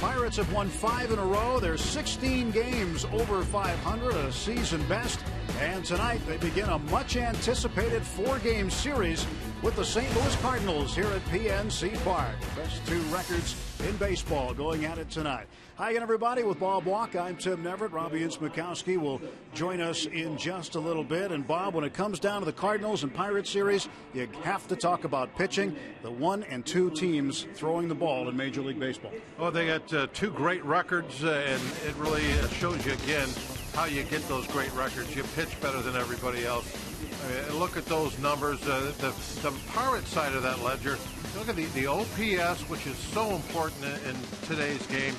Pirates have won 5 in a row. They're 16 games over 500, a season best. And tonight they begin a much-anticipated 4-game series with the St. Louis Cardinals here at PNC Park. Best 2 records in baseball going at it tonight. Hi again, everybody. With Bob Walk, I'm Tim Neverett. Robbie Ince-Mikowski will join us in just a little bit. And Bob, when it comes down to the Cardinals and Pirates series, you have to talk about pitching. The 1 and 2 teams throwing the ball in Major League Baseball. Oh, they got 2 great records, and it really shows you again how you get those great records. You pitch better than everybody else. I mean, look at those numbers. The Pirate side of that ledger, look at the OPS, which is so important in today's game.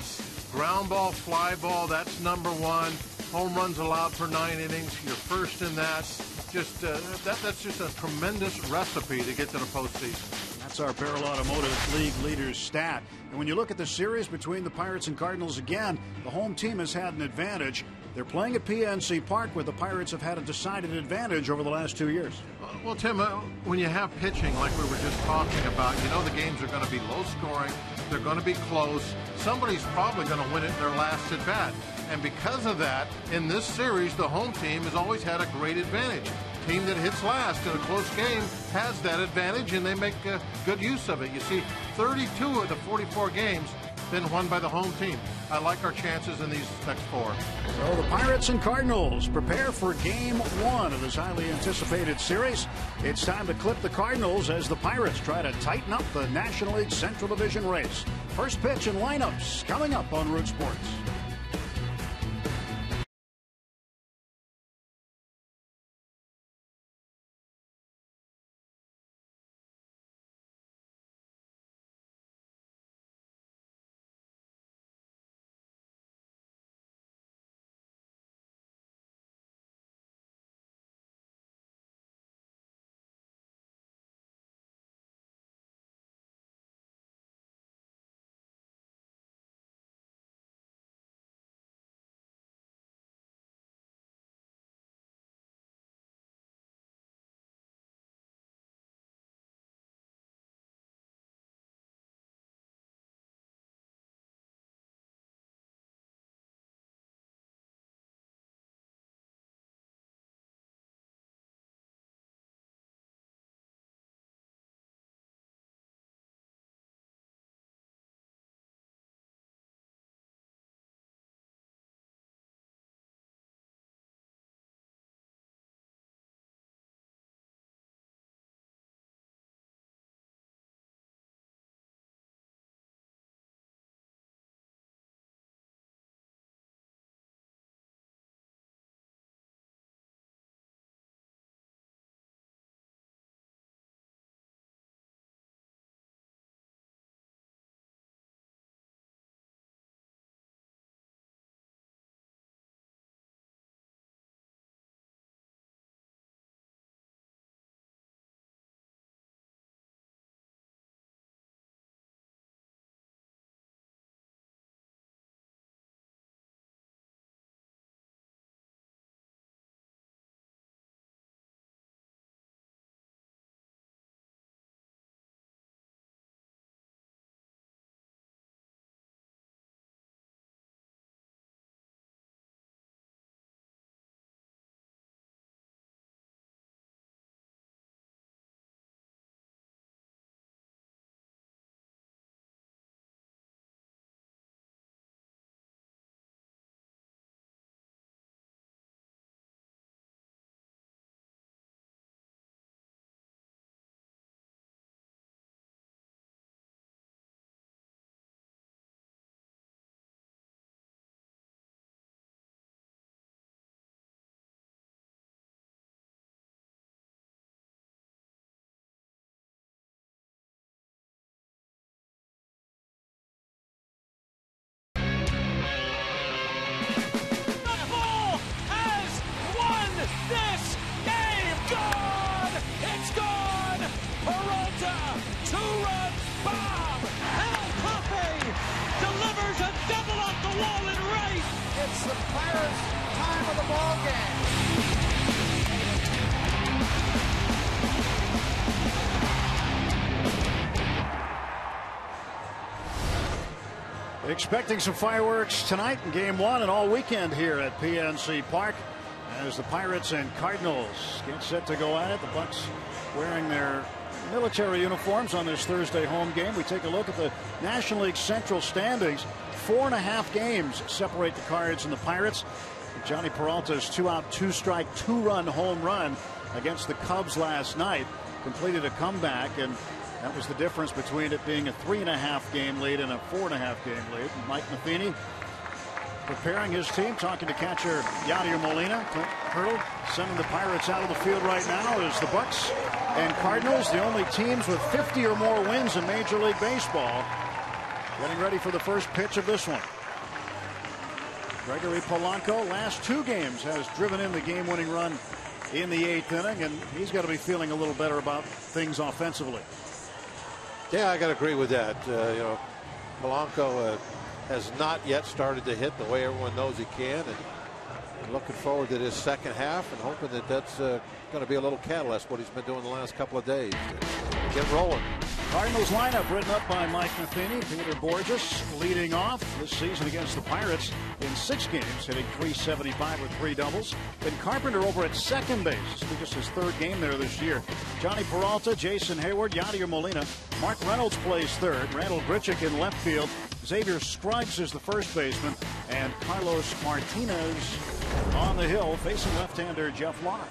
Ground ball, fly ball, that's number 1. Home runs allowed for 9 innings. You're first in that. That's just a tremendous recipe to get to the postseason. That's our Barrel Automotive League leader's stat. And when you look at the series between the Pirates and Cardinals again, the home team has had an advantage. They're playing at PNC Park, where the Pirates have had a decided advantage over the last 2 years. Well, Tim, when you have pitching like we were just talking about, you know the games are going to be low scoring. They're going to be close. Somebody's probably going to win it in their last at bat. And because of that, in this series, the home team has always had a great advantage. Team that hits last in a close game has that advantage, and they make good use of it. You see, 32 of the 44 games been won by the home team. I like our chances in these next 4. So the Pirates and Cardinals prepare for Game 1 of this highly anticipated series. It's time to clip the Cardinals as the Pirates try to tighten up the National League Central Division race. First pitch and lineups coming up on Root Sports. It's the Pirates' time of the ball game. Expecting some fireworks tonight in Game 1 and all weekend here at PNC Park as the Pirates and Cardinals get set to go at it. The Bucks wearing their military uniforms on this Thursday home game. We take a look at the National League Central standings. 4.5 games separate the Cards and the Pirates. Johnny Peralta's 2-out, 2-strike, 2-run home run against the Cubs last night completed a comeback, and that was the difference between it being a 3.5 game lead and a 4.5 game lead. And Mike Matheny preparing his team, talking to catcher Yadier Molina. Clint Hurdle sending the Pirates out of the field right now as the Bucks and Cardinals, the only teams with 50 or more wins in Major League Baseball, getting ready for the first pitch of this one. Gregory Polanco, last 2 games, has driven in the game-winning run in the 8th inning, and he's got to be feeling a little better about things offensively. Yeah, I got to agree with that. Polanco has not yet started to hit the way everyone knows he can, and looking forward to this second half and hoping that that's going to be a little catalyst what he's been doing the last couple of days to get rolling. Cardinals lineup written up by Mike Matheny. Peter Borges leading off this season against the Pirates in 6 games, hitting .375 with 3 doubles. Ben Carpenter over at second base. This is just his 3rd game there this year. Johnny Peralta, Jason Hayward, Yadier Molina. Mark Reynolds plays 3rd. Randall Grichuk in left field. Xavier Scruggs is the first baseman. And Carlos Martinez on the hill facing left-hander Jeff Locke.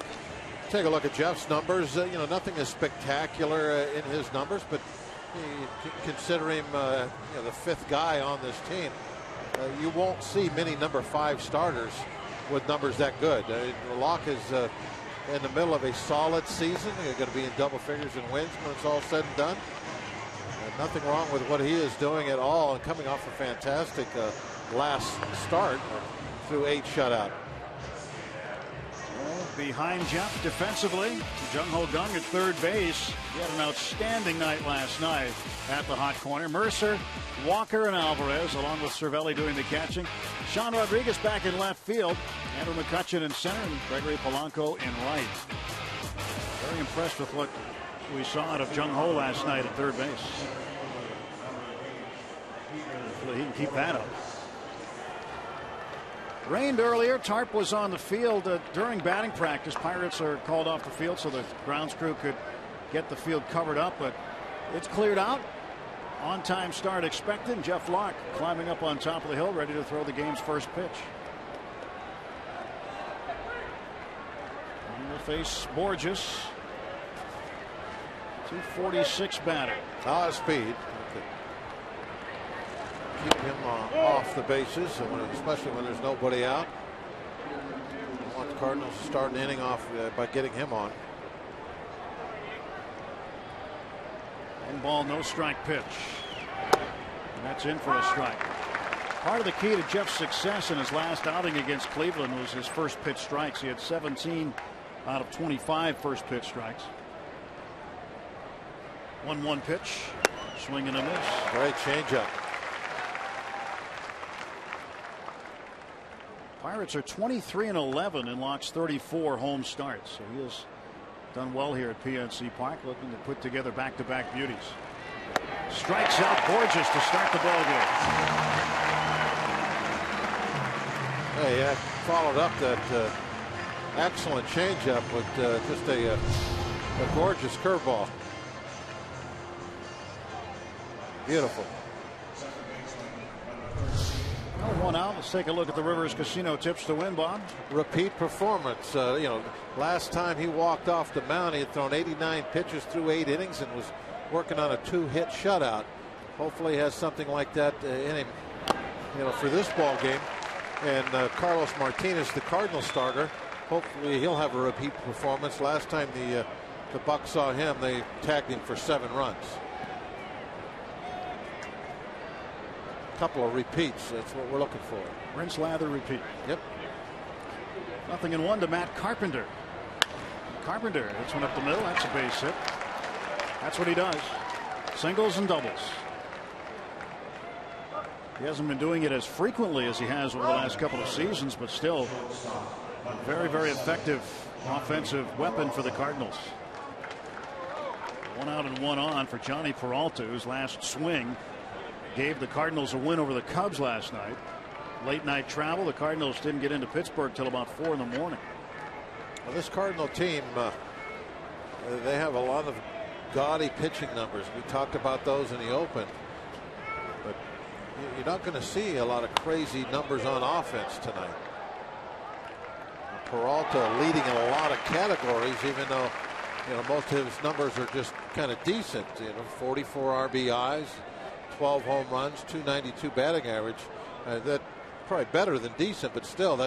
Take a look at Jeff's numbers. Nothing is spectacular in his numbers, but consider him the 5th guy on this team. You won't see many number 5 starters with numbers that good. Locke is in the middle of a solid season. He's going to be in double figures in wins when it's all said and done. Nothing wrong with what he is doing at all, and coming off a fantastic last start through 8 shutout. Behind Jeff defensively, Jung Ho Kang at 3rd base. He had an outstanding night last night at the hot corner. Mercer, Walker, and Alvarez, along with Cervelli doing the catching. Sean Rodriguez back in left field. Andrew McCutchen in center, and Gregory Polanco in right. Very impressed with what we saw out of Jung Ho last night at 3rd base. Hopefully he can keep that up. Rained earlier. Tarp was on the field during batting practice. Pirates are called off the field so the grounds crew could get the field covered up, but it's cleared out. On-time start expected. Jeff Locke climbing up on top of the hill, ready to throw the game's first pitch. And we'll face Borges. 246 batter. Speed. Keep him off the bases, especially when there's nobody out. I want the Cardinals to start an inning off by getting him on. 1 ball, no strike pitch. And that's in for a strike. Part of the key to Jeff's success in his last outing against Cleveland was his first pitch strikes. He had 17 out of 25 first pitch strikes. 1-1 pitch. Swing and a miss. Great changeup. Pirates are 23-11 in Locke's 34 home starts, so he has done well here at PNC Park, looking to put together back-to-back beauties. Strikes out Borges to start the ball game. Hey, followed up that excellent changeup with just a gorgeous curveball. Beautiful. 1 out. Let's take a look at the Rivers Casino tips to win, Bob. Repeat performance. Last time he walked off the mound, he had thrown 89 pitches through 8 innings and was working on a 2-hit shutout. Hopefully he has something like that in him, for this ball game. And Carlos Martinez, the Cardinals starter, hopefully he'll have a repeat performance. Last time the Bucks saw him, they tagged him for 7 runs. Couple of repeats. That's what we're looking for. Rinse, lather, repeat. Yep. 0-1 to Matt Carpenter. Carpenter hits one up the middle. That's a base hit. That's what he does. Singles and doubles. He hasn't been doing it as frequently as he has over the last couple of seasons, but still a very, very effective offensive weapon for the Cardinals. 1 out and 1 on for Johnny Peralta, whose last swing gave the Cardinals a win over the Cubs last night. Late night travel. The Cardinals didn't get into Pittsburgh till about 4 in the morning. Well, this Cardinal team, they have a lot of gaudy pitching numbers. We talked about those in the open, but you're not going to see a lot of crazy numbers on offense tonight. Peralta leading in a lot of categories, even though most of his numbers are just kind of decent. 44 RBIs, 12 home runs, 292 batting average. That probably better than decent, but still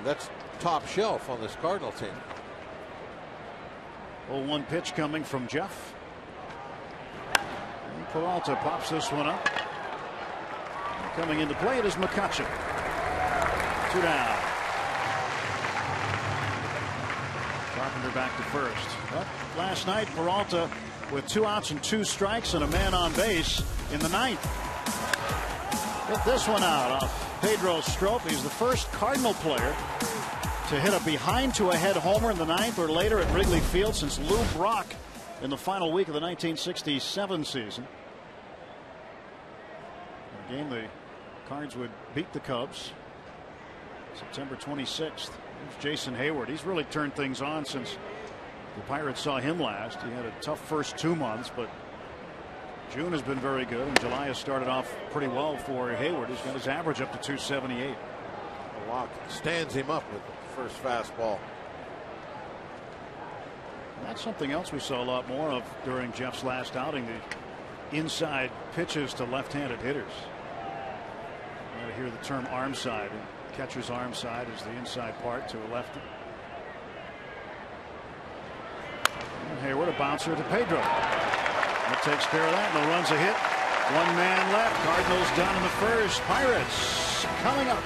that's top shelf on this Cardinal team. 0-1 pitch coming from Jeff. And Peralta pops this one up. Coming into play, it is McCutchen. 2 down. Carpenter back to first. But last night, Peralta with 2 outs and 2 strikes and a man on base in the 9th. Hit this one out off Pedro Strop. He's the first Cardinal player to hit a behind to ahead homer in the 9th or later at Wrigley Field since Lou Brock in the final week of the 1967 season. A game the Cards would beat the Cubs September 26th. There's Jason Hayward. He's really turned things on since the Pirates saw him last. He had a tough first 2 months, but June has been very good, and July has started off pretty well for Hayward. He's got his average up to 278. Locke stands him up with the first fastball. And that's something else we saw a lot more of during Jeff's last outing, the inside pitches to left-handed hitters. You gotta hear the term arm side. Catcher's arm side is the inside part to a lefty. And Hayward, a bouncer to Pedro. That takes care of that. No runs a hit. 1 man left. Cardinals done in the first. Pirates coming up.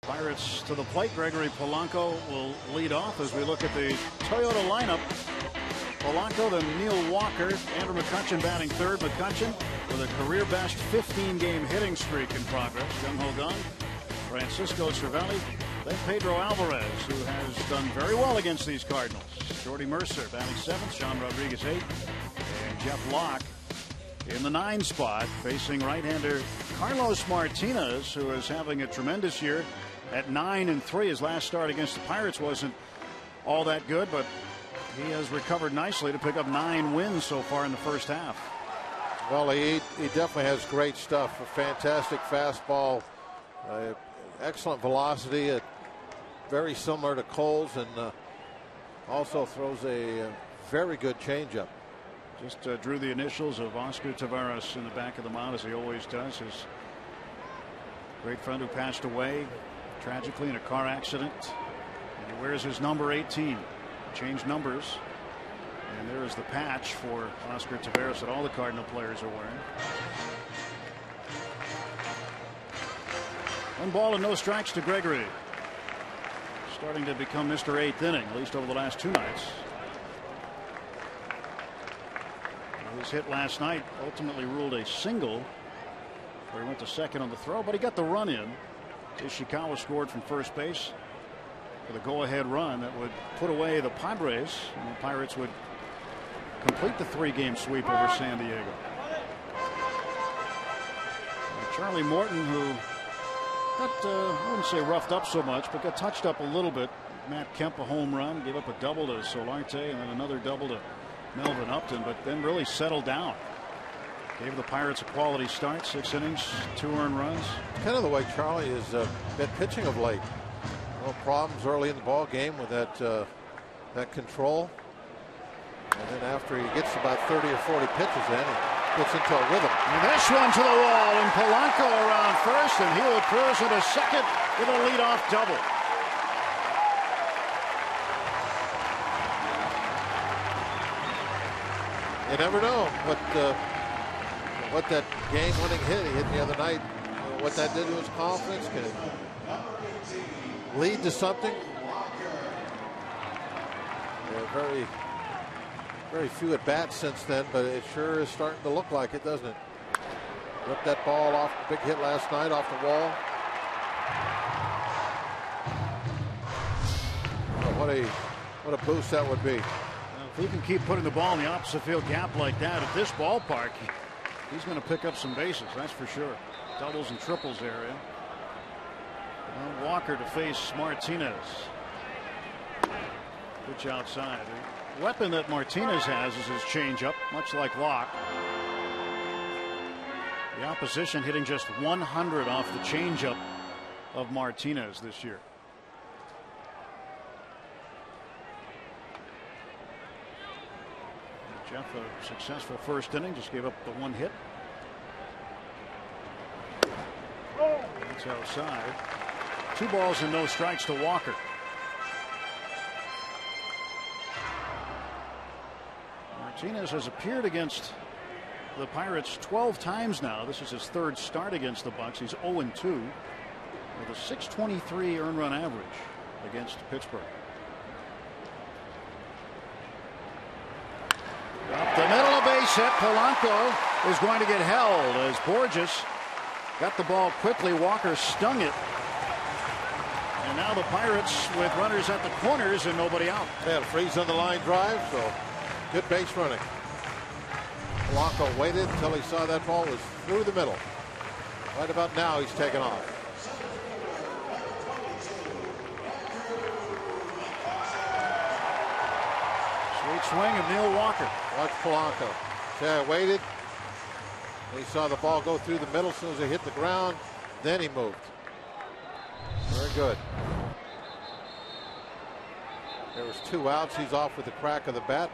Pirates to the plate. Gregory Polanco will lead off as we look at the Toyota lineup. Polanco, then Neil Walker, Andrew McCutchen batting third. McCutchen with a career best 15-game hitting streak in progress. Jung Ho Kang, Francisco Cervelli, then Pedro Alvarez, who has done very well against these Cardinals. Jordy Mercer batting seventh, Sean Rodriguez eighth, and Jeff Locke in the 9 spot, facing right-hander Carlos Martinez, who is having a tremendous year at 9-3. His last start against the Pirates wasn't all that good, but he has recovered nicely to pick up 9 wins so far in the first half. Well, he definitely has great stuff. A fantastic fastball, excellent velocity, very similar to Cole's, and also throws a very good changeup. Just drew the initials of Oscar Taveras in the back of the mound, as he always does. His great friend who passed away tragically in a car accident. And he wears his number 18. Changed numbers. And there is the patch for Oscar Taveras that all the Cardinal players are wearing. 1 ball and no strikes to Gregory. Starting to become Mr. 8th inning, at least over the last 2 nights. His hit last night ultimately ruled a single, where he went to second on the throw, but he got the run in. Ishikawa scored from first base with a go-ahead run that would put away the Padres, and the Pirates would complete the 3-game sweep over San Diego. Charlie Morton, who got, I wouldn't say roughed up so much, but got touched up a little bit. Matt Kemp a home run, gave up a double to Solarte, and then another double to Melvin Upton, but then really settled down. Gave the Pirates a quality start, 6 innings, 2 earned runs. Kind of the way Charlie has been pitching of late. No problems early in the ball game with that control, and then after he gets about 30 or 40 pitches in, he gets into a rhythm. And this one to the wall, and Polanco around first, and he will cruise into second with a leadoff double. You never know what that game-winning hit he hit the other night, what that did to his confidence, can lead to something. Yeah, very few at bats since then, but it sure is starting to look like it, doesn't it? Ripped that ball off, big hit last night off the wall. Oh, what a boost that would be. If he can keep putting the ball in the opposite field gap like that at this ballpark, he's going to pick up some bases, that's for sure. Doubles and triples area. Walker to face Martinez. Pitch outside. The weapon that Martinez has is his changeup, much like Locke. The opposition hitting just 100 off the changeup of Martinez this year. Jeff, a successful first inning, just gave up the 1 hit. That's outside. 2 balls and no strikes to Walker. Martinez has appeared against the Pirates 12 times now. This is his 3rd start against the Bucs. He's 0-2 with a .623 earned run average against Pittsburgh. Up the middle, a base hit. Polanco is going to get held as Borges got the ball quickly. Walker stung it. And now the Pirates with runners at the corners and nobody out. They had a freeze on the line drive, so good base running. Polanco waited until he saw that ball was through the middle. Right about now he's taken off. Sweet swing of Neil Walker. Watch Polanco. Yeah, waited. He saw the ball go through the middle as soon as it hit the ground. Then he moved. Very good. There was 2 outs. He's off with the crack of the bat.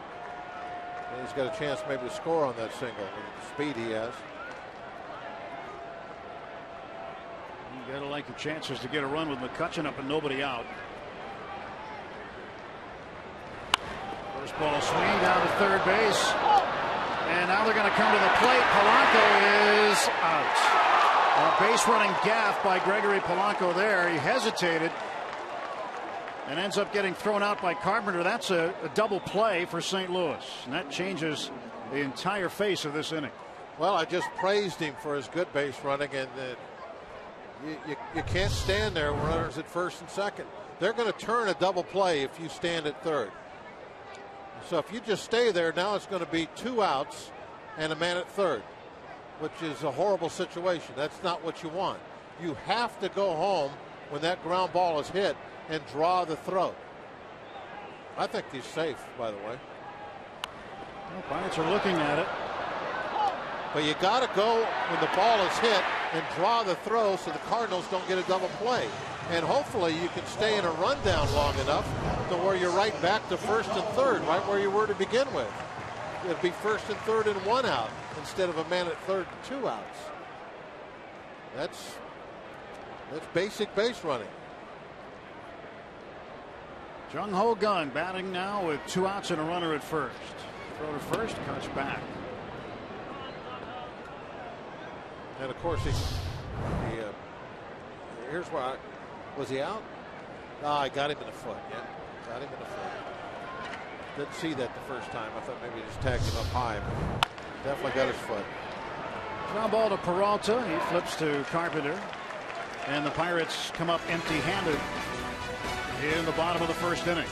And he's got a chance maybe to score on that single with the speed he has. You gotta like your chances to get a run with McCutchen up and nobody out. First ball swing down to third base. And now they're going to come to the plate. Polanco is out. A base running gaff by Gregory Polanco there. He hesitated and ends up getting thrown out by Carpenter. That's a double play for St. Louis. And that changes the entire face of this inning. Well, I just praised him for his good base running, and you can't stand there with runners at first and second. They're going to turn a double play if you stand at third. So if you just stay there, now it's going to be 2 outs and a man at third, which is a horrible situation. That's not what you want. You have to go home when that ground ball is hit and draw the throw. I think he's safe, by the way. Well, Pirates are looking at it. But you got to go when the ball is hit and draw the throw so the Cardinals don't get a double play. And hopefully you can stay in a rundown long enough to where you're right back to first and third, right where you were to begin with. It'd be first and third and 1 out instead of a man at third and 2 outs. That's basic base running. Jung Ho Gun batting now with 2 outs and a runner at first. Throw to first, cuts back. And of course, here's why. Was he out? No, I got him in the foot. Yeah, got him in the foot. Didn't see that the first time. I thought maybe he just tagged him up high. But definitely got his foot. Ground ball to Peralta. He flips to Carpenter. And the Pirates come up empty-handed in the bottom of the first inning.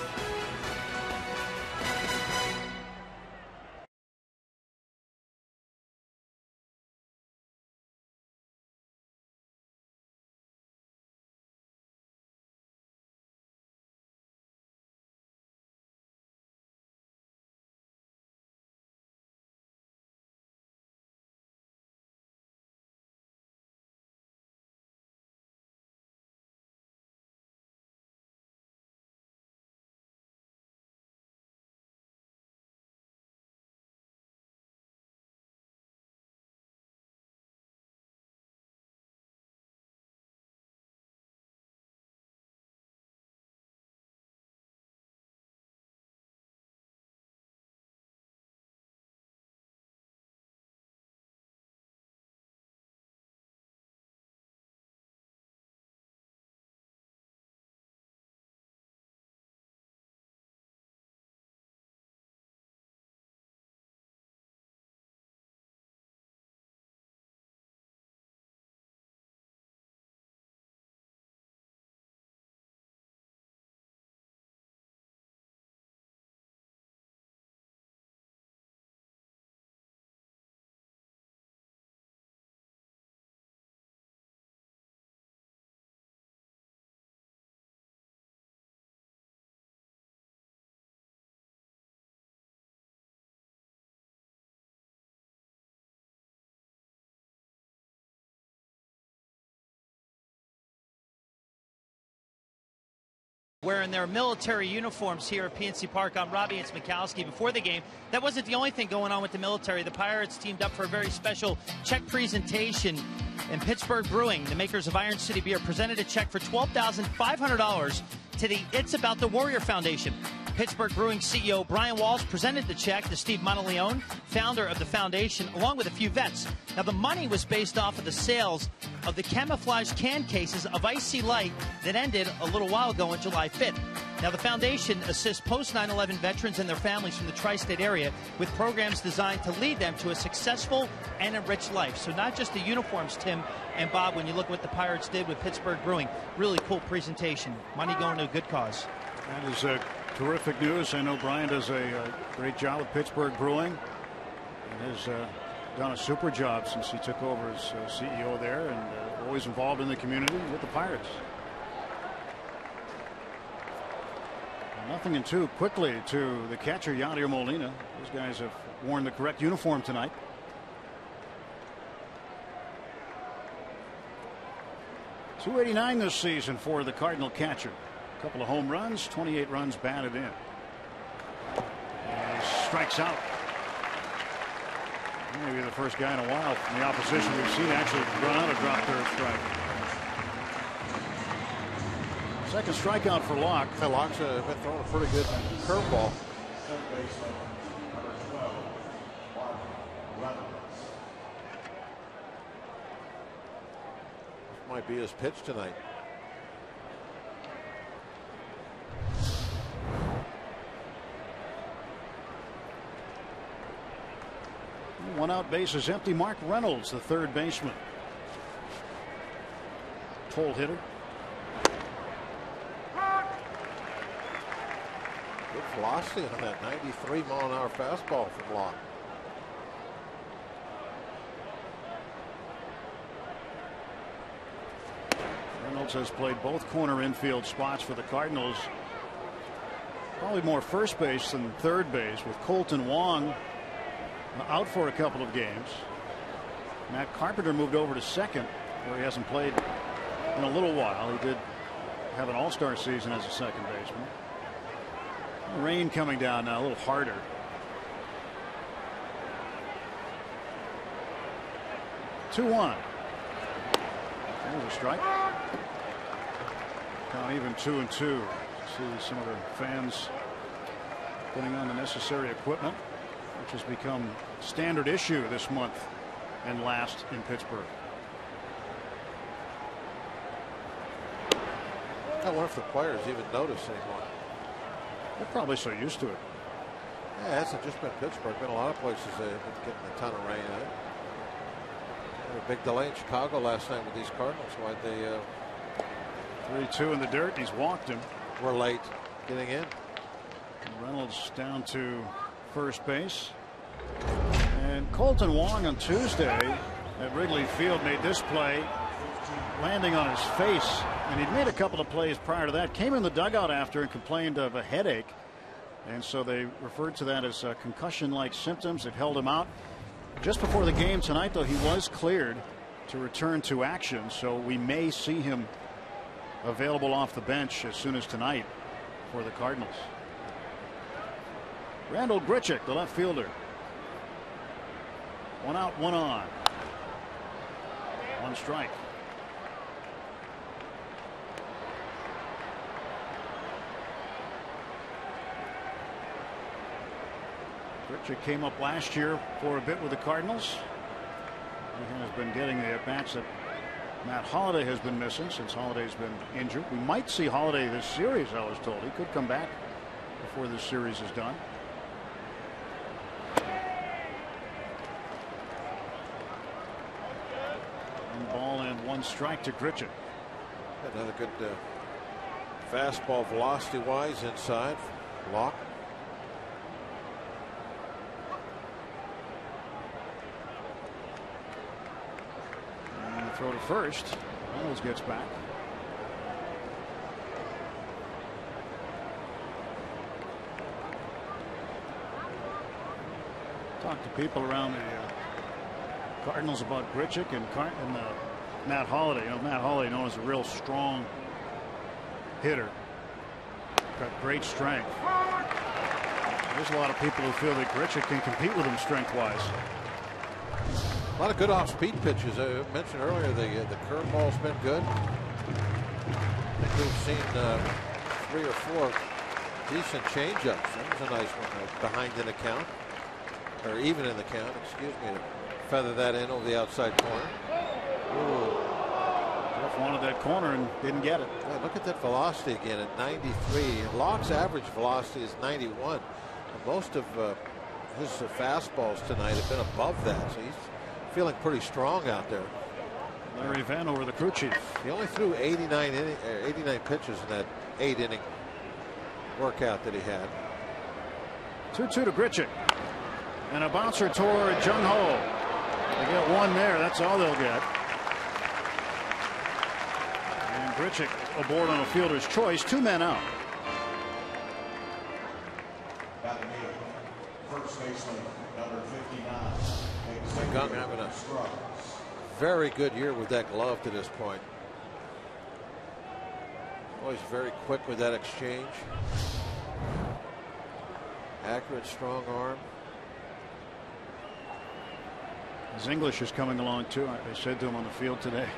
Wearing their military uniforms here at PNC Park. I'm Robbie and Smikowski. Before the game, that wasn't the only thing going on with the military. The Pirates teamed up for a very special check presentation. And Pittsburgh Brewing, the makers of Iron City Beer, presented a check for $12,500 to the It's About the Warrior Foundation. Pittsburgh Brewing CEO Brian Walsh presented the check to Steve Monteleone, founder of the foundation, along with a few vets. Now, the money was based off of the sales of the camouflage can cases of Icy Light that ended a little while ago on July 5th. Now, the foundation assists post-9/11 veterans and their families from the tri-state area with programs designed to lead them to a successful and enriched life. So not just the uniforms, Tim and Bob, when you look at what the Pirates did with Pittsburgh Brewing. Really cool presentation. Money going to a good cause. That is terrific news. I know Brian does a great job with Pittsburgh Brewing and has done a super job since he took over as CEO there, and always involved in the community with the Pirates. Nothing in two. Quickly to the catcher, Yadier Molina. Those guys have worn the correct uniform tonight. .289 this season for the Cardinal catcher. A couple of home runs, 28 runs batted in. And he strikes out. Maybe the first guy in a while from the opposition we've seen actually run out a drop third strike. Second strikeout for Locke. Locke's been throwing a pretty good curveball. This might be his pitch tonight. One out, base is empty. Mark Reynolds, the third baseman. Toll hitter. Good velocity on that 93-mile-an-hour fastball from Locke. Reynolds has played both corner infield spots for the Cardinals. Probably more first base than third base, with Colton Wong out for a couple of games. Matt Carpenter moved over to second, where he hasn't played in a little while. He did have an all-star season as a second baseman. Rain coming down now, a little harder. Two-one. There's a strike. Count even 2-2. See some of the fans putting on the necessary equipment, which has become standard issue this month and last in Pittsburgh. I wonder if the players even notice anymore. They're probably so used to it. Yeah, it hasn't just been Pittsburgh. Been a lot of places that have been getting a ton of rain. Had a big delay in Chicago last night with these Cardinals. Why they 3-2 in the dirt. He's walked him. were late getting in. Reynolds down to first base. And Colton Wong on Tuesday at Wrigley Field made this play, landing on his face. And he'd made a couple of plays prior to that. Came in the dugout after and complained of a headache. And so they referred to that as concussion-like symptoms that held him out. Just before the game tonight, though, he was cleared to return to action. So we may see him available off the bench as soon as tonight for the Cardinals. Randall Grichuk, the left fielder. 1 out, 1 on. 1 strike. Grichuk came up last year for a bit with the Cardinals. He has been getting the at-bats that Matt Holliday has been missing since Holliday's been injured. We might see Holliday this series, I was told. He could come back before this series is done. One ball and 1 strike to Grichuk. Another good fastball velocity-wise inside. Lock. Throw to first. Reynolds gets back. Talk to people around the Cardinals about Grichuk and Matt Holliday. You know, Matt Holliday known as a real strong hitter. Got great strength. There's a lot of people who feel that Grichuk can compete with him strength-wise. A lot of good off-speed pitches. I mentioned earlier the curveball's been good. I think we've seen 3 or 4 decent changeups. That was a nice one behind in the count, or even in the count, excuse me, to feather that in over the outside corner. Ooh. Jeff wanted that corner and didn't get it. Yeah, look at that velocity again at 93. Locke's average velocity is 91. And most of his fastballs tonight have been above that, so he's feeling pretty strong out there. Larry Vanover, the crew chief. He only threw 89 pitches in that 8-inning workout that he had. 2-2 to Grichuk. And a bouncer toward Jung Ho. They get 1 there. That's all they'll get. And Grichuk aboard on a fielder's choice. 2 men out. First baseman, number 59. Gung having a very good year with that glove to this point. Always very quick with that exchange. Accurate, strong arm. His English is coming along too. I said to him on the field today.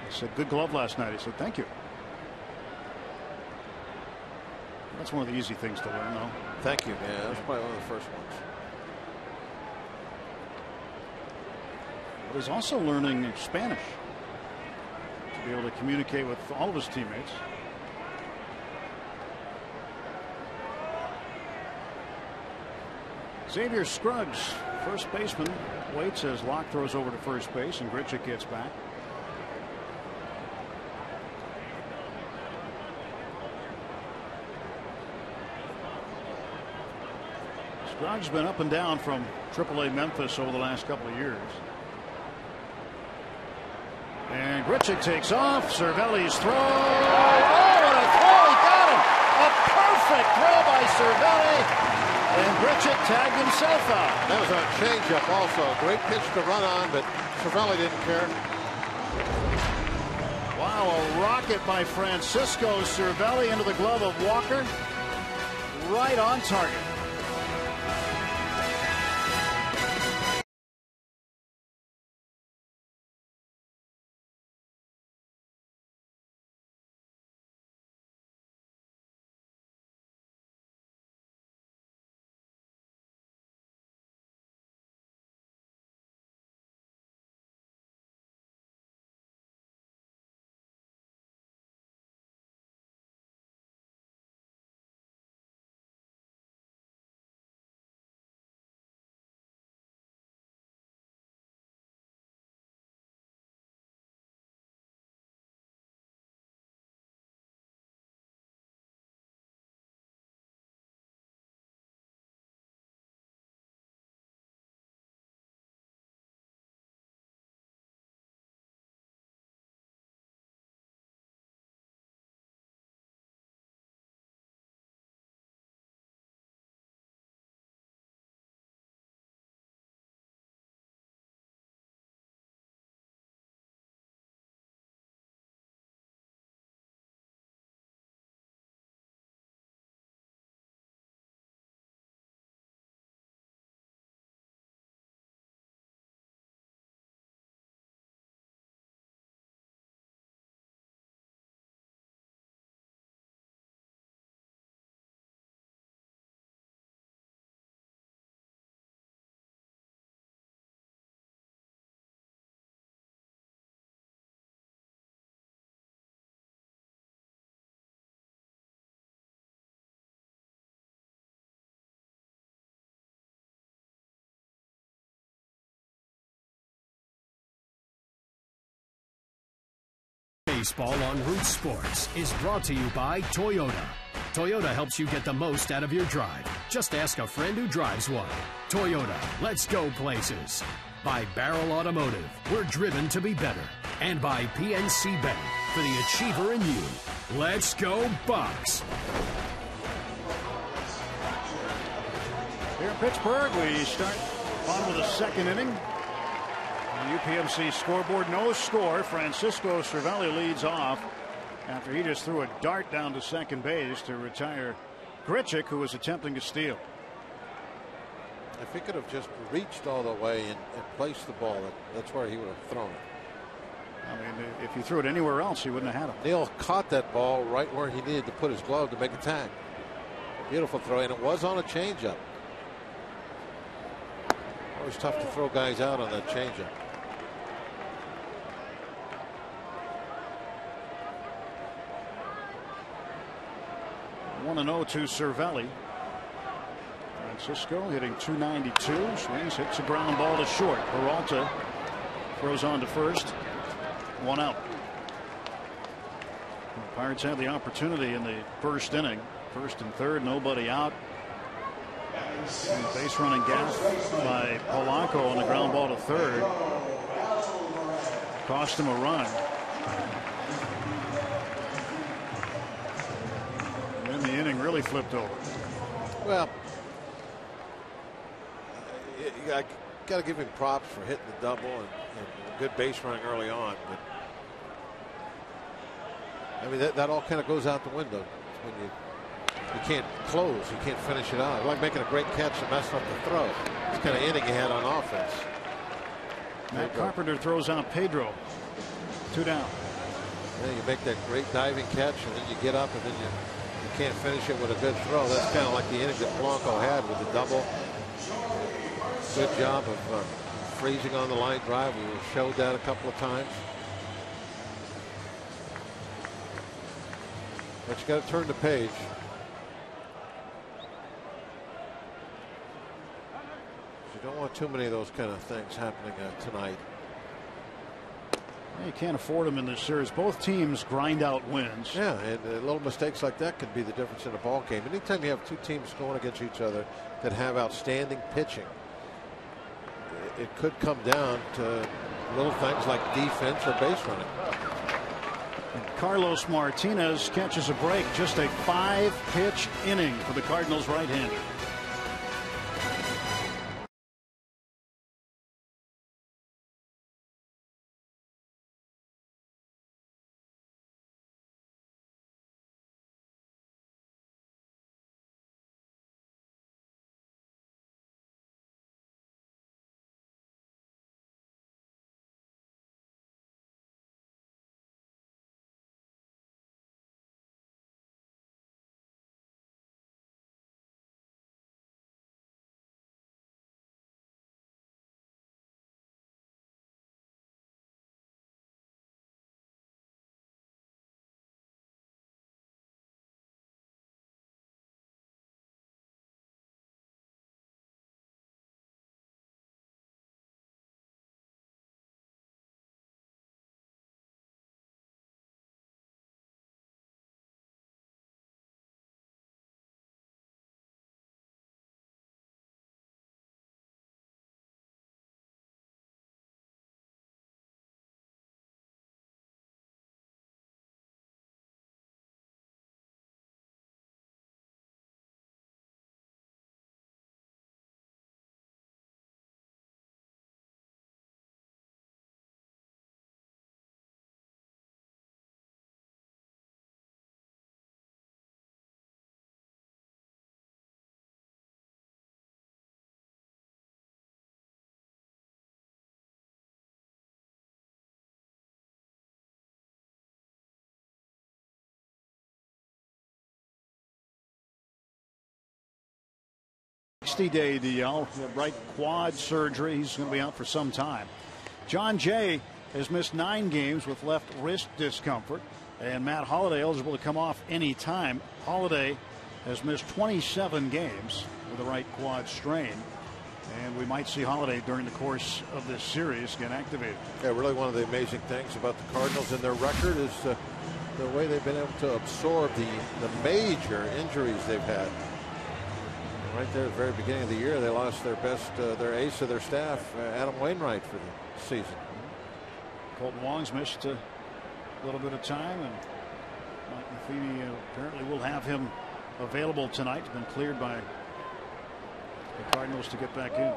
I said, good glove last night. He said, thank you. That's one of the easy things to learn, though. Thank you. Yeah, that's probably one of the first ones. But he's also learning Spanish to be able to communicate with all of his teammates. Xavier Scruggs, first baseman, waits as Locke throws over to first base and Grichuk gets back. Scruggs been up and down from AAA Memphis over the last couple of years. And Grichuk takes off. Cervelli's throw. Oh, what a throw! He got him! A perfect throw by Cervelli. And Grichuk tagged himself out. That was a changeup also. A great pitch to run on, but Cervelli didn't care. Wow, a rocket by Francisco Cervelli into the glove of Walker. Right on target. Baseball on Root Sports is brought to you by Toyota. Toyota helps you get the most out of your drive. Just ask a friend who drives one. Toyota, let's go places. By Barrel Automotive, we're driven to be better. And by PNC Bank, for the achiever in you. Let's go Bucks. Here in Pittsburgh, we start on with the second inning. The UPMC scoreboard, no score. Francisco Cervelli leads off after he just threw a dart down to second base to retire Grichuk, who was attempting to steal. If he could have just reached all the way and placed the ball, that's where he would have thrown it. I mean, if he threw it anywhere else, he wouldn't have had him. Neal caught that ball right where he needed to put his glove to make a tag. Beautiful throw, and it was on a changeup. Always tough to throw guys out on that changeup. One 1-0 to Cervelli. Francisco hitting .292. Swings, hits a ground ball to short. Peralta throws on to first. One out. The Pirates had the opportunity in the first inning. First and third, nobody out. Base running gap by Polanco on the ground ball to third. Cost him a run. And then the inning really flipped over. Well, I got to give him props for hitting the double and good base running early on. But I mean, that all kind of goes out the window when you can't close, you can't finish it out. It's like making a great catch and messing up the throw. It's kind of inning you had on offense. Matt Carpenter throws out Pedro. 2 down. Yeah, you make that great diving catch and then you get up and then you can't finish it with a good throw. That's kind of like the inning that Polanco had with the double. Good job of freezing on the line drive. We showed that a couple of times. But you got to turn the page. You don't want too many of those kind of things happening tonight. You can't afford them in this series. Both teams grind out wins. Yeah, and little mistakes like that could be the difference in a ball game. Anytime you have two teams going against each other that have outstanding pitching, it could come down to little things like defense or base running. And Carlos Martinez catches a break. Just a 5-pitch inning for the Cardinals right-hander. Day DL, right quad surgery. He's going to be out for some time. John Jay has missed 9 games with left wrist discomfort, and Matt Holliday eligible to come off any time. Holliday has missed 27 games with a right quad strain. And we might see Holiday during the course of this series get activated. Yeah, really one of the amazing things about the Cardinals and their record is the way they've been able to absorb the major injuries they've had. Right there at the very beginning of the year, they lost their ace of their staff, Adam Wainwright, for the season. Colton Wong's missed a little bit of time, and Mike Matheny apparently will have him available tonight. Been cleared by the Cardinals to get back in.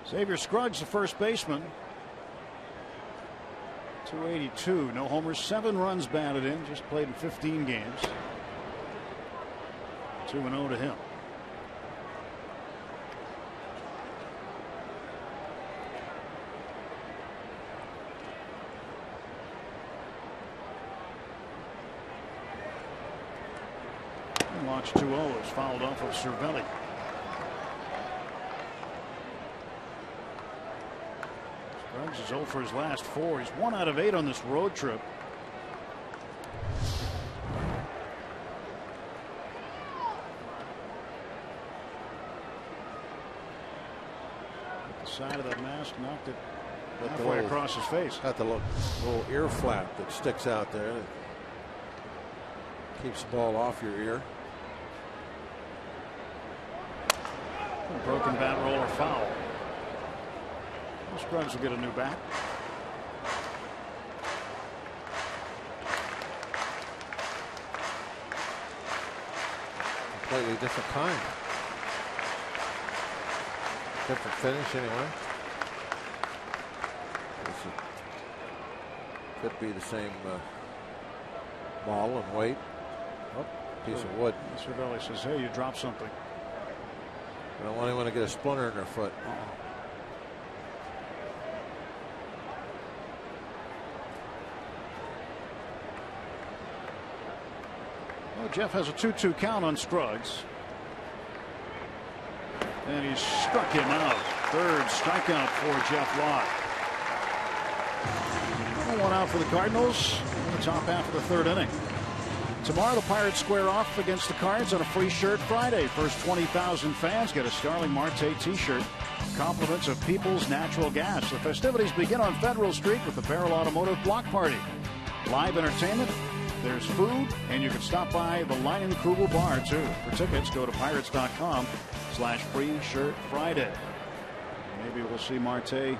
Xavier Scruggs, the first baseman. 282, no homers, 7 runs batted in, just played in 15 games. 2-0 to him. And launch 2-0 is fouled off of Cervelli. Scruggs is 0 for his last 4. He's 1 out of 8 on this road trip. Side of that mask knocked it halfway across his face. Got the little ear flap that sticks out there. That keeps the ball off your ear. A broken bat roller foul. Scruggs will get a new bat. Completely different kind. Different finish anyway. Could be the same ball and weight. Oh, piece of wood. Cervelli says, hey, you dropped something. I don't want anyone to get a splinter in their foot. Well, Jeff has a 2-2 count on Scruggs. And he struck him out. Third strikeout for Jeff Lott. 1 out for the Cardinals in the top half of the 3rd inning. Tomorrow the Pirates square off against the Cards on a free shirt Friday. First 20,000 fans get a Starling Marte t-shirt. Compliments of People's Natural Gas. The festivities begin on Federal Street with the Barrel Automotive Block Party. Live entertainment. There's food, and you can stop by the Leinenkugel Bar too. For tickets, go to pirates.com/free shirt Friday. Maybe we'll see Marte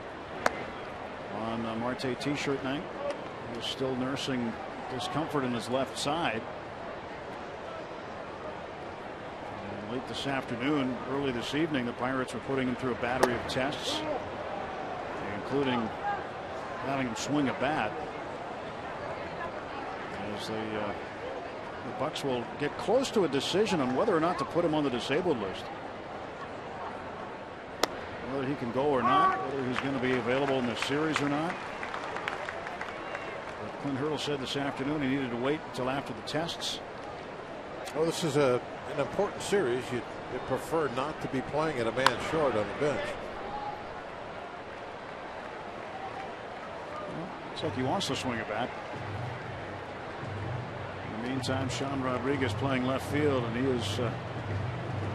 on Marte t-shirt night. He's still nursing discomfort in his left side. And late this afternoon, early this evening, the Pirates were putting him through a battery of tests, including having him swing a bat. As the Bucs will get close to a decision on whether or not to put him on the disabled list. Whether he can go or not, whether he's going to be available in this series or not. But Clint Hurdle said this afternoon he needed to wait until after the tests. Well, this is an important series. You'd prefer not to be playing at a man short on the bench. Well, looks like he wants to swing a bat. In the meantime, Sean Rodriguez playing left field, and he is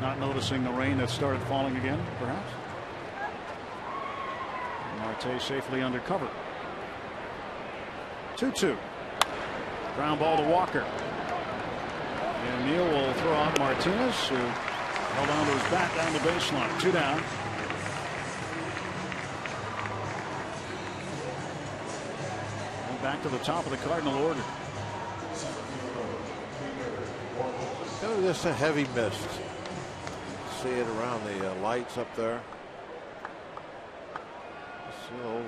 not noticing the rain that started falling again, perhaps. Marte safely under cover. 2-2. Ground ball to Walker. And Neal will throw out Martinez, who held on to his bat down the baseline. 2 down. And back to the top of the Cardinal order. Kind of just a heavy mist. See it around the lights up there. It's a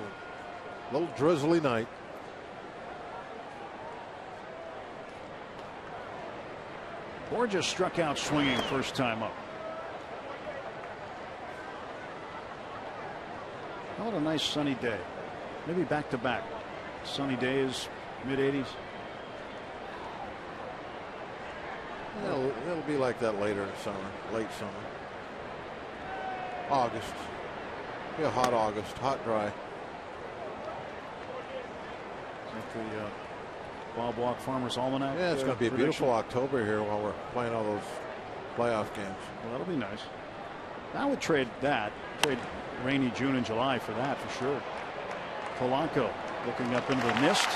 little drizzly night. Borges struck out swinging first time up. What a nice sunny day. Maybe back to back sunny days, mid-80s. It'll be like that later in the summer, late summer. August. Be a hot August, hot, dry. Is that the Bob Walk Farmer's Almanac? Yeah, it's going to be a beautiful October here while we're playing all those playoff games. Well, that'll be nice. I would trade that. Trade rainy June and July for that for sure. Polanco looking up into the mist.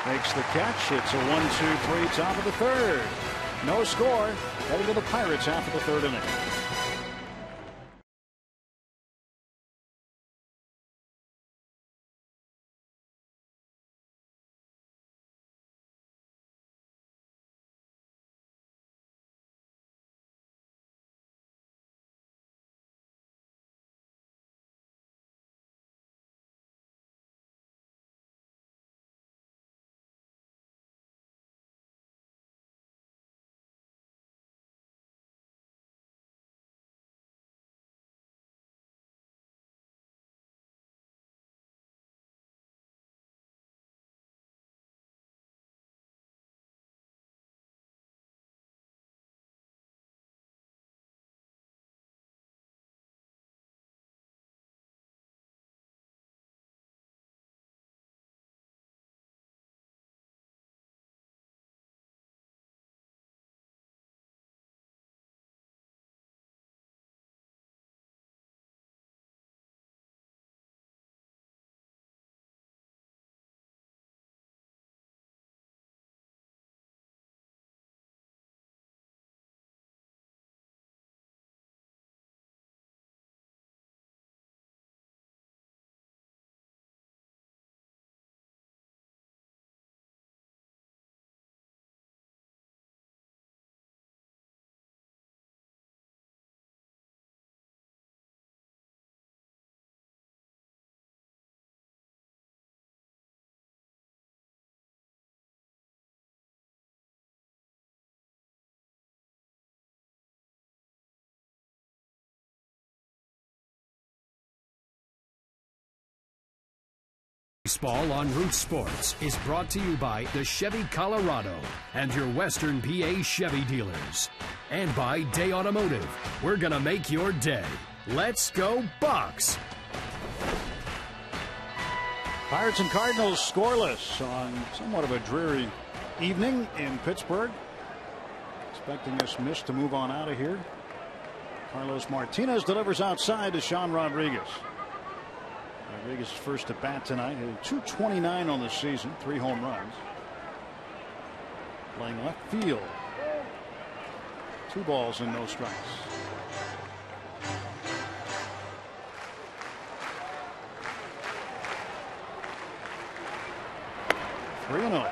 Makes the catch. It's a 1-2-3 top of the third. No score. Heading to the Pirates half of the third inning. Baseball on Root Sports is brought to you by the Chevy Colorado and your Western PA Chevy dealers. And by Day Automotive. We're going to make your day. Let's go Bucks! Pirates and Cardinals scoreless on somewhat of a dreary evening in Pittsburgh. Expecting this mist to move on out of here. Carlos Martinez delivers outside to Sean Rodriguez. Rodriguez first at bat tonight, hitting .229 on the season, 3 home runs. Playing left field. 2 balls and no strikes. Three 3-0.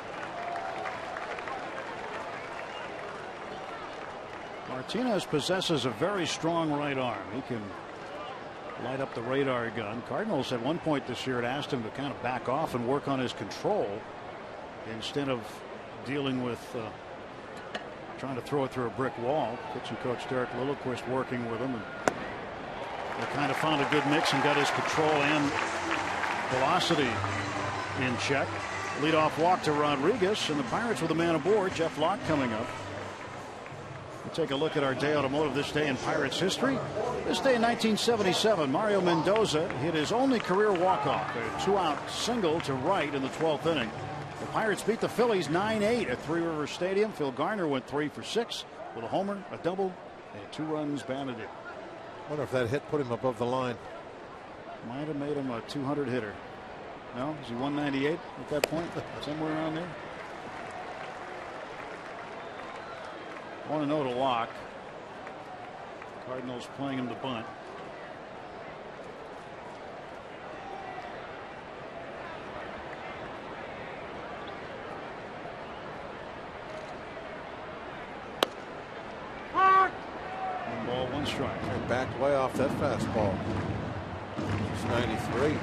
Martinez possesses a very strong right arm. He can light up the radar gun. Cardinals at one point this year had asked him to kind of back off and work on his control instead of dealing with trying to throw it through a brick wall. Pitching coach Derek Lilliquist working with him, and they kind of found a good mix and got his control and velocity in check. Leadoff walk to Rodriguez, and the Pirates with a man aboard. Jeff Locke coming up. We'll take a look at our Day Automotive this day in Pirates history. This day in 1977, Mario Mendoza hit his only career walk-off, a 2-out single to right in the 12th inning. The Pirates beat the Phillies 9-8 at Three Rivers Stadium. Phil Garner went 3 for 6 with a homer, a double, and 2 runs batted in. Wonder if that hit put him above the line. Might have made him a 200 hitter. No, is he 198 at that point? Somewhere around there. 1-0 to Locke. Cardinals playing him to bunt. One ball, one strike. And backed way off that fastball. It's 93.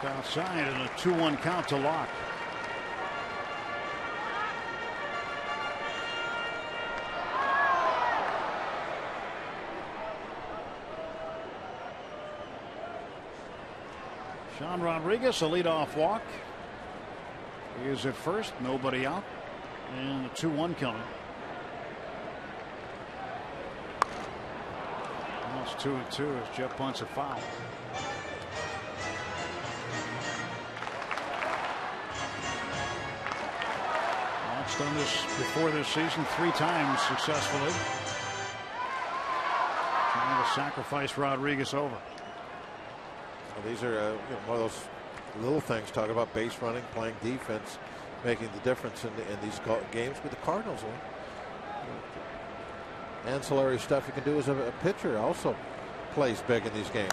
Outside and a 2-1 count to Locke. Sean Rodriguez, a leadoff walk. He is at first, nobody out, and a 2-1 coming. It's 2-2 as Jeff punts a foul. It's done this before this season 3 times successfully. Trying to sacrifice Rodriguez over. Well, these are one of those little things. Talking about base running, playing defense, making the difference in these games with the Cardinals. Ancillary stuff you can do as a pitcher also plays big in these games.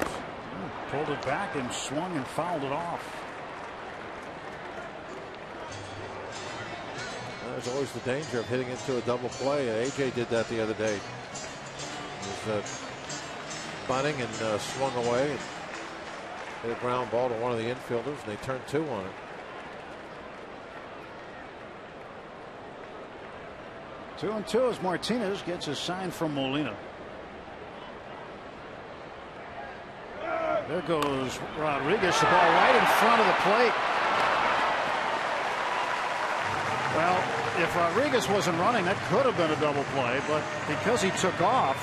Pulled it back and swung and fouled it off. There's always the danger of hitting into a double play. AJ did that the other day. He was bunting and swung away and hit a ground ball to one of the infielders, and they turned 2 on it. 2-2 as Martinez gets his sign from Molina. There goes Rodriguez, the ball right in front of the plate. Well, if Rodriguez wasn't running, that could have been a double play, but because he took off,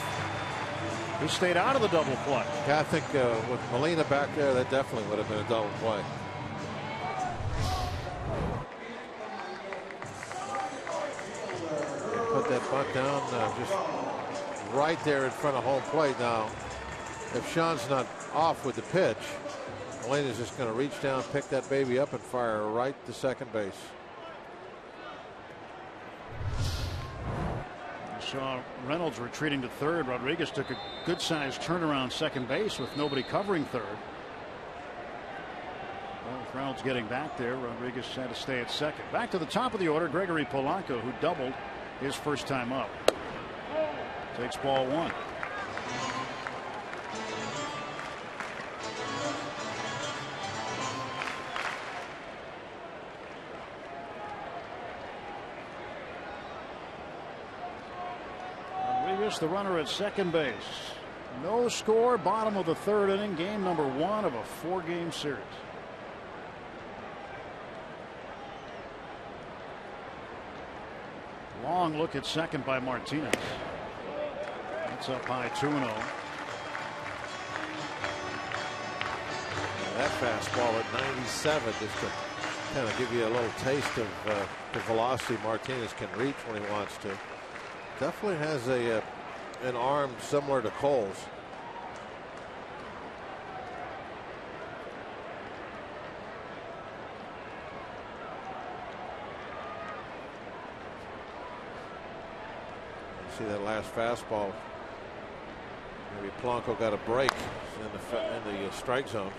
he stayed out of the double play. Yeah, I think with Molina back there, that definitely would have been a double play. Put that bunt down just right there in front of home plate. Now, if Sean's not off with the pitch, Molina's just going to reach down, pick that baby up, and fire right to second base. Saw Reynolds retreating to third. Rodriguez took a good sized turnaround second base with nobody covering third. Well, with Reynolds getting back there, Rodriguez had to stay at second. Back to the top of the order, Gregory Polanco, who doubled his first time up. Takes ball 1. The runner at second base. No score, bottom of the 3rd inning, game number 1 of a 4-game series. Long look at second by Martinez. That's up high 2-0. That fastball at 97 just to kind of give you a little taste of the velocity Martinez can reach when he wants to. Definitely has an arm similar to Cole's. You see that last fastball. Maybe Polanco got a break in the strike zone.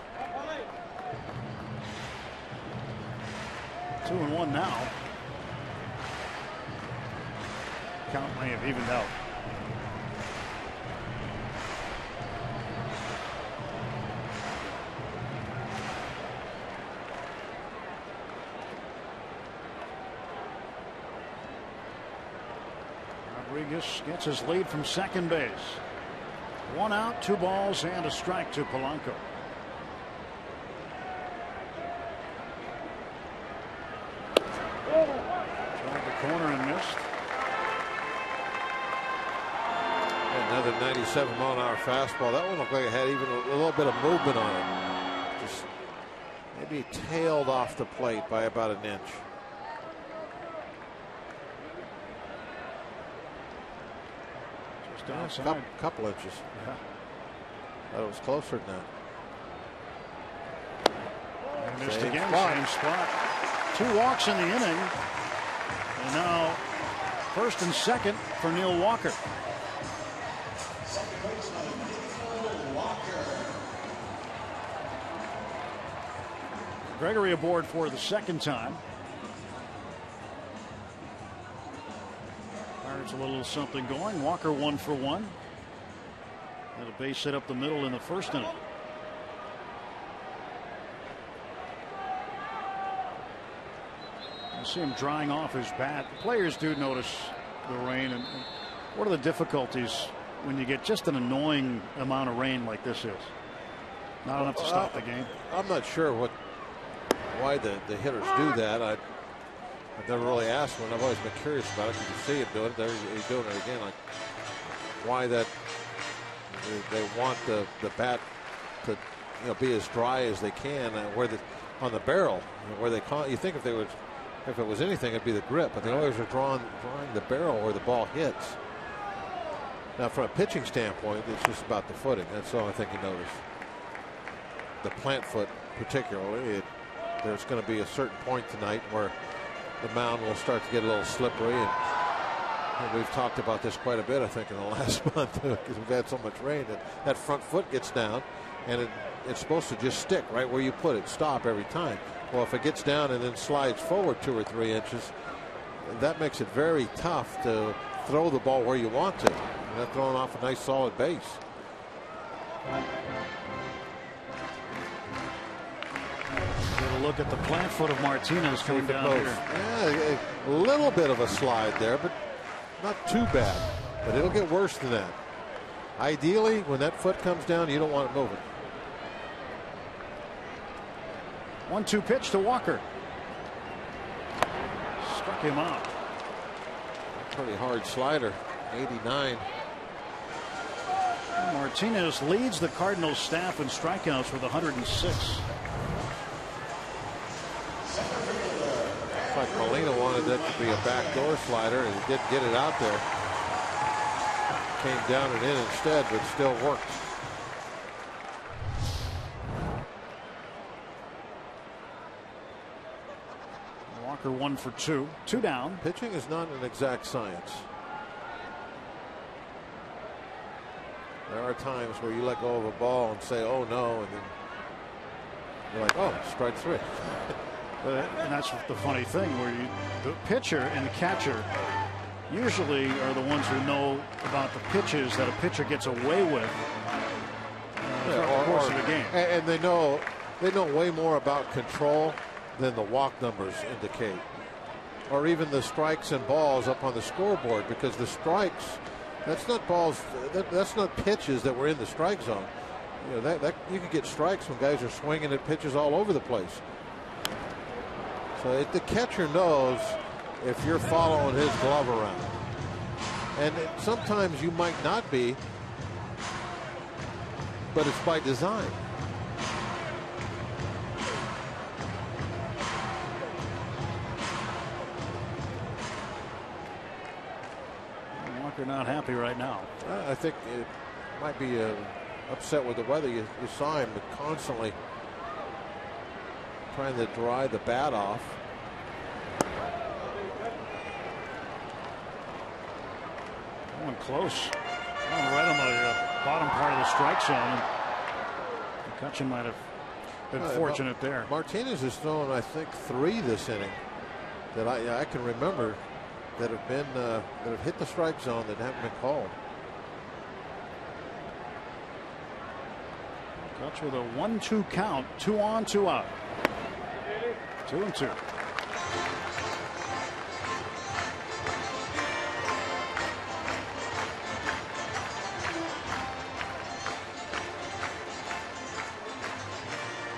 2-1 now. Count may have evened out. Rodriguez gets his lead from second base. 1 out, 2 balls, and a strike to Polanco. Tried the corner and missed. Another 97-mile-an-hour fastball. That one looked like it had even a little bit of movement on it. Just maybe tailed off the plate by about an inch. Just outside. Couple inches. Yeah. Thought it was closer than that. And missed Same again. spot. Same spot. 2 walks in the inning. And now first and second for Neil Walker. Gregory aboard for the second time. Pirates a little something going. Walker 1 for 1. Had a base hit up the middle in the first inning. I see him drying off his bat. The players do notice the rain. And what are the difficulties when you get just an annoying amount of rain like this is? Not enough to stop the game. I'm not sure why the hitters do that. I've never really asked one. I've always been curious about it. You see him doing it. There he's doing it again. Like why that They want the bat to be as dry as they can on the barrel where they call. You think if it was anything, it'd be the grip, but they always are drawing the barrel where the ball hits. Now, from a pitching standpoint, it's just about the footing. That's the only thing you notice. The plant foot, particularly, there's going to be a certain point tonight where the mound will start to get a little slippery, and we've talked about this quite a bit, I think, in the last month because we've had so much rain that front foot gets down, and it's supposed to just stick right where you put it, stop every time. Well, if it gets down and then slides forward 2 or 3 inches, that makes it very tough to throw the ball where you want to. You're not throwing off a nice solid base. Get a look at the plant foot of Martinez coming down here. Yeah, a little bit of a slide there, but not too bad. But it'll get worse than that. Ideally, when that foot comes down, you don't want it moving. 1-2 pitch to Walker. Struck him out. Pretty hard slider. 89. Martinez leads the Cardinals staff in strikeouts with 106. Looks like Molina wanted that to be a backdoor slider, and he didn't get it out there. Came down and in instead, but still worked. Walker 1 for 2. 2 down. Pitching is not an exact science. There are times where you let go of a ball and say, oh no, and then you're like, oh, strike 3. And that's the funny thing, where the pitcher and the catcher usually are the ones who know about the pitches that a pitcher gets away with throughout the course of the game. And they know way more about control than the walk numbers indicate, or even the strikes and balls up on the scoreboard, because the strikes, that's not balls, that's not pitches that were in the strike zone. That you can get strikes when guys are swinging at pitches all over the place. So the catcher knows if you're following his glove around, and sometimes you might not be, but it's by design. Walker not happy right now. I think it might be upset with the weather. You saw him constantly trying to dry the bat off. Going close. Right on the bottom part of the strike zone. McCutchen might have been fortunate there. Martinez has thrown, I think, 3 this inning that I can remember that have been that have hit the strike zone that haven't been called. Kutch with a 1-2 count. 2 on, 2 out. 2-2.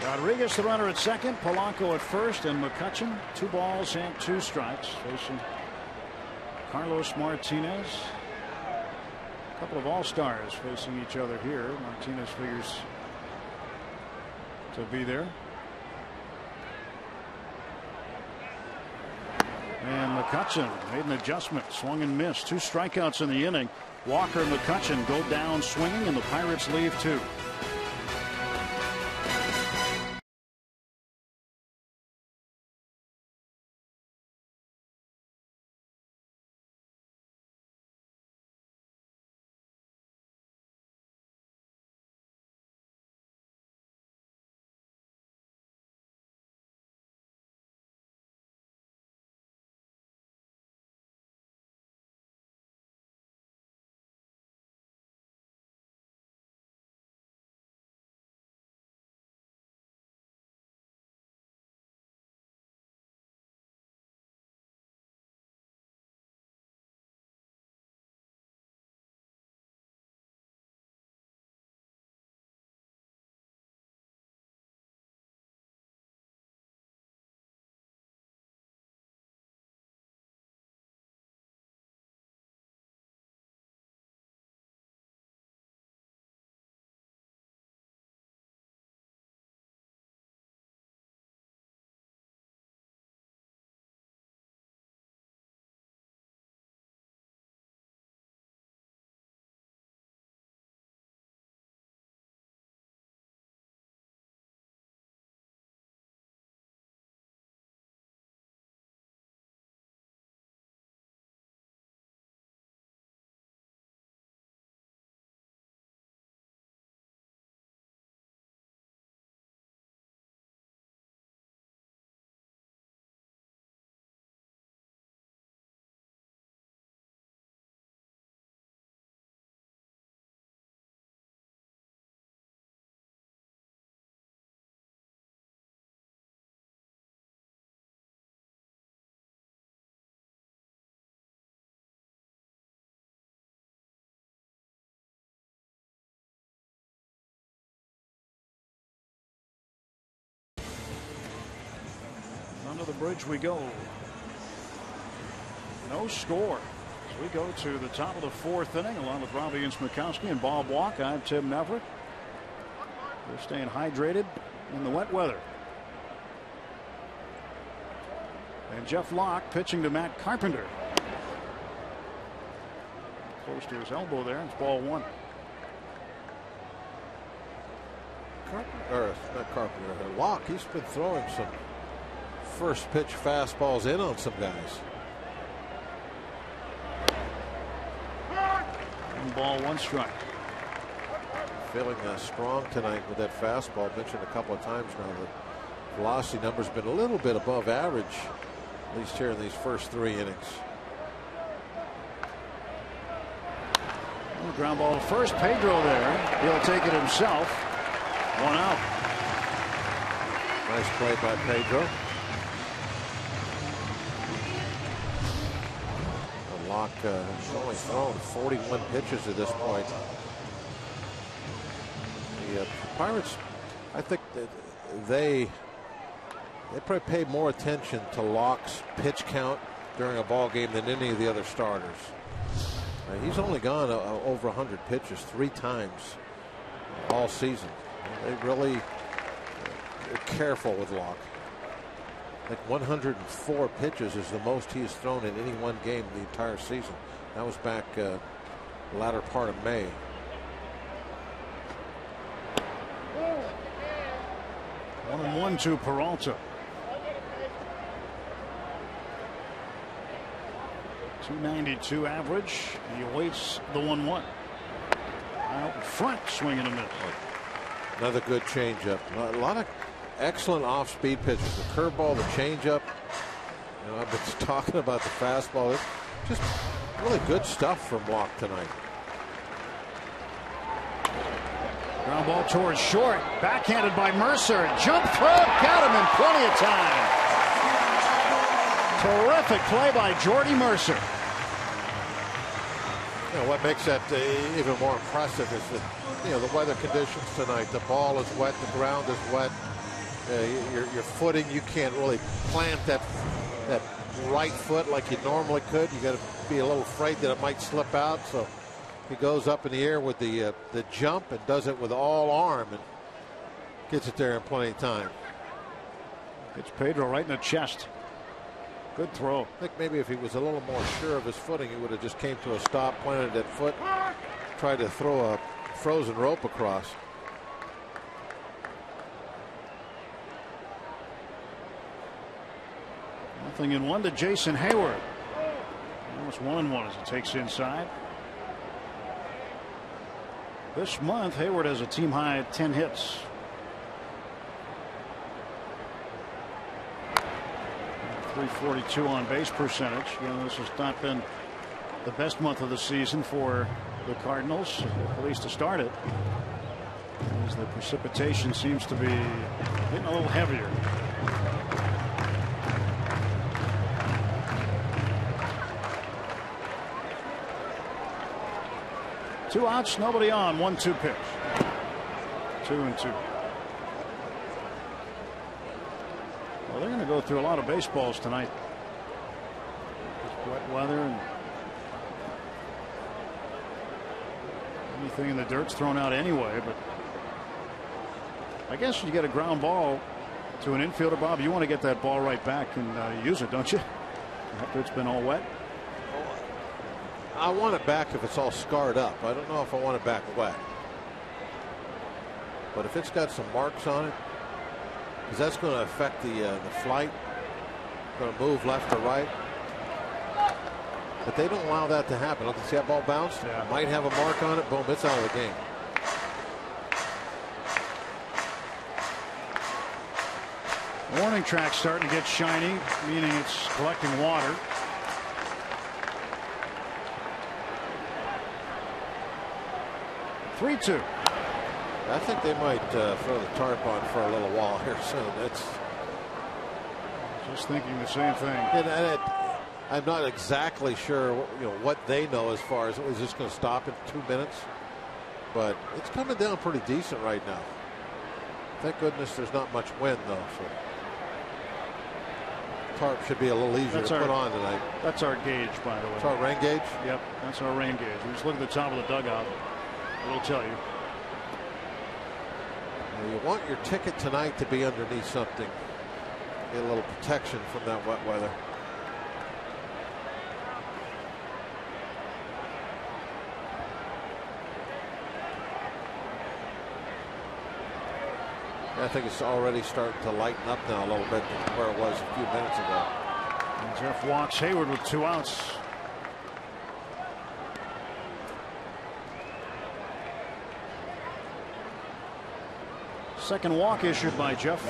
Rodriguez, the runner at second, Polanco at first, and McCutchen 2 balls and 2 strikes facing Carlos Martinez. A couple of all-stars facing each other here. Martinez figures to be there. And McCutchen made an adjustment, swung and missed. 2 strikeouts in the inning. Walker and McCutchen go down swinging, and the Pirates leave 2. the bridge we go. No score. So we go to the top of the fourth inning along with Robbie Smikowski and Bob Walk. I'm Tim Neverett. They're staying hydrated in the wet weather. And Jeff Locke pitching to Matt Carpenter. Close to his elbow there. It's ball one. Locke, he's been throwing some first pitch fastballs in on some guys. One ball, one strike. Feeling strong tonight with that fastball. Mentioned a couple of times now the velocity number's been a little bit above average, at least here in these first 3 innings. Ground ball to first. Pedro there. He'll take it himself. 1 out. Nice play by Pedro. Locke has only thrown 41 pitches at this point. The Pirates, I think that they probably pay more attention to Locke's pitch count during a ball game than any of the other starters. He's only gone over 100 pitches 3 times all season. They really are careful with Locke. I think 104 pitches is the most he has thrown in any one game the entire season. That was back latter part of May. One and one to Peralta. 292 average. He awaits the 1-1. Out in front, swinging a miss. Another good changeup. A lot of excellent off-speed pitches. The curveball, the changeup. You know, I've been talking about the fastball. It's just really good stuff from Locke tonight. Ground ball towards short. Backhanded by Mercer. Jump throw. Got him in plenty of time. Terrific play by Jordy Mercer. You know, what makes that even more impressive is that, the weather conditions tonight. The ball is wet. The ground is wet. Your footing, you can't really plant that right foot like you normally could. You got to be a little afraid that it might slip out. So he goes up in the air with the jump and does it with all arm and gets it there in plenty of time. It's Pedro right in the chest. Good throw. I think maybe if he was a little more sure of his footing, he would have just came to a stop, planted that foot, tried to throw a frozen rope across. Nothing in one to Jason Hayward. Almost 1-1 as it takes inside. This month, Hayward has a team high 10 hits. .342 on base percentage. This has not been the best month of the season for the Cardinals, at least to start it, as the precipitation seems to be getting a little heavier. Two outs, nobody on. 1-2 pitch. 2-2. Well, they're going to go through a lot of baseballs tonight. It's wet weather and anything in the dirt's thrown out anyway. But I guess you get a ground ball to an infielder, Bob. You want to get that ball right back and use it, don't you? After it's been all wet. I want it back if it's all scarred up. I don't know if I want it back wet. But if it's got some marks on it, because that's going to affect the flight, going to move left or right. But they don't allow that to happen. Look, see that ball bounced? Yeah. Might have a mark on it. Boom, it's out of the game. Warning track starting to get shiny, meaning it's collecting water. .3-2. I think they might throw the tarp on for a little while here soon. It's just thinking the same thing. And I'm not exactly sure, what they know as far as is this going to stop in 2 minutes, but it's coming down pretty decent right now. Thank goodness there's not much wind though. So. tarp should be a little easier to put on tonight. That's our gauge, by the way. It's our rain gauge? Yep, that's our rain gauge. We just look at the top of the dugout. It'll tell you. Well, you want your ticket tonight to be underneath something. Get a little protection from that wet weather. I think it's already starting to lighten up now a little bit from where it was a few minutes ago. And Jeff walks Hayward with 2 outs. Second walk issued by Jeff.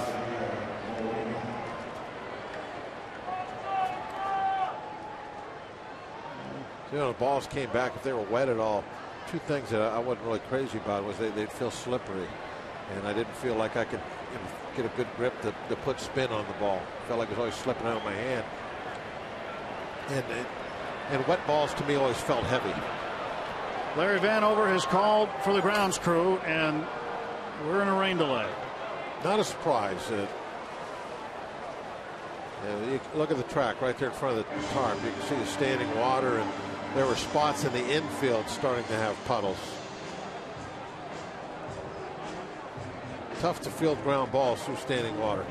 You know, the balls came back. If they were wet at all, two things that I wasn't really crazy about was they'd feel slippery. And I didn't feel like I could get a good grip to put spin on the ball. Felt like it was always slipping out of my hand. And wet balls to me always felt heavy. Larry Vanover has called for the grounds crew, and we're in a rain delay. Not a surprise. You look at the track right there in front of the tarp. You can see the standing water, and there were spots in the infield starting to have puddles. Tough to field ground balls through standing water.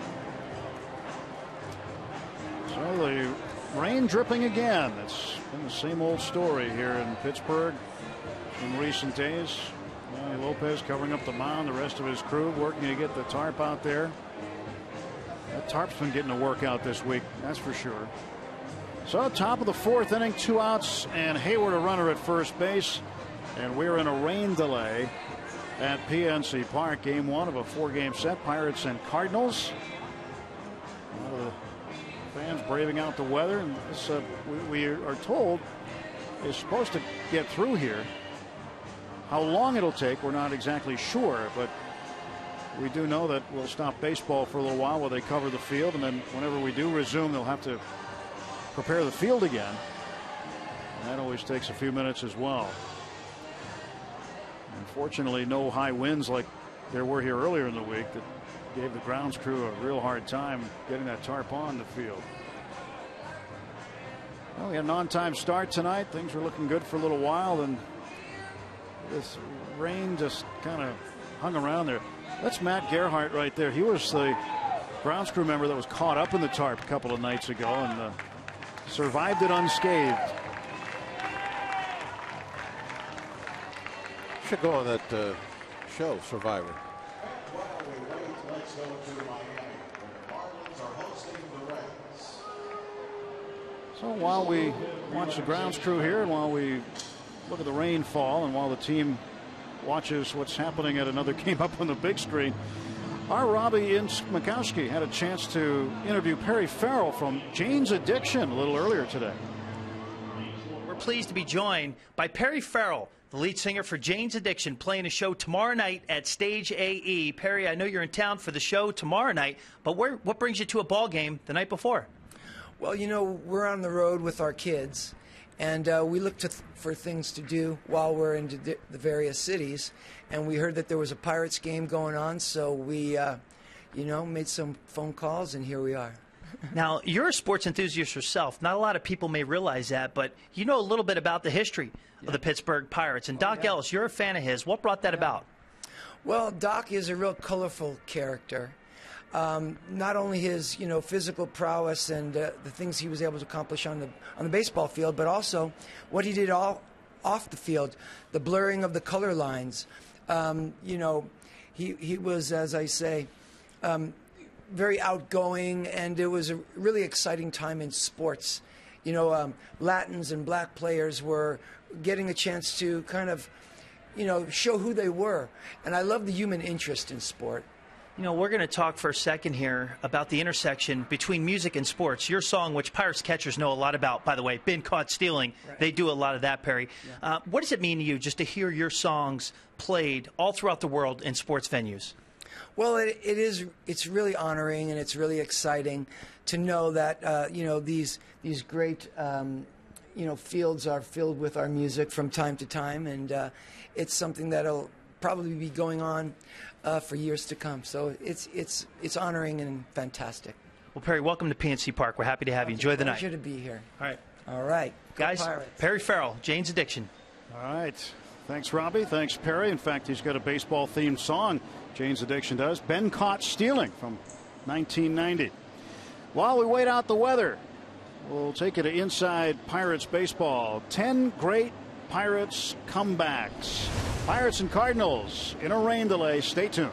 So the rain dripping again. It's been the same old story here in Pittsburgh in recent days. Lopez covering up the mound, the rest of his crew working to get the tarp out there. That tarp's been getting to work out this week, that's for sure. So top of the 4th inning, 2 outs, and Hayward a runner at first base. And we're in a rain delay at PNC Park. Game 1 of a 4-game set. Pirates and Cardinals. A lot of the fans braving out the weather. And this, we are told is supposed to get through here. How long it'll take, we're not exactly sure, but we do know that we'll stop baseball for a little while they cover the field, and then whenever we do resume, they'll have to prepare the field again. And that always takes a few minutes as well. Unfortunately, no high winds like there were here earlier in the week that gave the grounds crew a real hard time getting that tarp on the field. Well, we had an on-time start tonight. Things were looking good for a little while, and this rain just kind of hung around there. That's Matt Gerhardt right there. He was the grounds crew member that was caught up in the tarp a couple of nights ago and survived it unscathed. Should go on that show, Survivor. While we wait, let's go to Miami, where the Marlins are hosting the Reds. So while we watch the grounds crew here, and while we look at the rainfall, and while the team watches what's happening at another game up on the big screen, our Robbie Makowski had a chance to interview Perry Farrell from Jane's Addiction a little earlier today. We're pleased to be joined by Perry Farrell, the lead singer for Jane's Addiction, playing a show tomorrow night at Stage AE. Perry, I know you're in town for the show tomorrow night, but what brings you to a ball game the night before? Well, you know, we're on the road with our kids, and we look for things to do while we're in the various cities. And we heard that there was a Pirates game going on, so we, you know, made some phone calls, and here we are. Now, you're a sports enthusiast yourself. Not a lot of people may realize that, but you know a little bit about the history of the Pittsburgh Pirates. And Doc Ellis, you're a fan of his. What brought that about? Well, Doc is a real colorful character. Not only his, you know, physical prowess and the things he was able to accomplish on the baseball field, but also what he did all off the field, the blurring of the color lines. You know, he was, as I say, very outgoing, and it was a really exciting time in sports. You know, Latins and black players were getting a chance to kind of, you know, show who they were. And I love the human interest in sport. You know, we're going to talk for a second here about the intersection between music and sports. Your song, which Pirates catchers know a lot about, by the way, Been Caught Stealing. Right. They do a lot of that, Perry. Yeah. What does it mean to you just to hear your songs played all throughout the world in sports venues? Well, it's really honoring, and it's really exciting to know that, you know, these great, you know, fields are filled with our music from time to time, and it's something that'll probably be going on for years to come. So it's honoring and fantastic. Well, Perry, welcome to PNC Park. We're happy to have you. Enjoy the night. Pleasure to be here. All right. All right. Go Guys, Pirates. Perry Farrell, Jane's Addiction. All right. Thanks, Robbie. Thanks, Perry. In fact, he's got a baseball-themed song, Jane's Addiction does. Been Caught Stealing from 1990. While we wait out the weather, we'll take you to Inside Pirates Baseball. 10 great Pirates comebacks. Pirates and Cardinals in a rain delay. Stay tuned.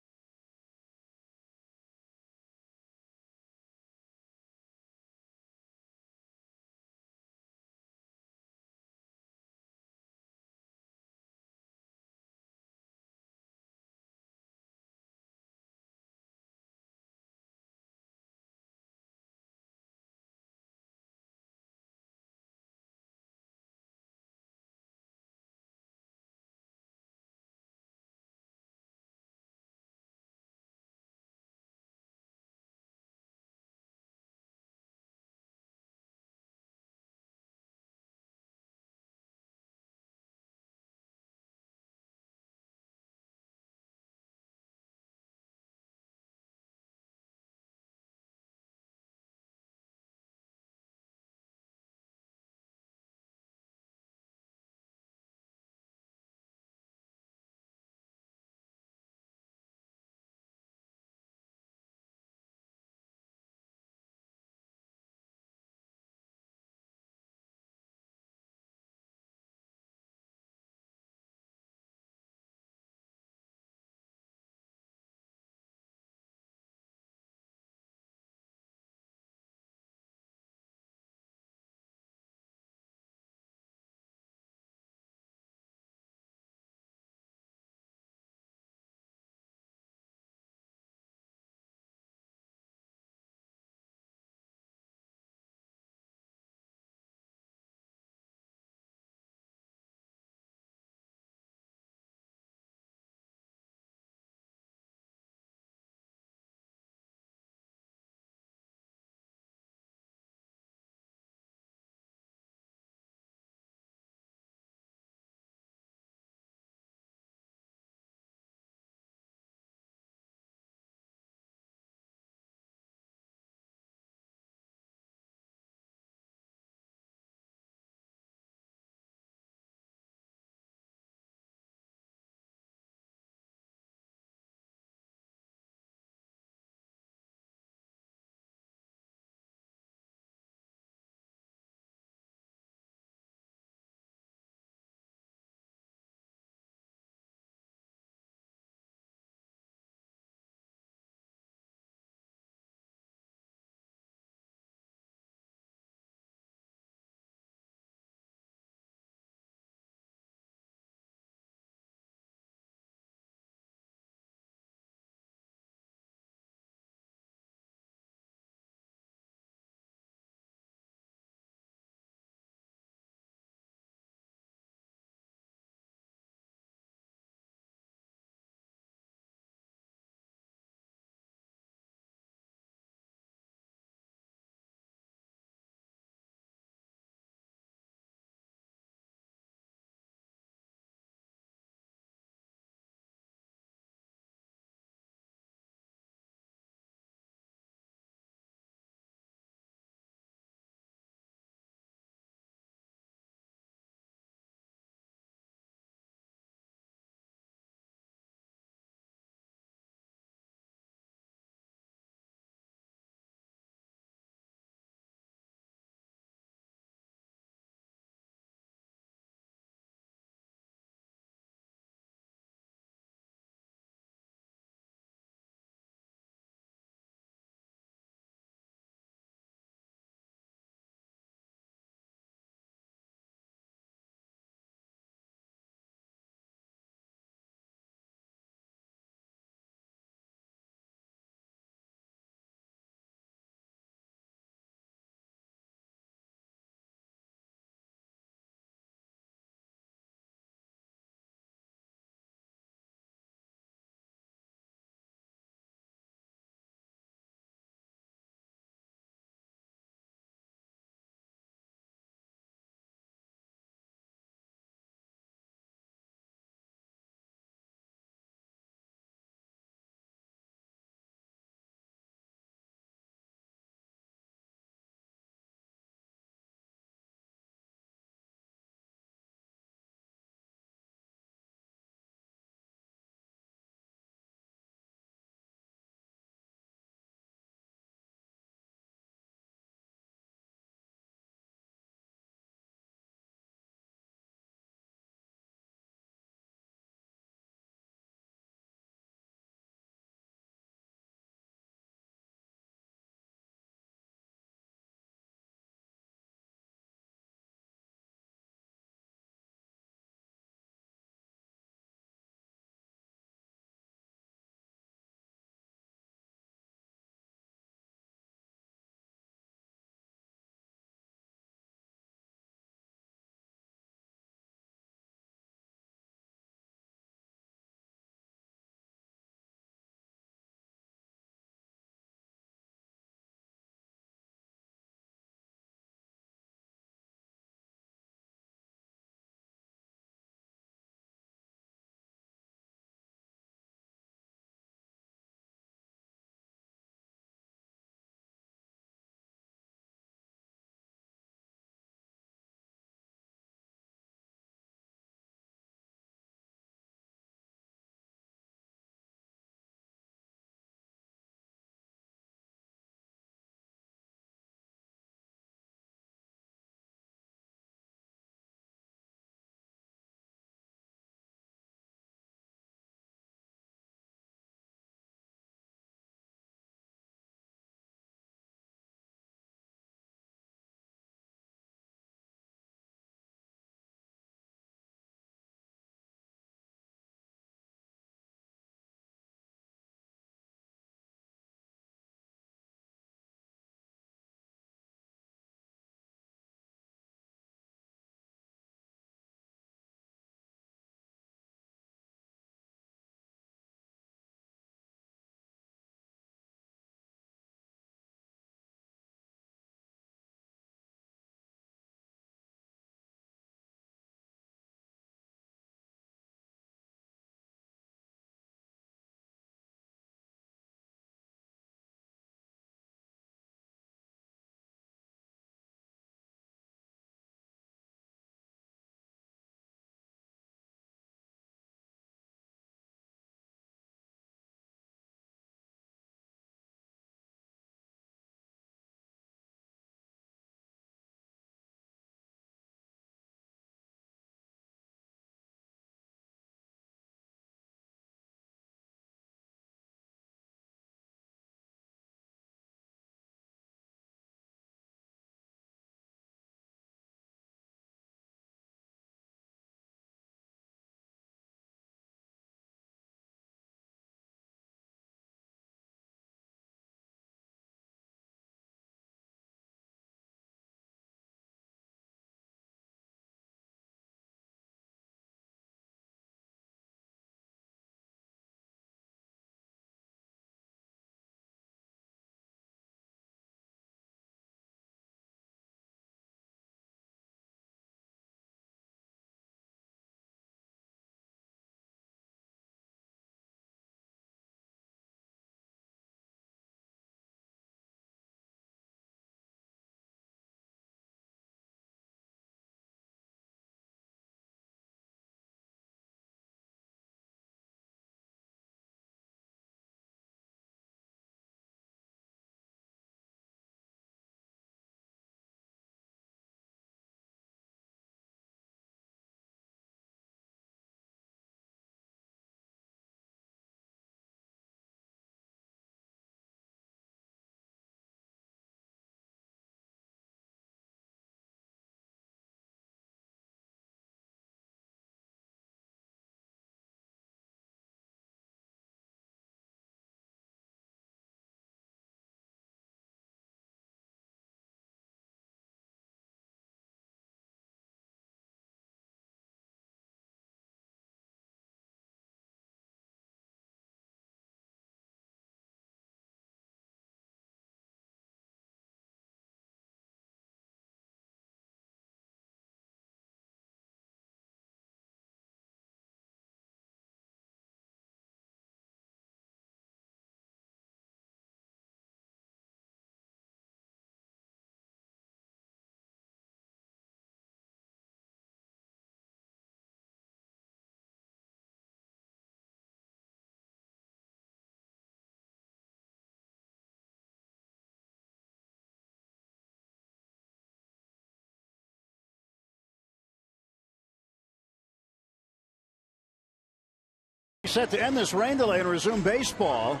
set to end this rain delay and resume baseball.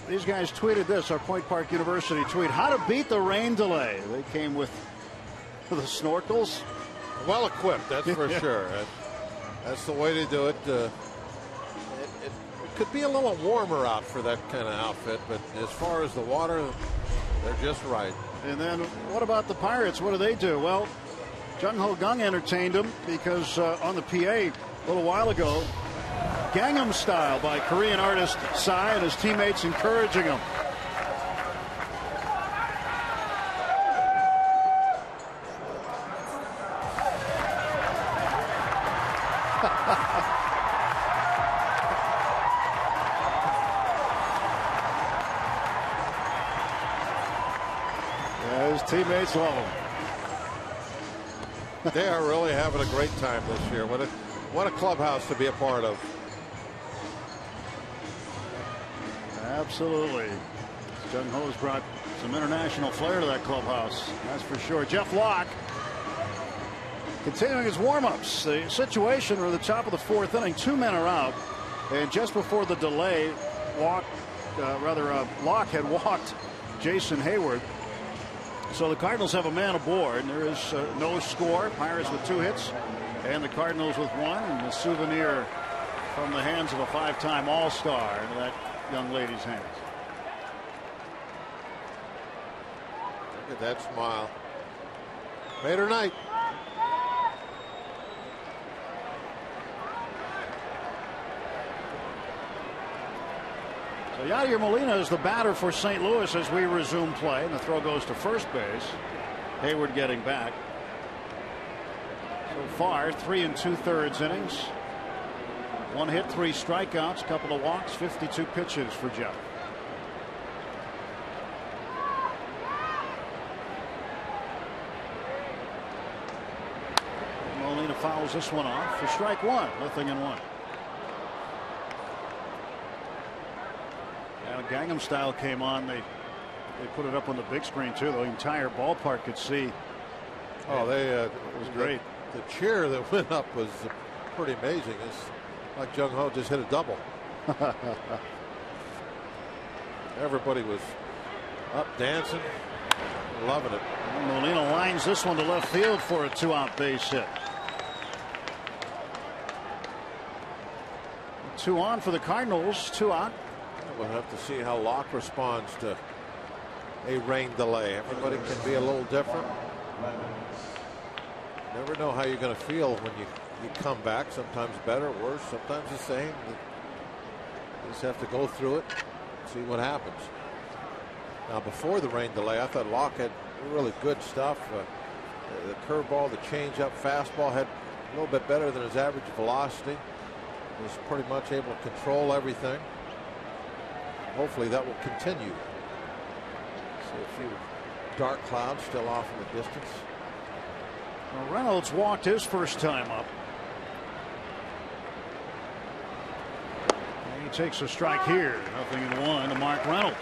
These guys tweeted this, our Point Park University tweet, how to beat the rain delay. They came with the snorkels. Well equipped, that's for sure. That's the way to do it. It could be a little warmer out for that kind of outfit, but as far as the water, they're just right. And then what about the Pirates? What do they do? Well, Jung Ho Gung entertained them because on the PA a little while ago, Gangnam Style by Korean artist Psy and his teammates encouraging him. Yeah, his teammates love him. They are really having a great time this year. What a clubhouse to be a part of. Absolutely. Jung Ho's brought some international flair to that clubhouse. That's for sure. Jeff Locke continuing his warm-ups. The situation at the top of the fourth inning, 2 men are out, and just before the delay, Locke had walked Jason Hayward. So the Cardinals have a man aboard, and there is no score. Pirates with 2 hits, and the Cardinals with 1, and a souvenir from the hands of a 5-time All-Star into that young lady's hands. Look at that smile. Made her night. So Yadier Molina is the batter for St. Louis as we resume play, and the throw goes to first base. Hayward getting back. So far, 3 2/3 innings. 1 hit, 3 strikeouts, a couple of walks, 52 pitches for Jeff. Molina fouls this one off for strike 1, 0-1. Gangnam Style came on. They put it up on the big screen too. The entire ballpark could see. Oh, it was great. The cheer that went up was pretty amazing. It's like Jung Ho just hit a double. Everybody was up dancing, loving it. And Molina lines this one to left field for a 2-out base hit. 2 on for the Cardinals, 2 out. We'll have to see how Locke responds to a rain delay. Everybody can be a little different. Never know how you're going to feel when you come back. Sometimes better, worse, sometimes the same. You just have to go through it, see what happens. Now, before the rain delay, I thought Locke had really good stuff. The curveball, the changeup, fastball had a little bit better than his average velocity. He was pretty much able to control everything. Hopefully that will continue. See a few dark clouds still off in the distance. Well, Reynolds walked his first time up. And he takes a strike here. 0-1 to Mark Reynolds.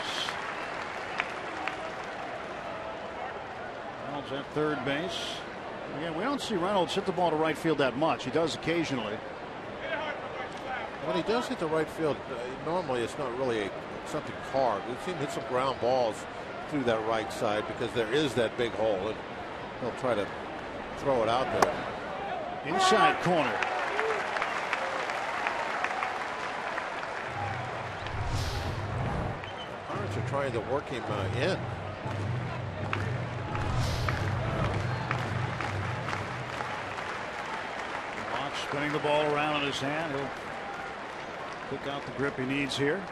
Reynolds at third base. Again, we don't see Reynolds hit the ball to right field that much. He does occasionally. When he does hit the right field, normally it's not really something hard. We've seen him hit some ground balls through that right side because there is that big hole, and he'll try to throw it out there. Inside corner. The Pirates are trying to work him in. Locke spinning the ball around in his hand. He'll pick out the grip he needs here.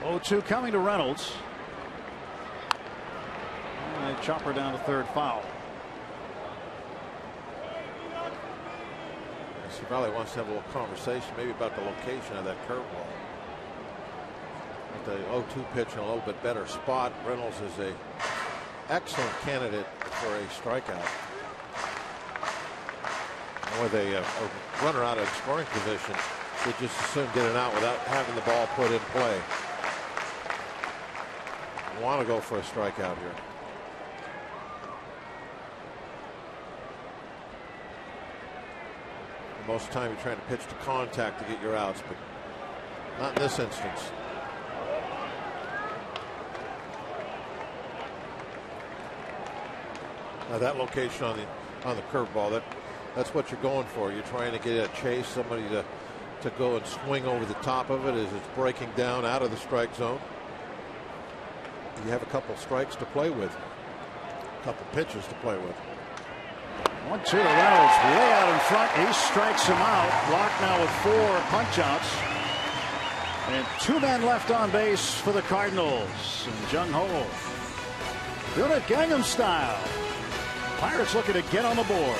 0-2 coming to Reynolds. And they chop her down to third, foul. Valley wants to have a little conversation maybe about the location of that curveball. With the 0-2 pitch in a little bit better spot, Reynolds is a excellent candidate for a strikeout. With a runner out of scoring position, they just as soon get it out without having the ball put in play. Want to go for a strikeout here. Most of the time you're trying to pitch to contact to get your outs, but not in this instance. Now that location on the curveball, that's what you're going for. You're trying to get a chase, somebody to go and swing over the top of it as it's breaking down out of the strike zone. You have a couple strikes to play with, a couple pitches to play with. 1-2 to Reynolds, way out in front. He strikes him out. Blocked now with 4 punch-outs. And 2 men left on base for the Cardinals. And Jung Ho doing it Gangnam style. Pirates looking to get on the board.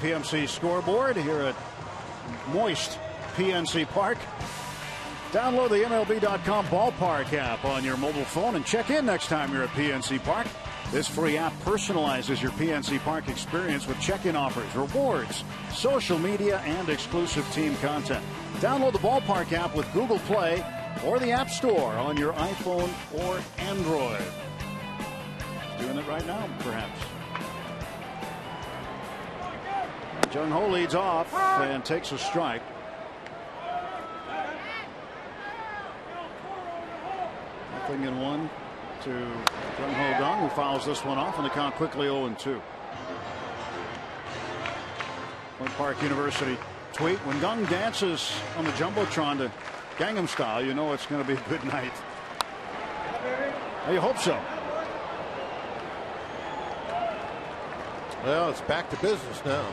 PMC scoreboard here at moist PNC Park. Download the MLB.com ballpark app on your mobile phone and check in next time you're at PNC Park. This free app personalizes your PNC Park experience with check-in offers, rewards, social media, and exclusive team content. Download the ballpark app with Google Play or the App Store on your iPhone or Android. Doing it right now, perhaps. Jung Ho leads off and takes a strike. Nothing in 1 to Jung Ho Kang, who fouls this one off, and the count quickly 0-2. Point Park University tweet: when Kang dances on the Jumbotron to Gangnam Style, you know it's going to be a good night. You hope so. Well, it's back to business now.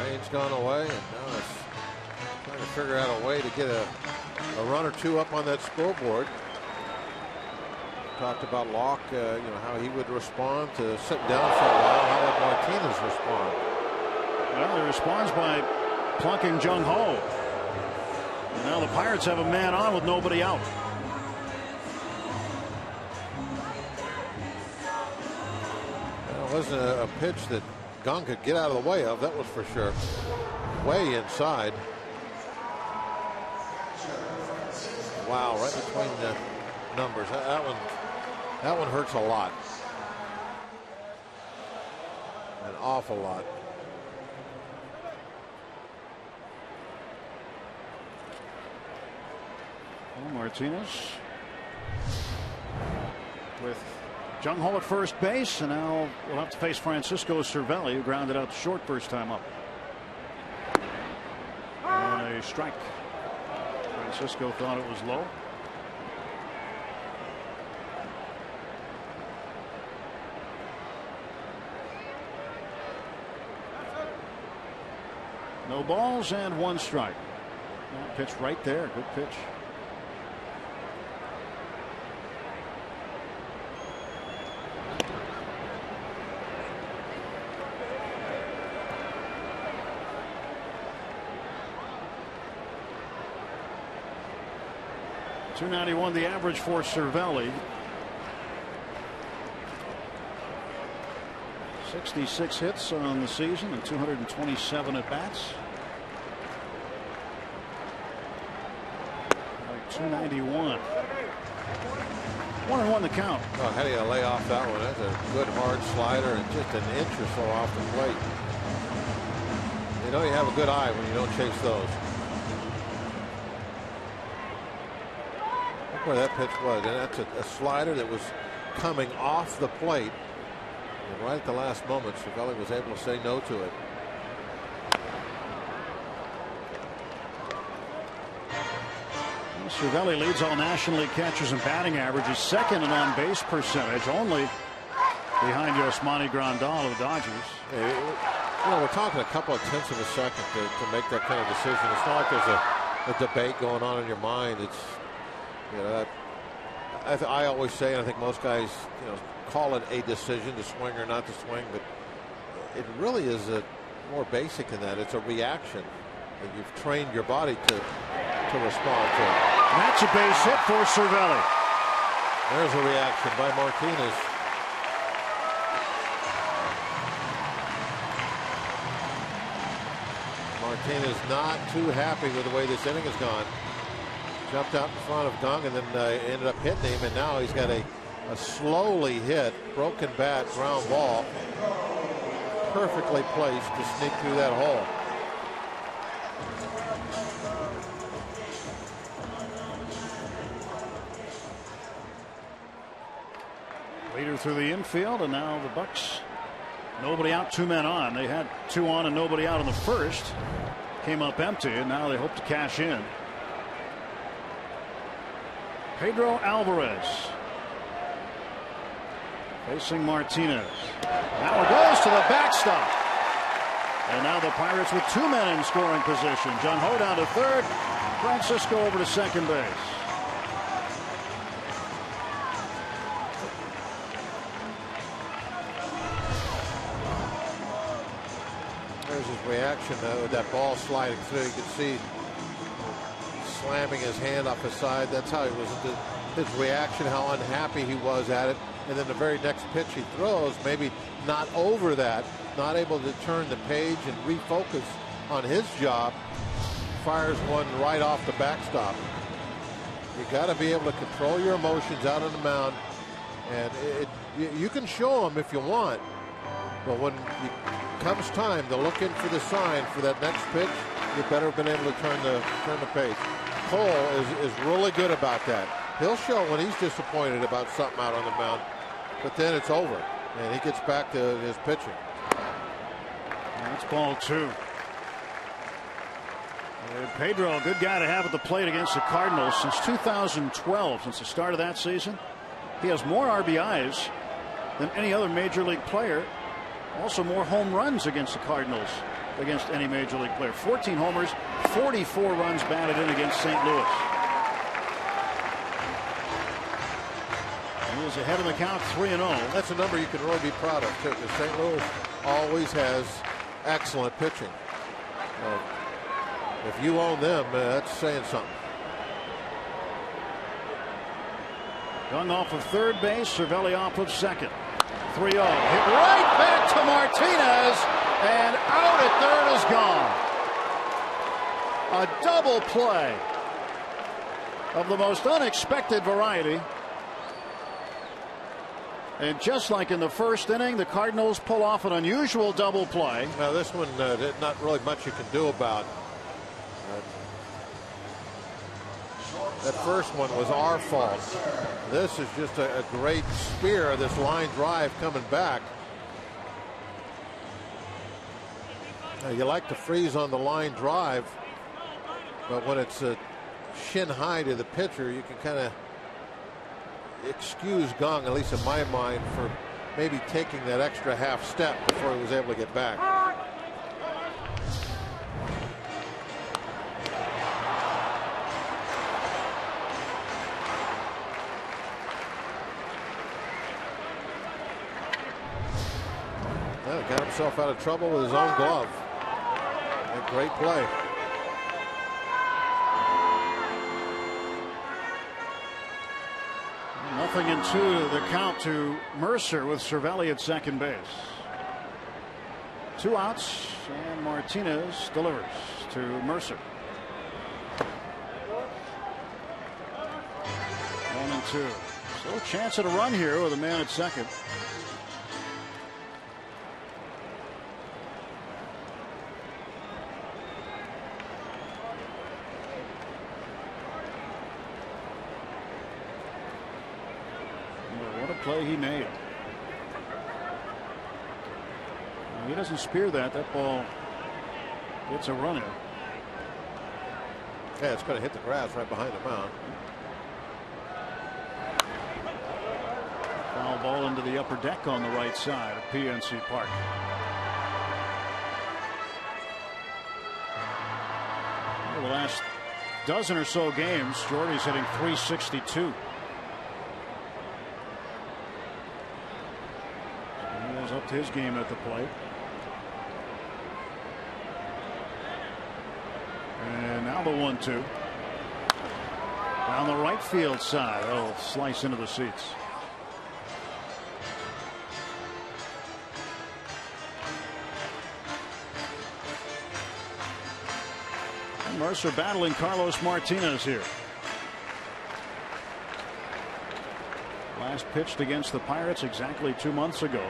Rain's gone away, and now it's trying to figure out a way to get a run or two up on that scoreboard. Talked about Locke, how he would respond to sitting down for a while. How would Martinez respond? Well, he responds by plunking Jung Ho. And now the Pirates have a man on with nobody out. Well, it wasn't a pitch that Kang could get out of the way of, that was for sure. Way inside. Wow, right between the numbers. That one hurts a lot. An awful lot. Well, Martinez with Jung Ho at first base, and now we'll have to face Francisco Cervelli, who grounded out short first time up. And a strike. Francisco thought it was low. No balls and 1 strike. Pitch right there. Good pitch. .291 the average for Cervelli. 66 hits on the season and 227 at bats. 291. 1-1 the count. Oh, how do you lay off that one? That's a good hard slider and just an inch or so off the plate. You know you have a good eye when you don't chase those. Look where that pitch was, and that's a slider that was coming off the plate. And right at the last moment, Cervelli was able to say no to it. Cervelli leads all National League catchers in batting average. He's second in on-base percentage, only behind Yasmani Grandal of the Dodgers. You know, we're talking a couple of tenths of a second to make that kind of decision. It's not like there's a debate going on in your mind. It's, you know, I always say, and I think most guys, you know, call it a decision to swing or not to swing, but it really is more basic than that. It's a reaction that you've trained your body to respond to. And that's a base hit for Cervelli. There's a reaction by Martinez. Martinez not too happy with the way this inning has gone. Jumped out in front of Dung and then ended up hitting him, and now he's got a slowly hit, broken bat, ground ball, perfectly placed to sneak through that hole. Leader through the infield, and now the Bucks, nobody out, 2 men on. They had 2 on and nobody out in the first. Came up empty, and now they hope to cash in. Pedro Alvarez facing Martinez. Now it goes to the backstop. And now the Pirates with 2 men in scoring position. John Ho down to third. Francisco over to second base. There's his reaction with that ball sliding through. You can see slamming his hand off his side. That's how he was. His reaction, how unhappy he was at it. And then the very next pitch he throws, maybe not over that, not able to turn the page and refocus on his job, fires one right off the backstop. You got to be able to control your emotions out on the mound, and you can show them if you want, but when it comes time to look in for the sign for that next pitch, you better have been able to turn the page. Cole is really good about that. He'll show when he's disappointed about something out on the mound, but then it's over, and he gets back to his pitching. That's ball 2. And Pedro, a good guy to have at the plate against the Cardinals since 2012, since the start of that season. He has more RBIs than any other major league player. Also more home runs against the Cardinals against any major league player. 14 homers, 44 runs batted in against St. Louis. He is ahead of the count, 3-0. That's a number you can really be proud of, too, because St. Louis always has excellent pitching. If you own them, that's saying something. Young off of third base, Cervelli off of second. 3-0. Hit right back to Martinez, and out at third is gone. A double play of the most unexpected variety. And just like in the first inning, the Cardinals pull off an unusual double play. Now this one, not really much you can do about. That first one was our fault. This is just a great spear, this line drive coming back. Now, you like to freeze on the line drive, but when it's shin high to the pitcher, you can kind of excuse Gong, at least in my mind, for maybe taking that extra half step before he was able to get back. Well, got himself out of trouble with his own glove. A great play. 0-2 the count to Mercer with Cervelli at second base. 2 outs, and Martinez delivers to Mercer. 1-2. Still a chance at a run here with a man at second. What a play he made. He doesn't spear that. That ball gets a runner. Yeah, it's going to hit the grass right behind the mound. Foul ball into the upper deck on the right side of PNC Park. Over the last dozen or so games, Jordy's hitting .362. He has upped his game at the plate. And now the 1-2. Down the right field side. That'll slice into the seats. Mercer battling Carlos Martinez here. Last pitched against the Pirates exactly 2 months ago.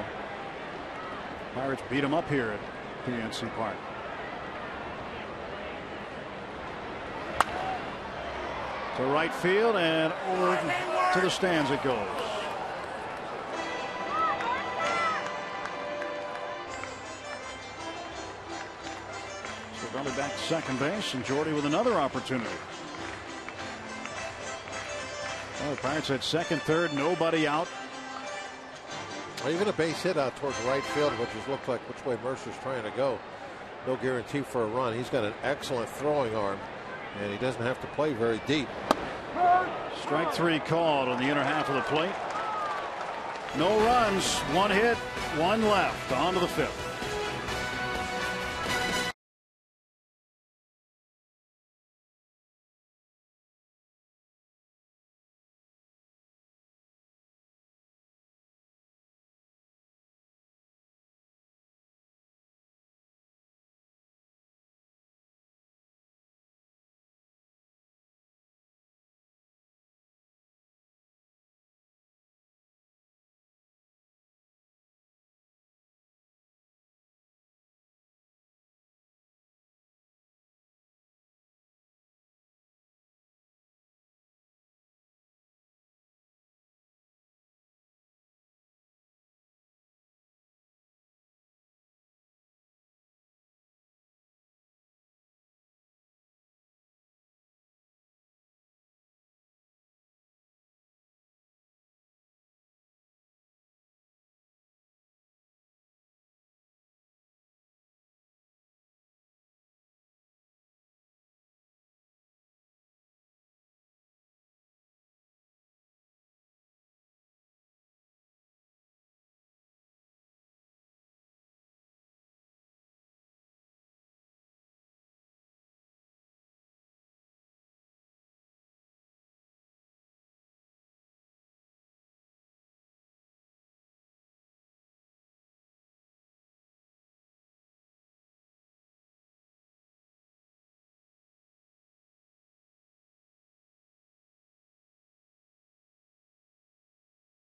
Pirates beat him up here at PNC Park. To right field and over to the stands it goes. Back to second base, and Jordy with another opportunity. Well, the Pirates at second, third, nobody out. Well, even a base hit out towards right field, which looks like which way Mercer's trying to go. No guarantee for a run. He's got an excellent throwing arm, and he doesn't have to play very deep. Strike 3 called on the inner half of the plate. No runs, 1 hit, 1 left. On to the 5th.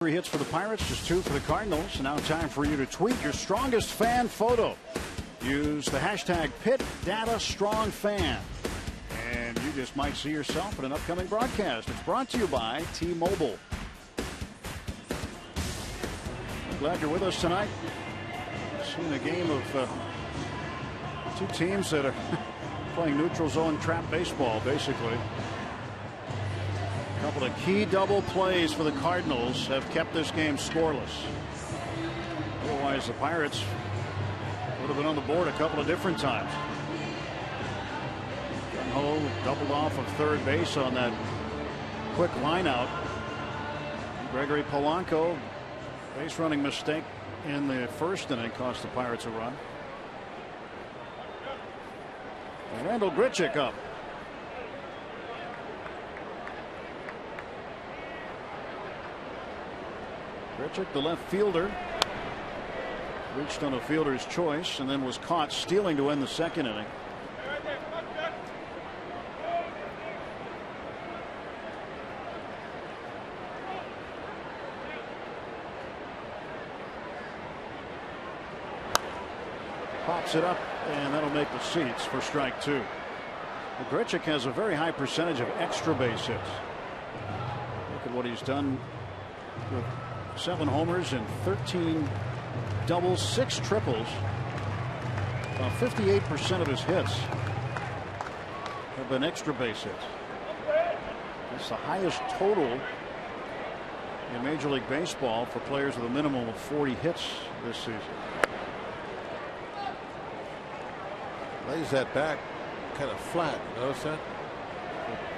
Three hits for the Pirates, just 2 for the Cardinals. Now time for you to tweet your strongest fan photo. Use the hashtag #PittDataStrongFan. And you just might see yourself in an upcoming broadcast. It's brought to you by T-Mobile. I'm glad you're with us tonight. We've seen a game of 2 teams that are playing neutral zone trap baseball, basically. A couple of key double plays for the Cardinals have kept this game scoreless. Otherwise, the Pirates would have been on the board a couple of different times. Gunn-Ho doubled off of third base on that quick line out. Gregory Polanco, base running mistake in the first inning, cost the Pirates a run. And Randall Grichuk up. Grichuk, the left fielder, reached on a fielder's choice and then was caught stealing to end the second inning. Pops it up, and that'll make the seats for strike two. Well, Grichuk has a very high percentage of extra base hits. Look at what he's done with 7 homers and 13 doubles, 6 triples. About 58% of his hits have been extra base hits. That's the highest total in Major League Baseball for players with a minimum of 40 hits this season. Lays that back kind of flat. You notice that?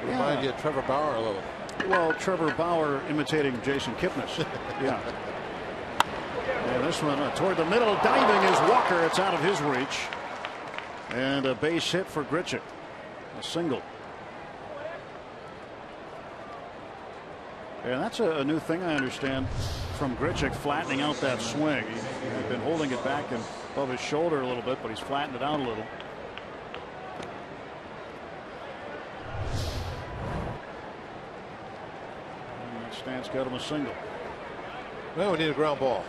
Remind you of Trevor Bauer a little. Well, Trevor Bauer imitating Jason Kipnis. Yeah. And this one toward the middle, diving is Walker. It's out of his reach. And a base hit for Grichuk. A single. And that's a new thing I understand from Grichuk, flattening out that swing. He's been holding it back and above his shoulder a little bit, but he's flattened it out a little. Stance got him a single. Well, we need a ground ball.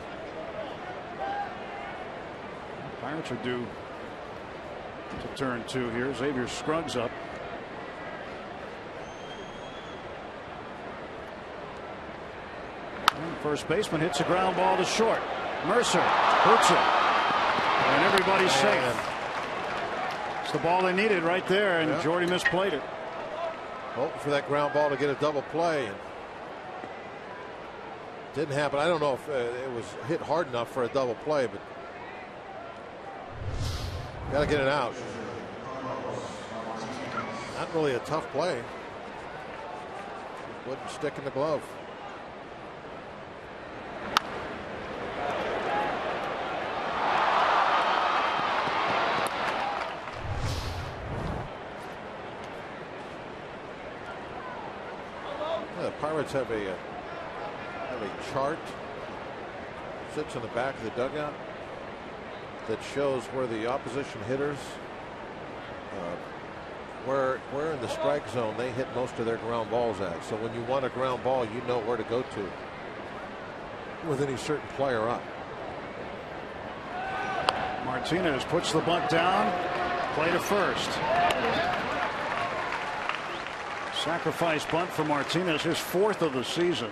Pirates are due to turn 2 here. Xavier Scruggs up. And the first baseman hits a ground ball to short. Mercer hurts it. And everybody's safe. It's the ball they needed right there, and Jordy misplayed it. Hoping for that ground ball to get a double play. And didn't happen. I don't know if it was hit hard enough for a double play, but got to get it out. Not really a tough play. Wouldn't stick in the glove. The Pirates have a chart, sits on the back of the dugout, that shows where the opposition hitters, where in the strike zone they hit most of their ground balls at. So when you want a ground ball, you know where to go to with any certain player up. Martinez puts the bunt down, play to first. Sacrifice bunt for Martinez, his 4th of the season.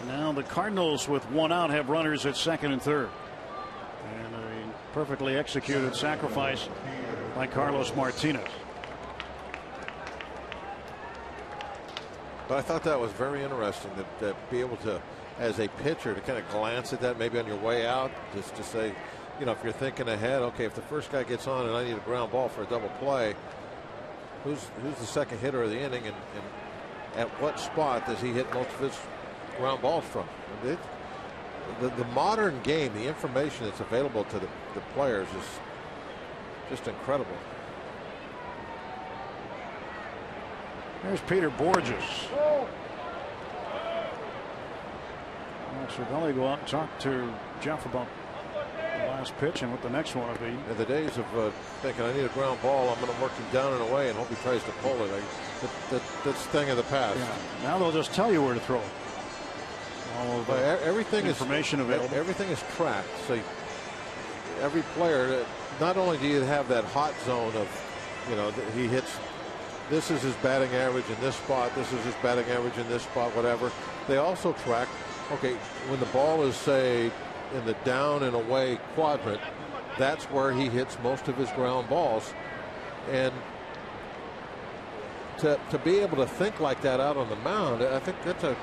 Now the Cardinals with 1 out have runners at second and third. And a perfectly executed sacrifice by Carlos Martinez. But I thought that was very interesting that be able to, as a pitcher, to kind of glance at that maybe on your way out, just to say, you know, if you're thinking ahead, okay, if the first guy gets on and I need a ground ball for a double play, who's the second hitter of the inning, and at what spot does he hit most of his ground balls from? The modern game, the information that's available to the players is just incredible. There's Peter Borges. Cervelli go out and talk to Jeff about the last pitch and what the next one will be. In the days of thinking I need a ground ball, I'm going to work him down and away and hope he tries to pull it. That's a thing of the past. Yeah. Now they'll just tell you where to throw it. All of everything information available. Everything is tracked. So every player, not only do you have that hot zone of, you know, he hits, this is his batting average in this spot, this is his batting average in this spot, whatever. They also track, okay, when the ball is, say, in the down and away quadrant, that's where he hits most of his ground balls. And to be able to think like that out on the mound, I think that's a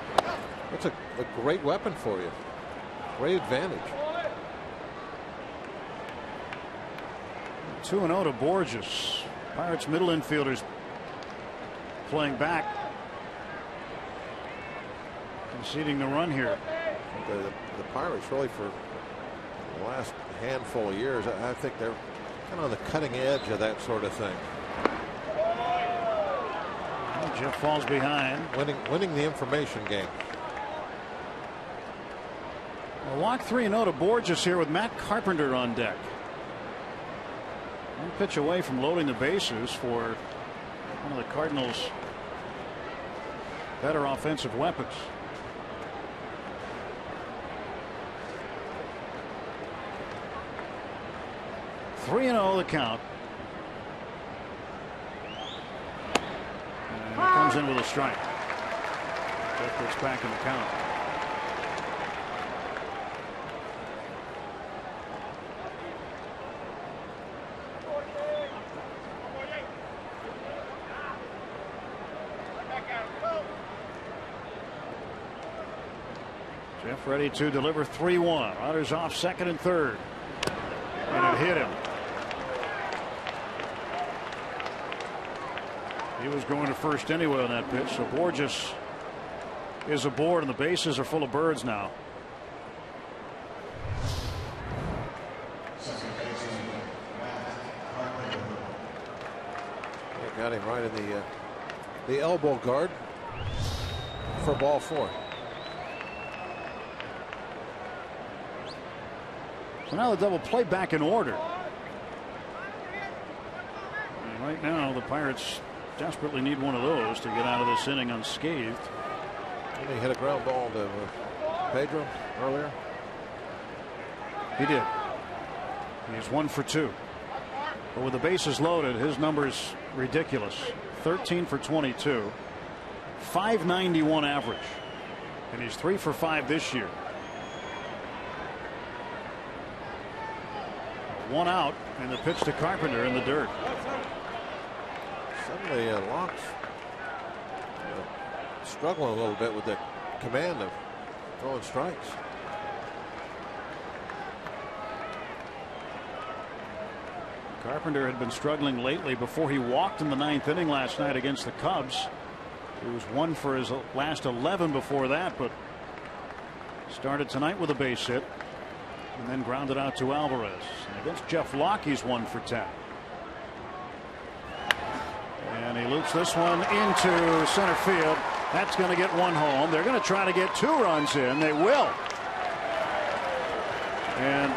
great weapon for you. Great advantage. 2-0 to Borges. Pirates middle infielders playing back, conceding the run here. The Pirates really, for the last handful of years, I think they're kind of on the cutting edge of that sort of thing. Jeff falls behind. Winning the information game. A walk 3-0 to Borges here with Matt Carpenter on deck. One pitch away from loading the bases for one of the Cardinals' better offensive weapons. Three and 0 the count. And he comes in with a strike. That puts back in the count. Jeff ready to deliver 3-1. Runners off second and third. And it hit him. He was going to first anyway on that pitch, so Borges is aboard and the bases are full of birds now. They got him right in the elbow guard for ball 4. So now the double play back in order. And right now the Pirates desperately need one of those to get out of this inning unscathed. And he hit a ground ball to Pedro earlier. He did. He's 1 for 2. But with the bases loaded, his number's ridiculous. 13 for 22. .591 average. And he's 3 for 5 this year. 1 out, and the pitch to Carpenter in the dirt. Suddenly Locke's struggling a little bit with the command of throwing strikes. Carpenter had been struggling lately before he walked in the 9th inning last night against the Cubs. He was 1 for his last 11 before that, but started tonight with a base hit and then grounded out to Alvarez. And against Jeff Locke, he's 1 for 10. And he loops this one into center field. That's going to get 1 home. They're going to try to get 2 runs in. They will. And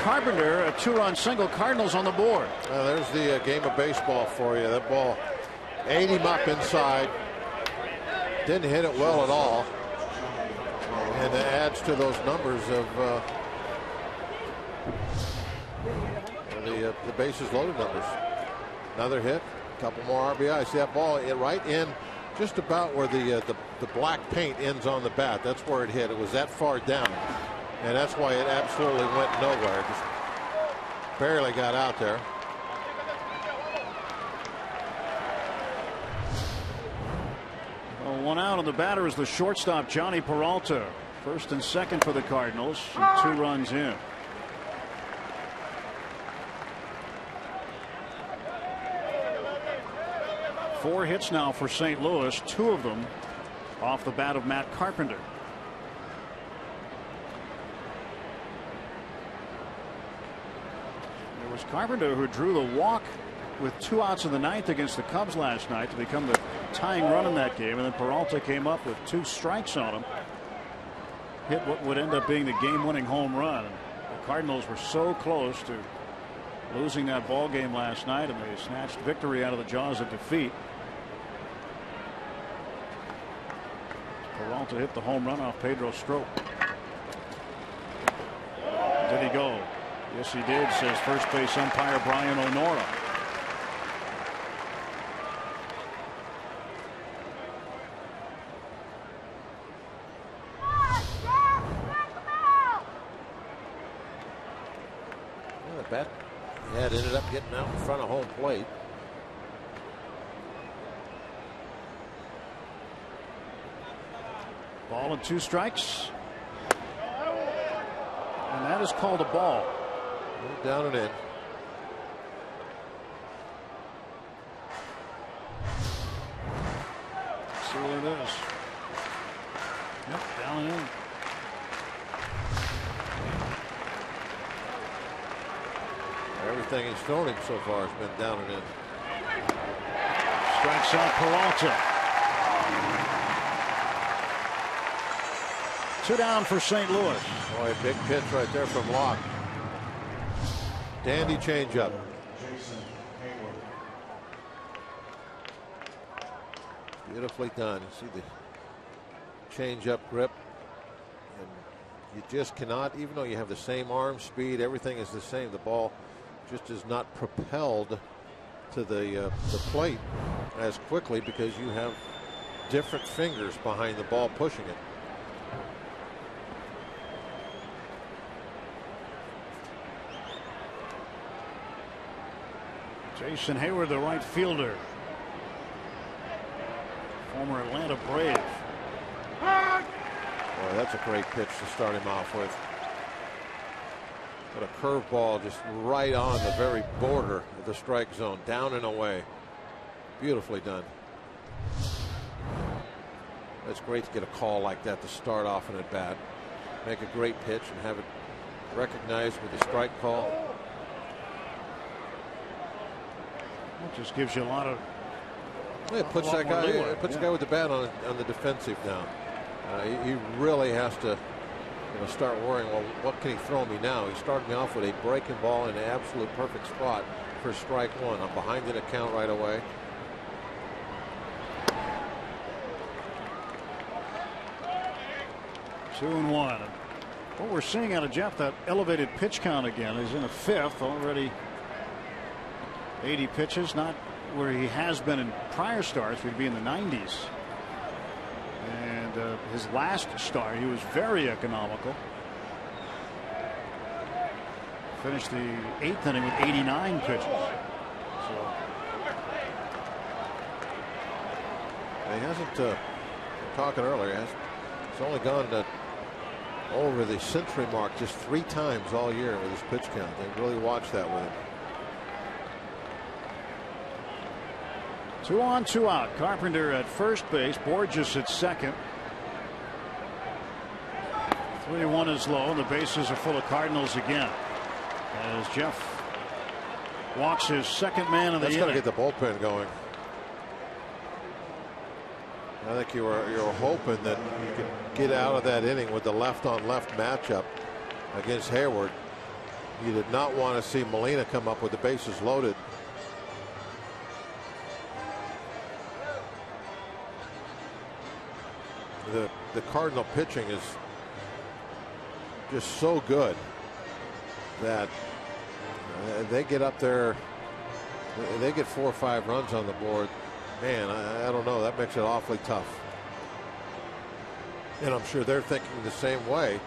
Carpenter, a 2-run single. Cardinals on the board. There's the game of baseball for you. That ball ate him up inside. Didn't hit it well at all. And it adds to those numbers of the bases loaded numbers. Another hit, a couple more RBIs. See that ball right in just about where the black paint ends on the bat. That's where it hit. It was that far down. And that's why it absolutely went nowhere. Just barely got out there. Well, 1 out, on the batter is the shortstop, Johnny Peralta. First and second for the Cardinals, and 2 runs in. Four hits now for St. Louis, 2 of them off the bat of Matt Carpenter. It was Carpenter who drew the walk with 2 outs in the 9th against the Cubs last night to become the tying run in that game, and then Peralta came up with 2 strikes on him. Hit what would end up being the game-winning home run. The Cardinals were so close to losing that ball game last night, and they snatched victory out of the jaws of defeat. Peralta hit the home run off Pedro Strop. Did he go? Yes, he did, says first base umpire Brian O'Nora. Bat had ended up getting out in front of home plate. Ball and 2 strikes. And that is called a ball. Down and in. See what it is. Yep, down and in. Everything he's thrown him so far has been down and in. Strikes out Peralta. 2 down for St. Louis. Boy, big pitch right there from Locke. Dandy changeup. Beautifully done. You see the changeup grip, and you just cannot, even though you have the same arm speed, everything is the same. The ball just is not propelled to the plate as quickly because you have different fingers behind the ball pushing it. Jason Hayward, the right fielder, former Atlanta Brave. Boy, that's a great pitch to start him off with. But a curveball just right on the very border of the strike zone, down and away. Beautifully done. It's great to get a call like that to start off an at bat. Make a great pitch and have it recognized with a strike call. It just gives you a lot of. It puts that guy. It puts the guy with the bat on the defensive now. He really has to, start worrying. Well, what can he throw me now? He started me off with a breaking ball in an absolute perfect spot for strike one. I'm behind in a count right away. Two and one. What we're seeing out of Jeff, that elevated pitch count again. He's in a fifth already. 80 pitches, not where he has been in prior starts. We'd be in the 90s. And his last start, he was very economical. Finished the 8th inning with 89 pitches. So he hasn't. Talking earlier, he's only gone over the century mark just 3 times all year with his pitch count. They really watched that with him. 2 on, 2 out. Carpenter at first base, Borges at second. 3-1 is low, and the bases are full of Cardinals again. As Jeff walks his second man of the inning. That's going to get the bullpen going. I think you were hoping that you could get out of that inning with the left-on-left matchup against Hayward. You did not want to see Molina come up with the bases loaded. The Cardinal pitching is just so good that they get up there, they get 4 or 5 runs on the board. Man, I don't know. That makes it awfully tough. And I'm sure they're thinking the same way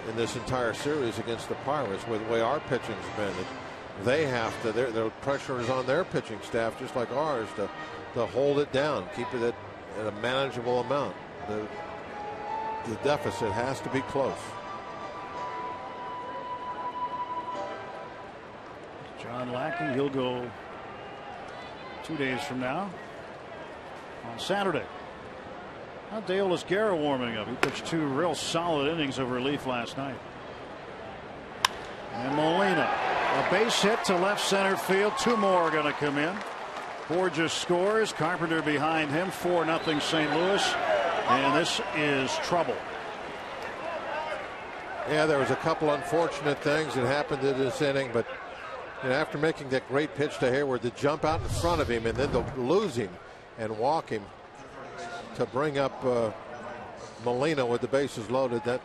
in this entire series against the Pirates with the way our pitching's been. They have to, their pressure is on their pitching staff just like ours to hold it down, keep it at a manageable amount. The deficit has to be close. John Lackey, he'll go 2 days from now on Saturday. Now Deolis Guerra warming up. He pitched 2 real solid innings of relief last night. And Molina, a base hit to left center field. 2 more are going to come in. Borges scores. Carpenter behind him. 4-0 St. Louis. And this is trouble. Yeah, there was a couple unfortunate things that happened in this inning, but after making that great pitch to Hayward, to jump out in front of him and then to lose him and walk him to bring up Molina with the bases loaded, that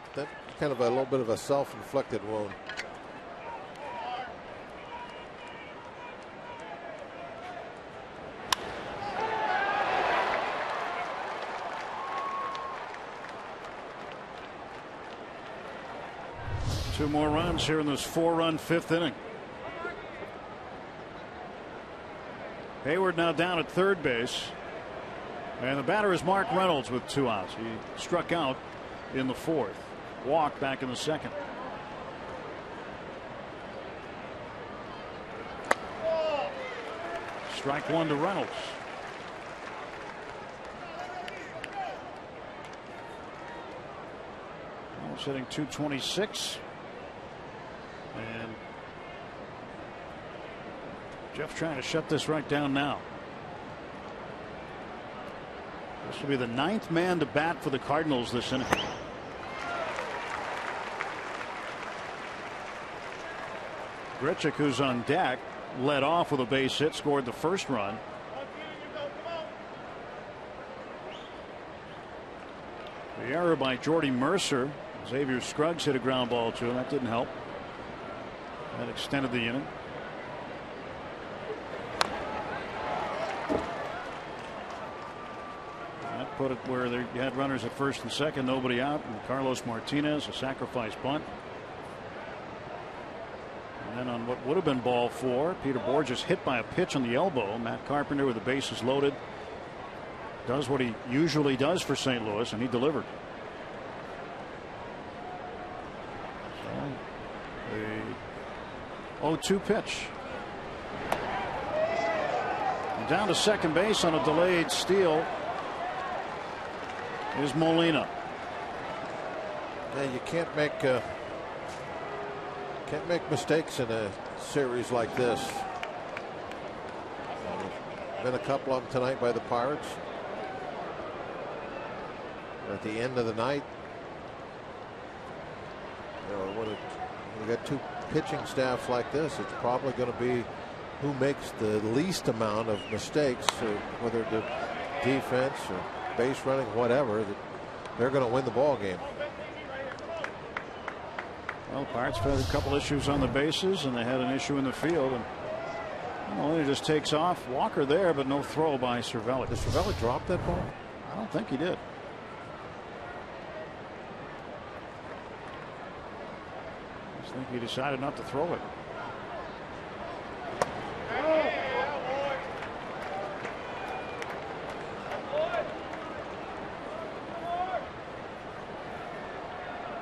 kind of a little bit of a self-inflicted wound. Two more runs here in this 4-run 5th inning. Hayward now down at third base. And the batter is Mark Reynolds with 2 outs. He struck out in the 4th. Walked back in the 2nd. Strike 1 to Reynolds. Reynolds hitting .226. And Jeff trying to shut this right down now. This will be the 9th man to bat for the Cardinals this inning. Grichuk, who's on deck, led off with a base hit, scored the first run. The error by Jordy Mercer. Xavier Scruggs hit a ground ball to him. That didn't help. That extended the inning. That put it where you had runners at first and second, nobody out, and Carlos Martinez, a sacrifice bunt. And then on what would have been ball 4, Peter Borges hit by a pitch on the elbow. Matt Carpenter, with the bases loaded, does what he usually does for St. Louis, and he delivered. The 0-2 pitch. And down to second base on a delayed steal is Molina. Yeah, you can't make mistakes in a series like this. Been a couple of them tonight by the Pirates. At the end of the night, you know, when you got two pitching staffs like this, it's probably going to be who makes the least amount of mistakes, whether the defense or base running, whatever, that they're going to win the ball game. Well, the Pirates had a couple issues on the bases, and they had an issue in the field. And Molina just takes off. Walker there, but no throw by Cervelli. Did Cervelli drop that ball? I don't think he did. I think he decided not to throw it.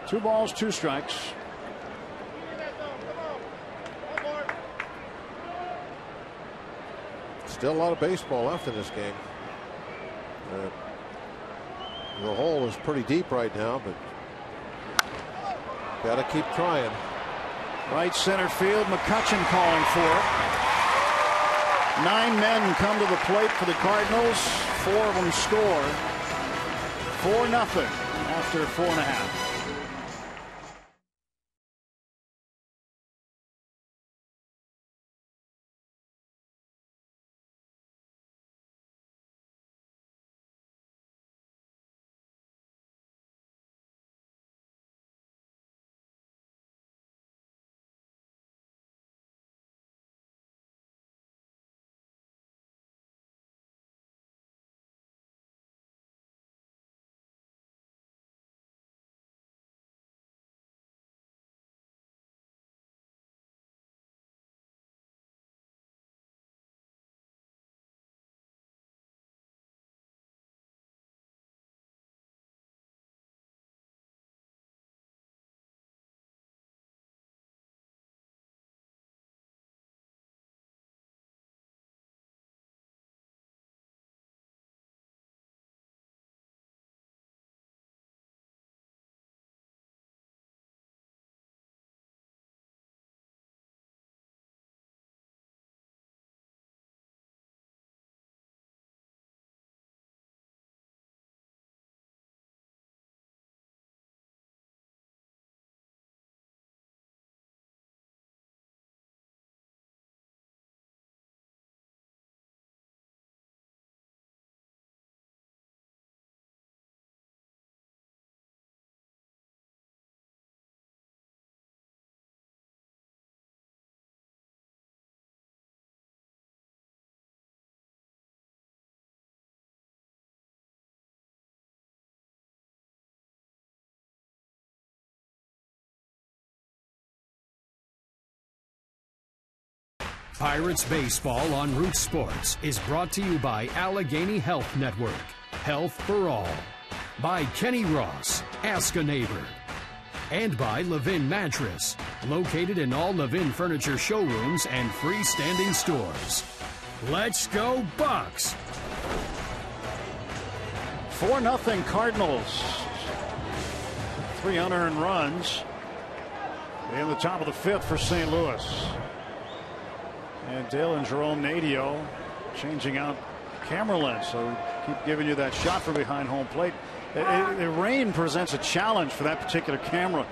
Two balls, two strikes. Still a lot of baseball left in this game. The hole is pretty deep right now, but got to keep trying. Right center field, McCutchen calling for it. 9 men come to the plate for the Cardinals. 4 of them score. 4-0 after 4.5. Pirates Baseball on Root Sports is brought to you by Allegheny Health Network. Health for all. By Kenny Ross, Ask a Neighbor. And by Levin Mattress, located in all Levin furniture showrooms and freestanding stores. Let's go Bucks! 4-0 Cardinals. 3 unearned runs in the top of the 5th for St. Louis. And Dale and Jerome Nadio changing out camera lens, so keep giving you that shot from behind home plate. The rain presents a challenge for that particular camera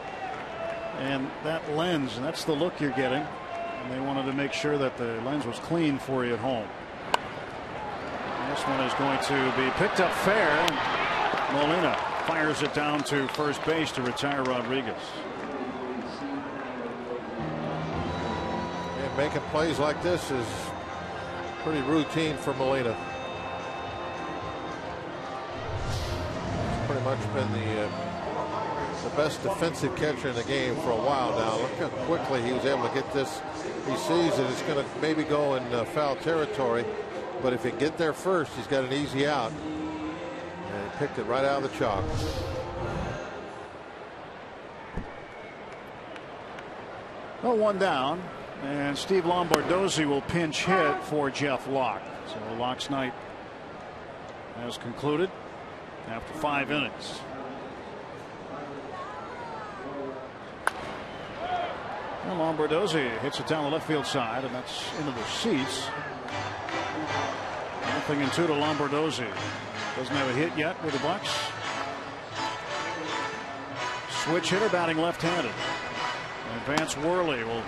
and that lens, and that's the look you're getting. And they wanted to make sure that the lens was clean for you at home. And this one is going to be picked up fair. Molina fires it down to first base to retire Rodriguez. And making plays like this is pretty routine for Molina. He's pretty much been the best defensive catcher in the game for a while now. Look how quickly he was able to get this. He sees that it's going to maybe go in foul territory, but if he can get there first, he's got an easy out. And he picked it right out of the chalk. Well, one down, and Steve Lombardozzi will pinch hit for Jeff Locke. So Locke's night has concluded after 5 innings. Well, Lombardozzi hits it down the left field side, and that's into the seats. 0-2 to Lombardozzi. Doesn't have a hit yet with the Bucks. Switch hitter batting left-handed. And Vance Worley will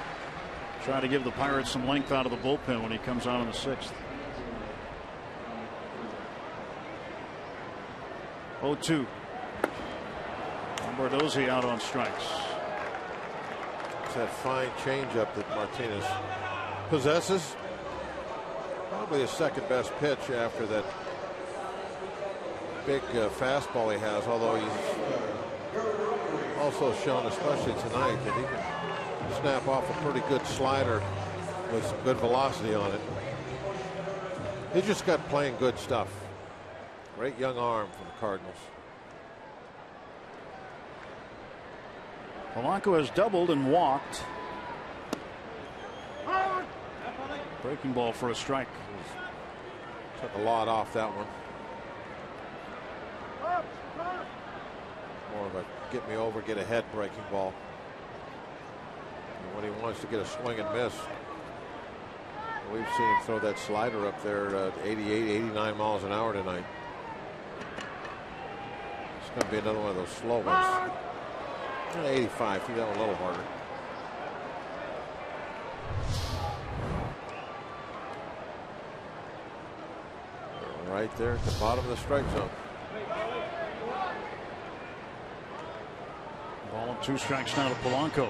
try to give the Pirates some length out of the bullpen when he comes on in the 6th. 0-2. Lombardozzi out on strikes. It's that fine changeup that Martinez possesses. Probably his second best pitch after that big fastball he has, although he's also shown, especially tonight, that he can snap off a pretty good slider with some good velocity on it. He just got playing good stuff. Great young arm from the Cardinals. Polanco has doubled and walked. Breaking ball for a strike. Took a lot off that one. More of a get me over, get ahead breaking ball. And when he wants to get a swing and miss, we've seen him throw that slider up there at 88, 89 miles an hour tonight. It's going to be another one of those slow ones. 85, threw that one a little harder. Right there at the bottom of the strike zone. Ball and 2 strikes now to Polanco.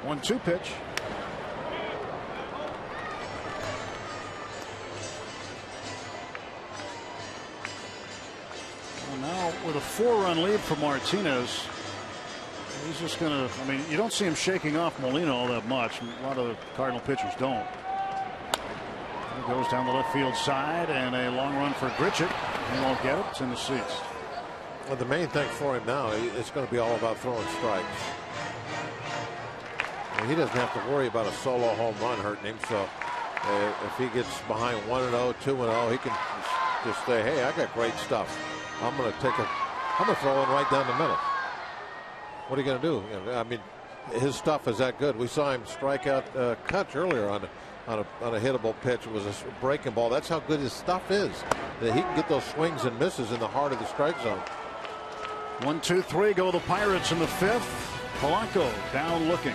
One-two pitch. Well, now with a 4-run lead for Martinez, he's just going to, I mean, you don't see him shaking off Molina all that much. A lot of the Cardinal pitchers don't. He goes down the left field side, and a long run for Gritchett. He won't get it. It's in the seats. Well, the main thing for him now, it's going to be all about throwing strikes. And he doesn't have to worry about a solo home run hurting him. So if he gets behind 1-0, 2-0, he can just say, hey, I got great stuff. I'm going to throw it right down the middle. What are you going to do? I mean, his stuff is that good. We saw him strike out Kutch earlier on a hittable pitch. It was a breaking ball. That's how good his stuff is. That he can get those swings and misses in the heart of the strike zone. 1-2-3 go the Pirates in the 5th. Polanco down looking.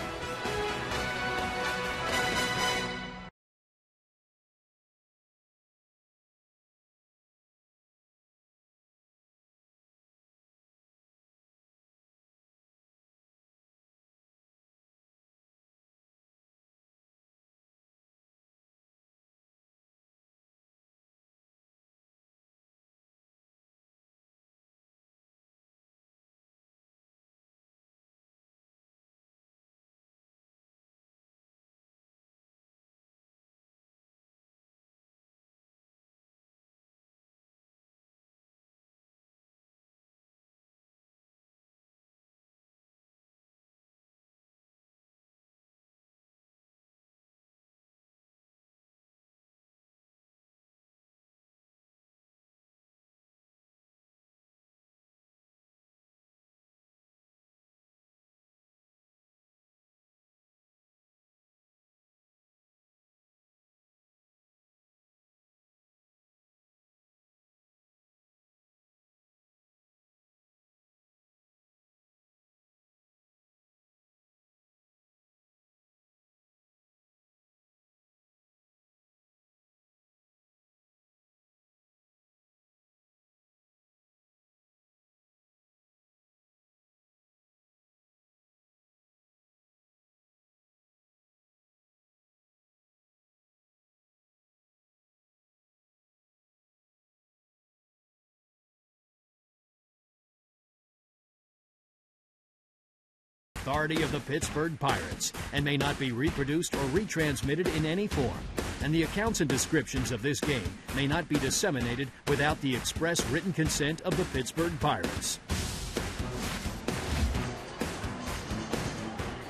authority of the Pittsburgh Pirates and may not be reproduced or retransmitted in any form. And the accounts and descriptions of this game may not be disseminated without the express written consent of the Pittsburgh Pirates.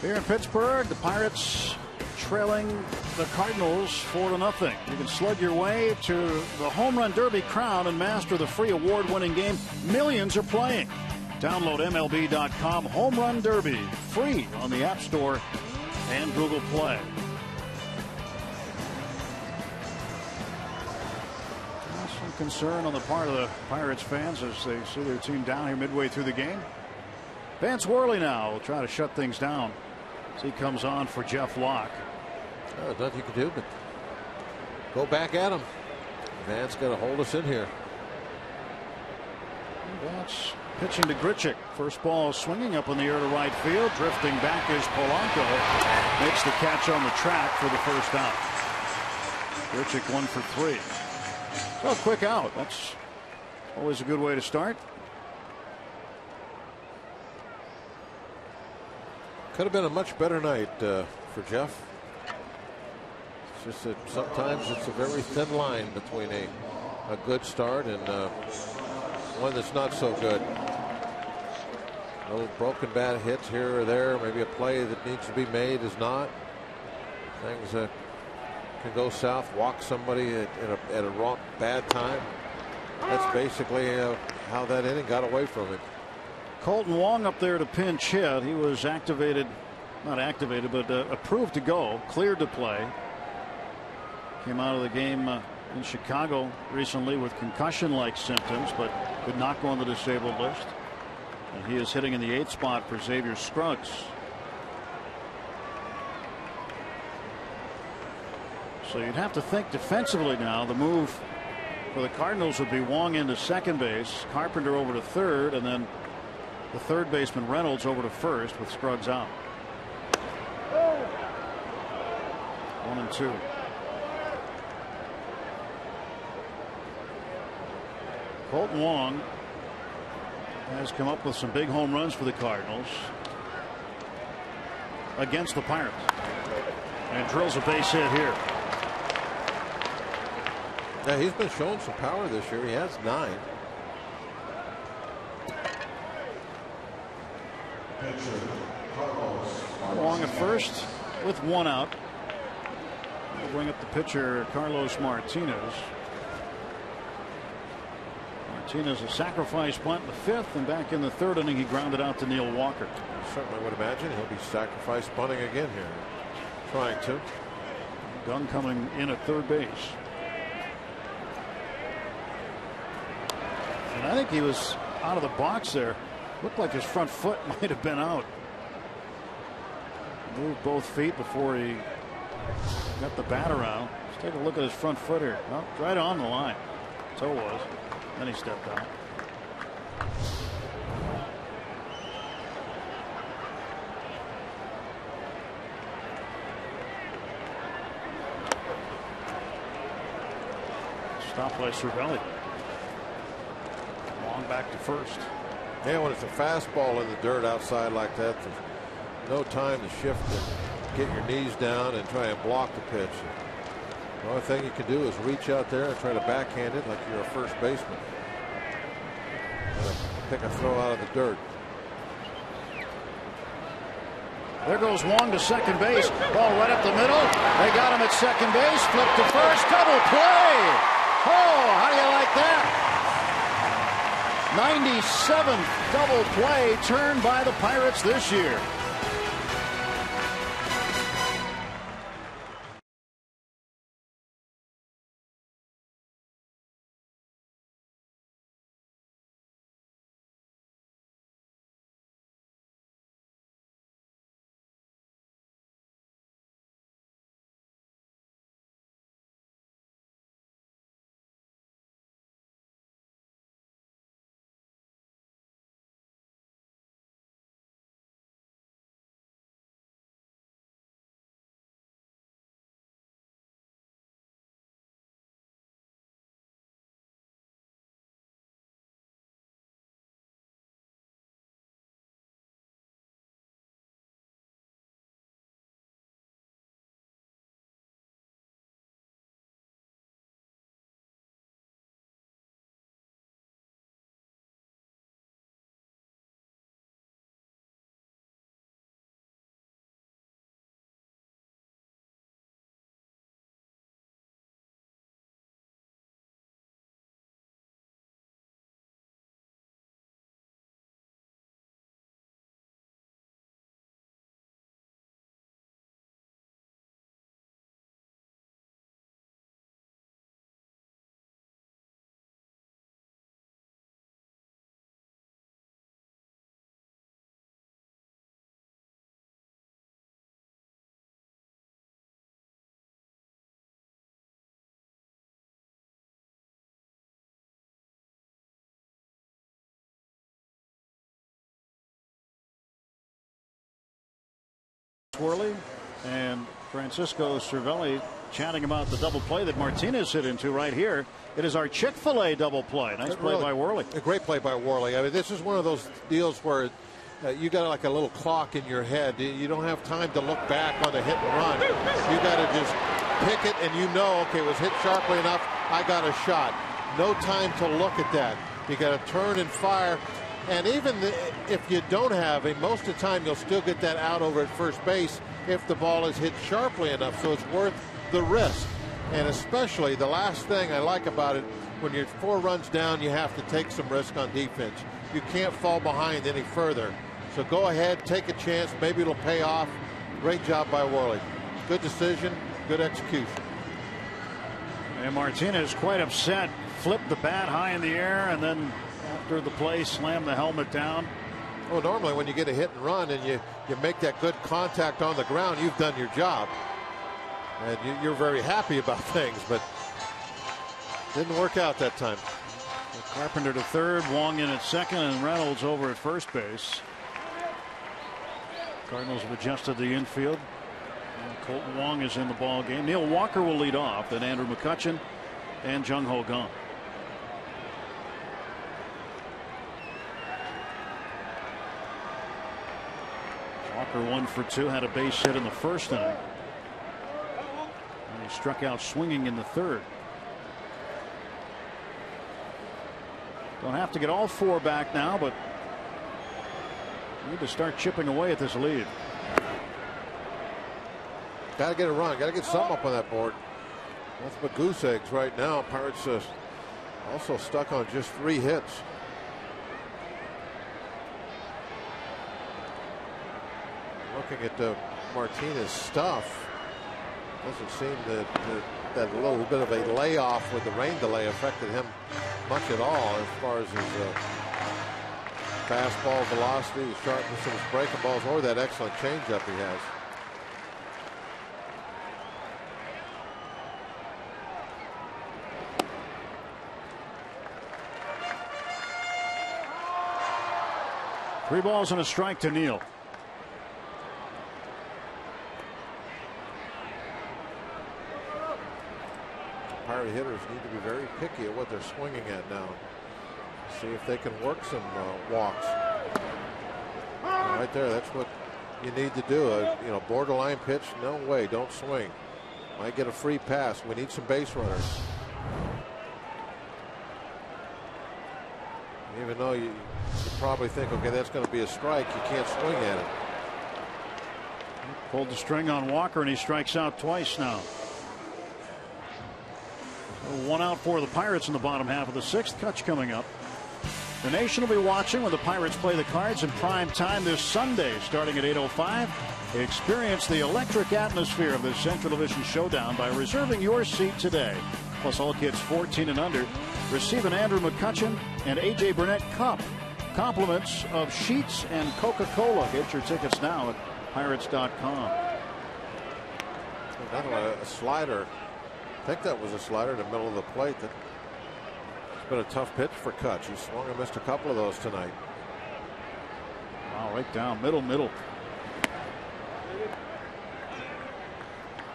Here in Pittsburgh, the Pirates trailing the Cardinals 4-0. You can slug your way to the Home Run Derby crown and master the free award-winning game millions are playing. Download MLB.com Home Run Derby free on the App Store and Google Play. Some concern on the part of the Pirates fans as they see their team down here midway through the game. Vance Worley now will try to shut things down as he comes on for Jeff Locke. Nothing you can do but go back at him. Vance got to hold us in here. Vance pitching to Grichuk. First ball swinging up in the air to right field. Drifting back is Polanco. Makes the catch on the track for the first out. Grichuk 1 for 3. So a quick out. That's always a good way to start. Could have been a much better night for Jeff. It's just that sometimes it's a very thin line between a good start and one that's not so good. Little broken bat hits here or there, maybe a play that needs to be made is not. Things can go south, walk somebody at a wrong bad time. That's basically how that inning got away from him. Colton Wong up there to pinch hit. He was activated, not activated, but approved to go, cleared to play. Came out of the game in Chicago recently with concussion-like symptoms, but could not go on the disabled list. And he is hitting in the 8th spot for Xavier Scruggs. So you'd have to think defensively now. The move for the Cardinals would be Wong into second base, Carpenter over to third, and then the third baseman Reynolds over to first with Scruggs out. 1-2. Colton Wong has come up with some big home runs for the Cardinals against the Pirates and drills a base hit here. Yeah, he's been showing some power this year. He has 9. Wong at first with 1 out. We'll bring up the pitcher Carlos Martinez. Martinez a sacrifice bunt in the 5th, and back in the 3rd inning he grounded out to Neil Walker. Certainly would imagine he'll be sacrifice bunting again here. Trying to. Gunn coming in at third base. And I think he was out of the box there. Looked like his front foot might have been out. Moved both feet before he got the bat around. Let's take a look at his front foot here. Well, right on the line. Toe was. Then he stepped out. Stop by Cervelli. Long back to first. Yeah, when it's a fastball in the dirt outside like that, there's no time to shift and get your knees down and try and block the pitch. The only thing you can do is reach out there and try to backhand it like you're a first baseman. Pick a throw out of the dirt. There goes Wong to second base. Ball right up the middle. They got him at second base. Flip to first. Double play. Oh, how do you like that? 97th double play turned by the Pirates this year. Twirly and Francisco Cervelli chatting about the double play that Martinez hit into right here. It is our Chick-fil-A double play. Nice play by Worley. A great play by Worley. I mean, this is one of those deals where you got like a little clock in your head. You don't have time to look back on the hit and run. You got to just pick it, and you know, okay, it was hit sharply enough. I got a shot. No time to look at that. You got to turn and fire. And even if you don't have it, most of the time you'll still get that out over at first base if the ball is hit sharply enough. So it's worth the risk. And especially the last thing I like about it, when you're 4 runs down, you have to take some risk on defense. You can't fall behind any further. So go ahead, take a chance. Maybe it'll pay off. Great job by Worley. Good decision, good execution. And Martinez, quite upset, flipped the bat high in the air, and then after the play slammed the helmet down. Well, normally when you get a hit and run and you make that good contact on the ground, you've done your job. And you're very happy about things, but didn't work out that time. Carpenter to third, Wong in at second, and Reynolds over at first base. Cardinals have adjusted the infield. Colton Wong is in the ball game. Neil Walker will lead off, then Andrew McCutchen and Jung Ho Kang. Walker 1 for 2, had a base hit in the first inning. And he struck out swinging in the third. Don't have to get all 4 back now, but need to start chipping away at this lead. Got to get a run. Got to get something up on that board. That's but goose eggs right now. Pirates also stuck on just 3 hits. Looking at Martinez stuff, doesn't seem that a little bit of a layoff with the rain delay affected him much at all as far as his fastball velocity, the sharpness of his breaking balls, or that excellent changeup he has. Three balls and a strike to Neal. Pirate hitters need to be very picky at what they're swinging at now. See if they can work some walks. Right there, that's what you need to do. A borderline pitch, no way, don't swing. Might get a free pass. We need some base runners. Even though you probably think, okay, that's going to be a strike, you can't swing at it. Pulled the string on Walker, and he strikes out twice now. 1 out for the Pirates in the bottom half of the 6th. Kutch coming up. The nation will be watching when the Pirates play the Cards in prime time this Sunday starting at 8:05. Experience the electric atmosphere of the Central Division Showdown by reserving your seat today. Plus, all kids 14 and under receive an Andrew McCutchen and A.J. Burnett cup. Compliments of Sheets and Coca-Cola. Get your tickets now at Pirates.com. A slider. I think that was a slider in the middle of the plate. It's been a tough pitch for Kutch. He swung and missed a couple of those tonight. Wow, right down middle.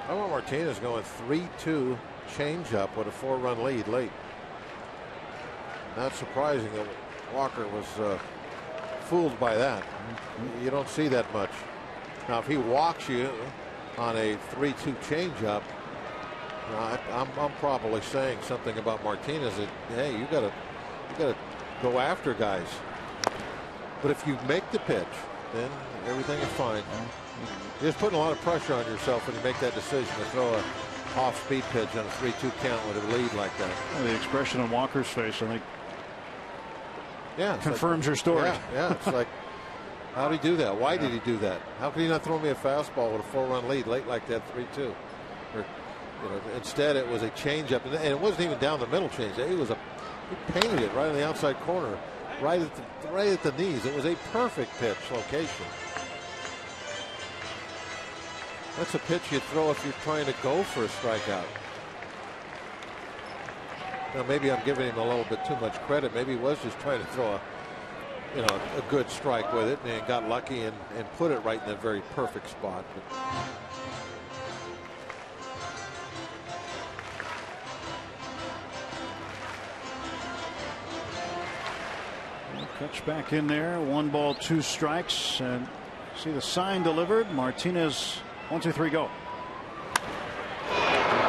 I want Martinez going 3-2 changeup with a 4-run lead late. Not surprising that Walker was fooled by that. You don't see that much. Now, if he walks you on a 3-2 changeup, I'm probably saying something about Martinez that, hey, you gotta go after guys. But if you make the pitch, then everything is fine. You're just putting a lot of pressure on yourself when you make that decision to throw a off-speed pitch on a 3-2 count with a lead like that. Well, the expression on Walker's face, I think, confirms your story. Yeah, it's like, how did he do that? Why did he do that? How could he not throw me a fastball with a 4-run lead late like that, 3-2? Instead, it was a changeup, and it wasn't even down the middle change. He painted it right on the outside corner, right at the knees. It was a perfect pitch location. That's a pitch you throw if you're trying to go for a strikeout. Now, maybe I'm giving him a little bit too much credit. Maybe he was just trying to throw a good strike with it and got lucky and put it right in the very perfect spot. But Kutch back in there. 1 ball, 2 strikes, and see the sign delivered. Martinez, 1, 2, 3, go.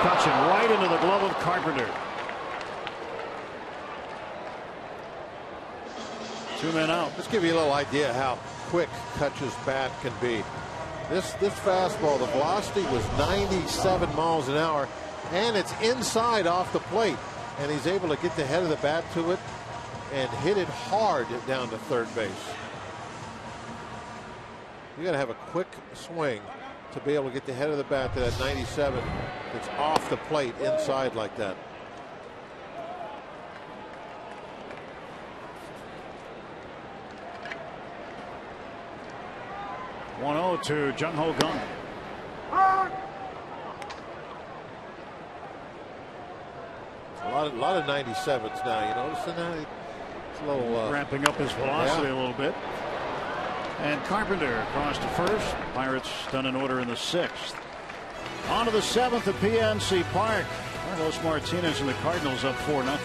Cuts it right into the glove of Carpenter. 2 men out. Let's give you a little idea how quick Kutch's bat can be. This fastball, the velocity was 97 miles an hour, and it's inside off the plate, and he's able to get the head of the bat to it and hit it hard down to third base. You got to have a quick swing to be able to get the head of the bat to that 97 that's off the plate inside like that. One-0 to Jung Ho Kang. A lot of 97s now. You noticing that? It's a little ramping up his velocity a little bit. And Carpenter across to first. Pirates done in order in the 6th. On to the 7th at PNC Park. Carlos Martinez and the Cardinals up 4-0.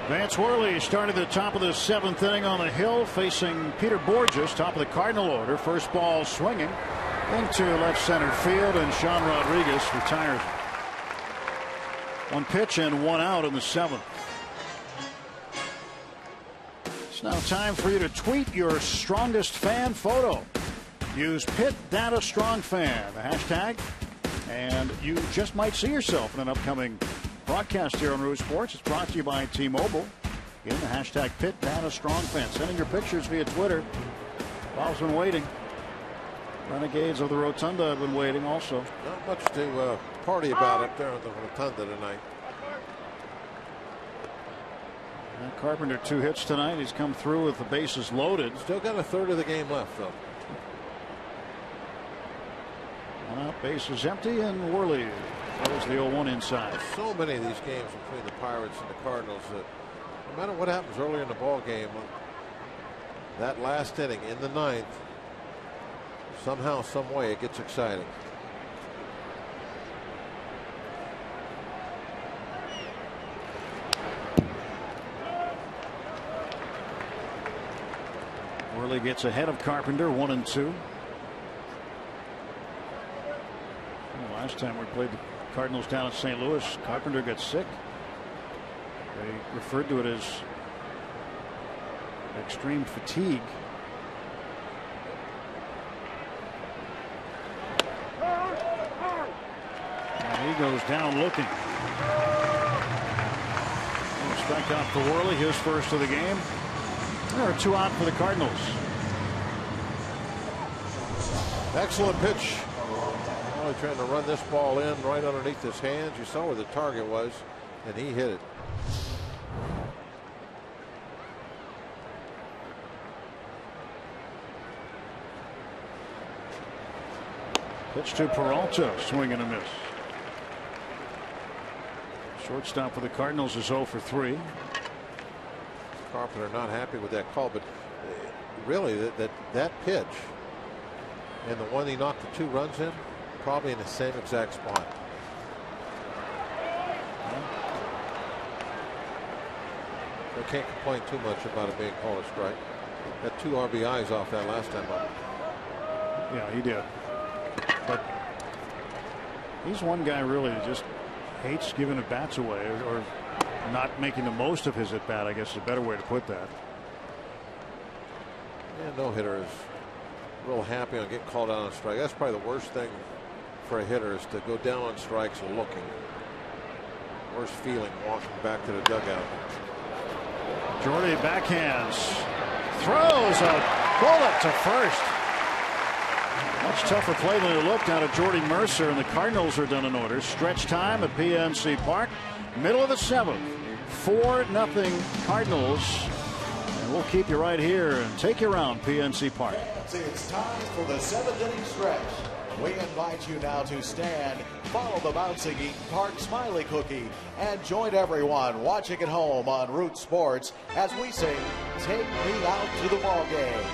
Vance Worley started the top of the 7th inning on the hill facing Peter Borges, top of the Cardinal order. First ball swinging into left center field, and Sean Rodriguez retires. 1 pitch and 1 out in the 7th. It's now time for you to tweet your strongest fan photo. Use Pit Data Strong Fan, the hashtag, and you just might see yourself in an upcoming broadcast here on Rouge Sports. It's brought to you by T-Mobile. Again, the hashtag Pit Data Strong Fan. Sending your pictures via Twitter. Bob's been waiting. Renegades of the Rotunda have been waiting also. Not much to party about up there on the Rotunda tonight. Carpenter 2 hits tonight. He's come through with the bases loaded. Still got a third of the game left, though. Bases empty, and Worley throws the 0-1 inside. So many of these games between the Pirates and the Cardinals that no matter what happens earlier in the ball game, that last inning in the 9th, somehow, some way, it gets exciting. Worley gets ahead of Carpenter, 1-2. Last time we played the Cardinals down in St. Louis, Carpenter got sick. They referred to it as extreme fatigue. And he goes down looking. Strike out for Worley, his first of the game. There are 2 out for the Cardinals. Excellent pitch. Really trying to run this ball in right underneath his hands. You saw where the target was, and he hit it. Pitch to Peralta, swing and a miss. Shortstop for the Cardinals is 0 for 3. Carpenter not happy with that call, but really that pitch and the one he knocked the 2 runs in, probably in the same exact spot. I can't complain too much about it being called a strike. Got 2 RBIs off that last time up. Yeah, he did. But he's one guy really that just hates giving at bats away or not making the most of his at bat, I guess is a better way to put that. Yeah, no hitter is real happy on getting called out on strike. That's probably the worst thing for a hitter, is to go down on strikes looking. Worst feeling walking back to the dugout. Jordy backhands, throws a bullet to first. Much tougher play than it looked out of Jordy Mercer, and the Cardinals are done in order. Stretch time at PNC Park, middle of the 7th, 4-0 Cardinals. And we'll keep you right here and take you around PNC Park. It's time for the 7th inning stretch. We invite you now to stand, follow the bouncing Eaton Park Smiley Cookie, and join everyone watching at home on Root Sports as we sing "Take Me Out to the Ball Game."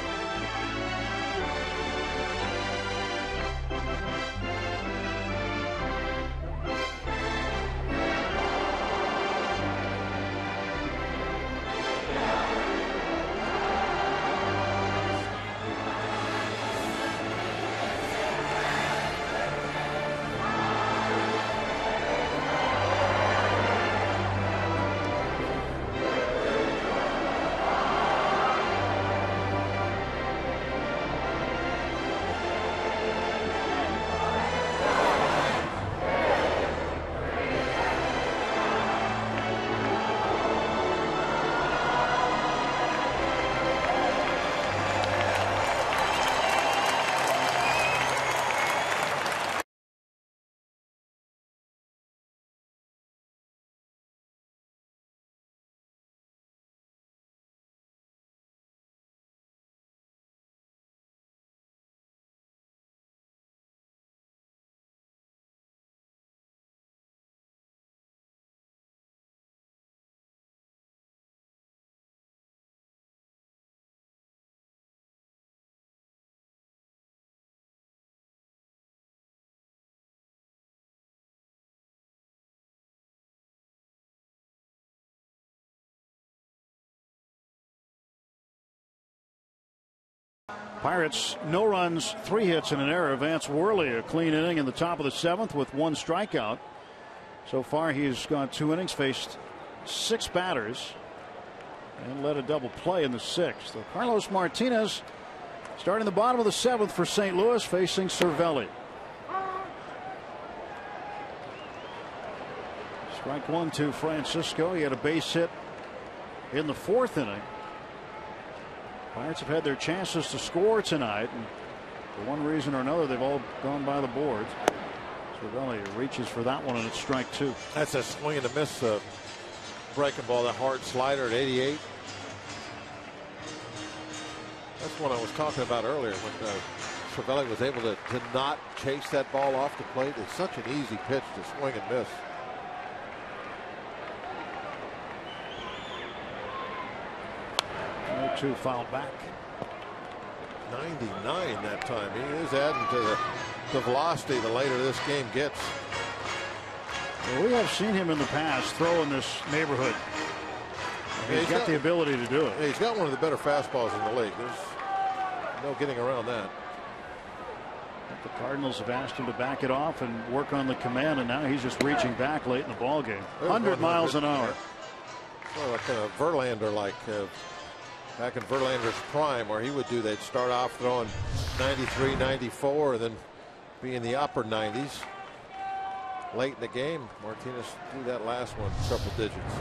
Pirates, no runs, 3 hits and an error. Vance Worley, a clean inning in the top of the 7th with 1 strikeout. So far, he's gone 2 innings, faced 6 batters, and led a double play in the 6th. So Carlos Martinez starting the bottom of the 7th for St. Louis, facing Cervelli. Strike 1 to Francisco. He had a base hit in the 4th inning. Pirates have had their chances to score tonight, and for one reason or another, they've all gone by the boards. Cervelli reaches for that one, and it's strike 2. That's a swing and a miss breaking ball, that hard slider at 88. That's what I was talking about earlier, when Cervelli was able to not chase that ball off the plate. It's such an easy pitch to swing and miss. Two fouled back. 99 that time. He is adding to the velocity the later this game gets. Well, we have seen him in the past throw in this neighborhood. He's got the ability to do it. Yeah, he's got one of the better fastballs in the league. No getting around that. The Cardinals have asked him to back it off and work on the command, and now he's just reaching back late in the ball game. 100 miles an hour. Well, like kind of Verlander, like back in Verlander's prime, where he would do. They'd start off throwing 93, 94, and then be in the upper 90s. Late in the game, Martinez threw that last one triple digits.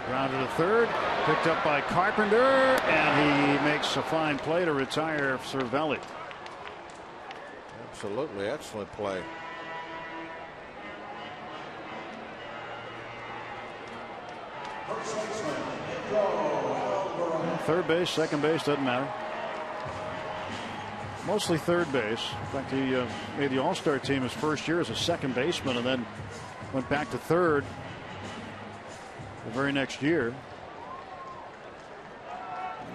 Grounded to third, picked up by Carpenter, and he makes a fine play to retire Cervelli. Absolutely excellent play. Third base, second base, doesn't matter. Mostly third base. In fact, he made the All-Star team his first year as a second baseman and then went back to third the very next year.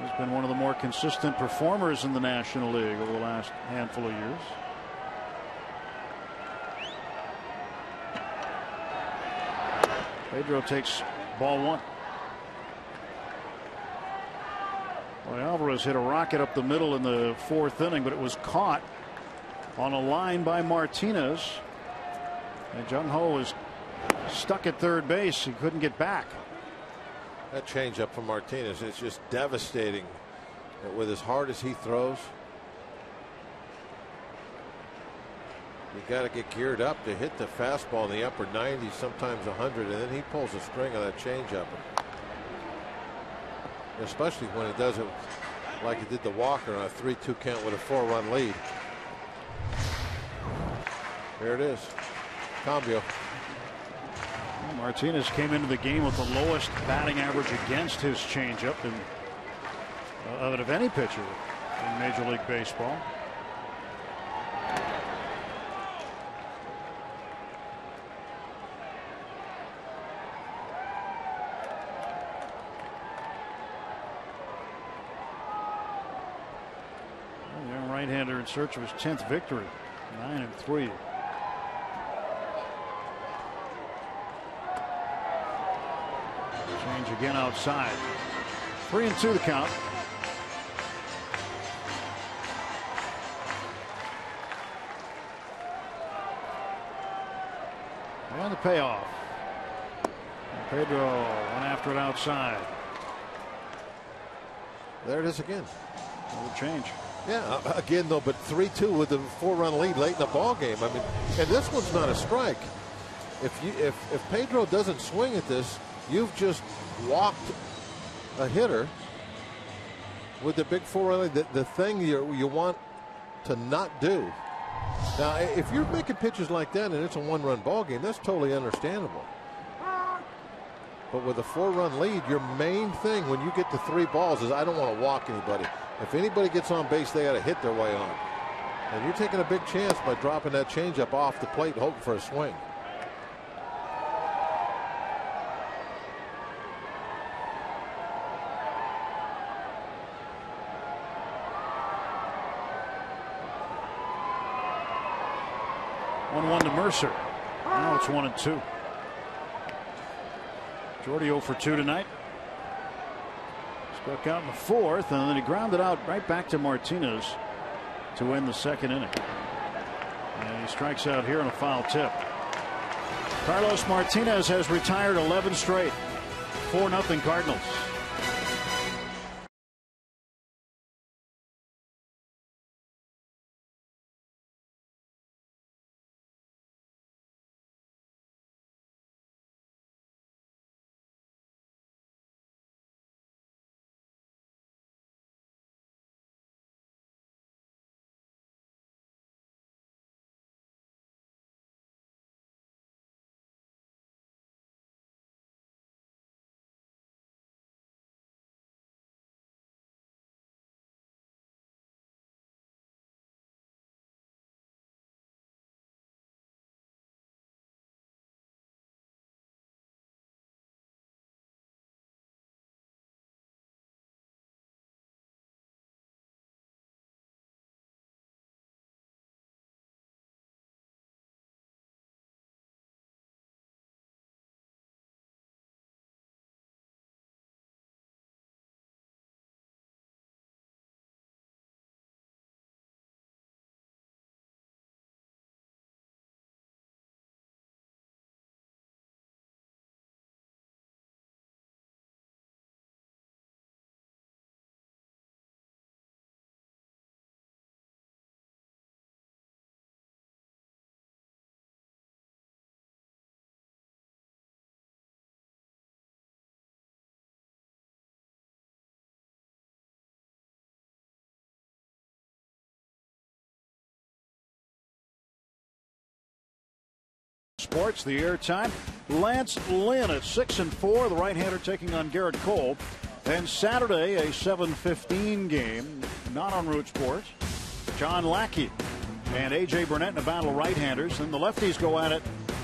He's been one of the more consistent performers in the National League over the last handful of years. Pedro takes ball one. Well, Alvarez hit a rocket up the middle in the fourth inning, but it was caught on a line by Martinez. And Jung Ho was stuck at third base. He couldn't get back. That changeup from Martinez is just devastating with as hard as he throws. You got to get geared up to hit the fastball in the upper 90s, sometimes 100, and then he pulls a string of that changeup. Especially when it does it like it did to Walker on a 3-2 count with a 4-run lead. There it is. Cambio. Martinez came into the game with the lowest batting average against his changeup of any pitcher in Major League Baseball. The right-hander in search of his 10th victory, 9-3. Change again outside. 3-2 the count. And the payoff. And Pedro went after it outside. There it is again. Another change. Yeah, again though, but 3-2 with the 4-run lead late in the ball game. I mean, and this one's not a strike. If Pedro doesn't swing at this, you've just walked a hitter with the big 4-run lead. The thing you want to not do. Now, if you're making pitches like that and it's a 1-run ball game, that's totally understandable. But with a 4-run lead, your main thing when you get to 3 balls is I don't want to walk anybody. If anybody gets on base, they got to hit their way on. And you're taking a big chance by dropping that changeup off the plate, hoping for a swing. To Mercer. Now it's 1-2. Jordy 0 for 2 tonight. Struck out in the fourth, and then he grounded out right back to Martinez to end the second inning. And he strikes out here on a foul tip. Carlos Martinez has retired 11 straight. 4-0 Cardinals. Sports, the airtime. Lance Lynn at 6-4, the right-hander taking on Garrett Cole. And Saturday, a 7:15 game, not on Root Sports. John Lackey and A.J. Burnett in a battle of right-handers. And the lefties go at it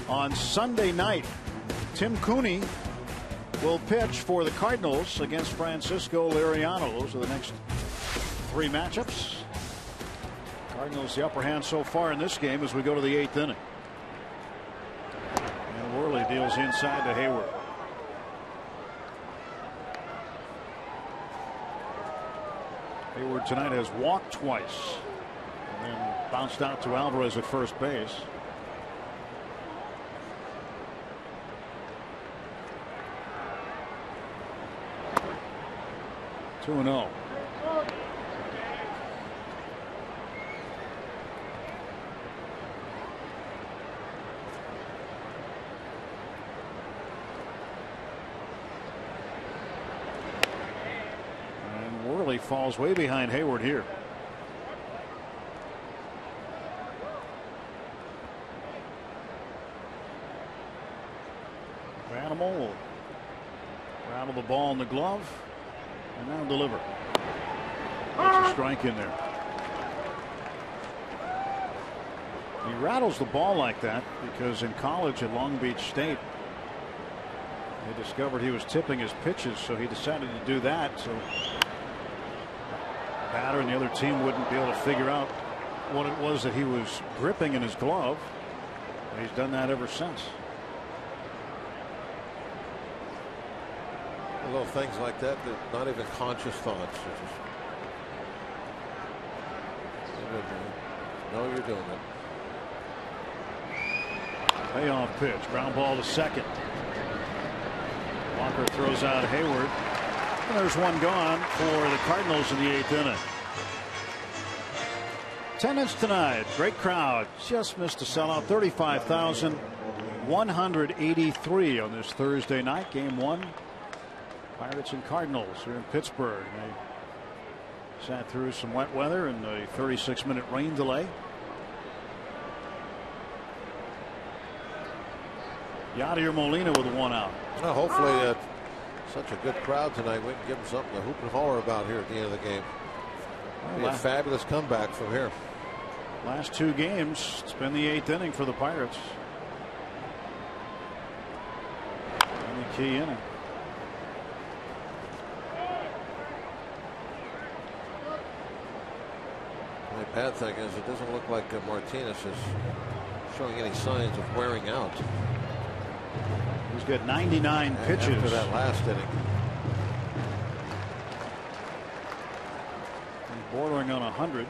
on Sunday night. Tim Cooney will pitch for the Cardinals against Francisco Liriano. Those are the next 3 matchups. Cardinals the upper hand so far in this game as we go to the 8th inning. And Worley deals inside to Hayward. Hayward tonight has walked twice and then bounced out to Alvarez at first base. Two and 0. Falls way behind Hayward here. Animal will rattle the ball in the glove and now deliver. That's a strike in there. He rattles the ball like that because in college at Long Beach State they discovered he was tipping his pitches, so he decided to do that. So batter and the other team wouldn't be able to figure out what it was that he was gripping in his glove. And he's done that ever since. Little things like that, not even conscious thoughts. No, you're doing it. Payoff pitch, ground ball to second. Walker throws out Hayward. And there's one gone for the Cardinals in the 8th inning. Attendance tonight, great crowd. Just missed a sellout. 35,183 on this Thursday night. Game 1. Pirates and Cardinals here in Pittsburgh. They sat through some wet weather and a 36-minute rain delay. Yadier Molina with 1 out. Well, hopefully such a good crowd tonight. We can give them something to hoop and holler about here at the end of the game. Be a fabulous comeback from here. Last 2 games, it's been the 8th inning for the Pirates. And the key inning. My bad thing is it doesn't look like Martinez is showing any signs of wearing out. He's got 99 pitches after that last inning. And bordering on 100.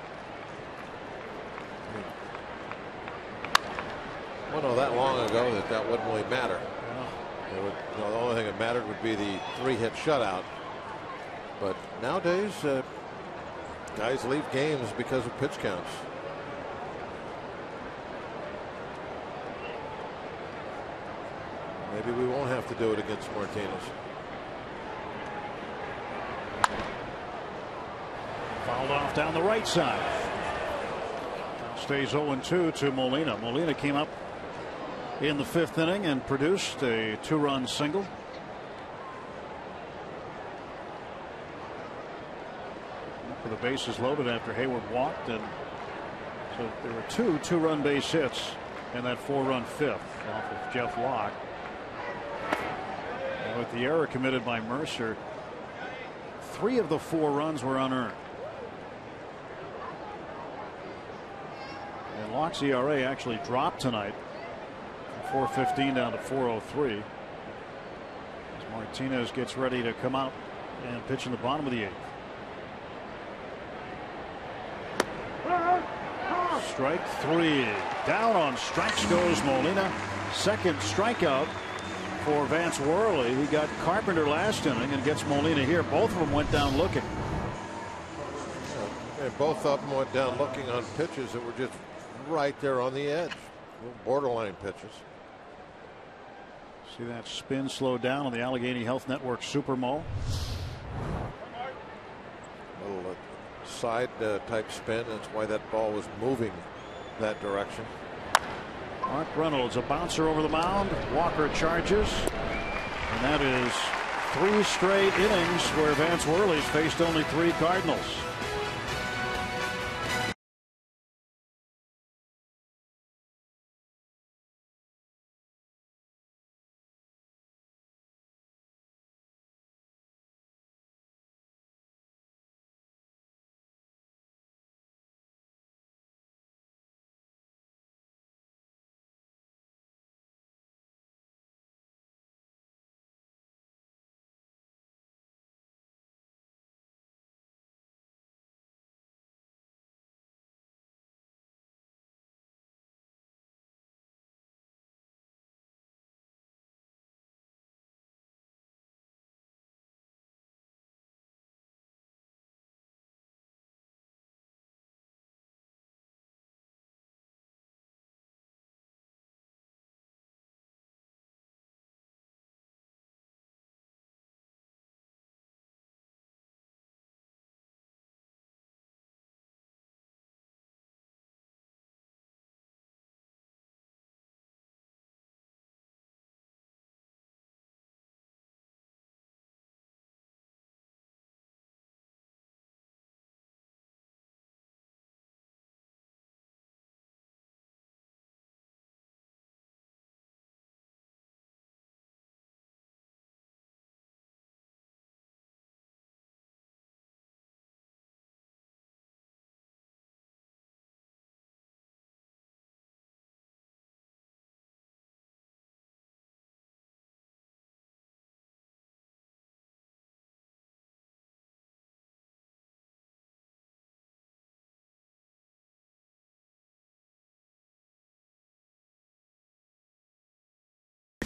Well, no, that long ago that wouldn't really matter. The only thing that mattered would be the 3-hit shutout. But nowadays, guys leave games because of pitch counts. Maybe we won't have to do it against Martinez. Fouled off down the right side. Stays 0-2 to Molina. Molina came up in the 5th inning and produced a 2-run single. For the bases loaded after Hayward walked, and so there were 2 2-run base hits and that 4-run 5th off of Jeff Locke. And with the error committed by Mercer, 3 of the 4 runs were unearned. And Locke's ERA actually dropped tonight from 4.15 down to 4.03 as Martinez gets ready to come out and pitch in the bottom of the 8th. Strike 3. Down on strikes goes Molina. Second strikeout for Vance Worley. He got Carpenter last inning and gets Molina here. Both of them went down looking. And both of them went down looking on pitches that were just right there on the edge. Borderline pitches. See that spin slowed down on the Allegheny Health Network Super Mole. Little side type spin. That's why that ball was moving that direction. Mark Reynolds, a bouncer over the mound. Walker charges. And that is 3 straight innings where Vance Worley's faced only 3 Cardinals.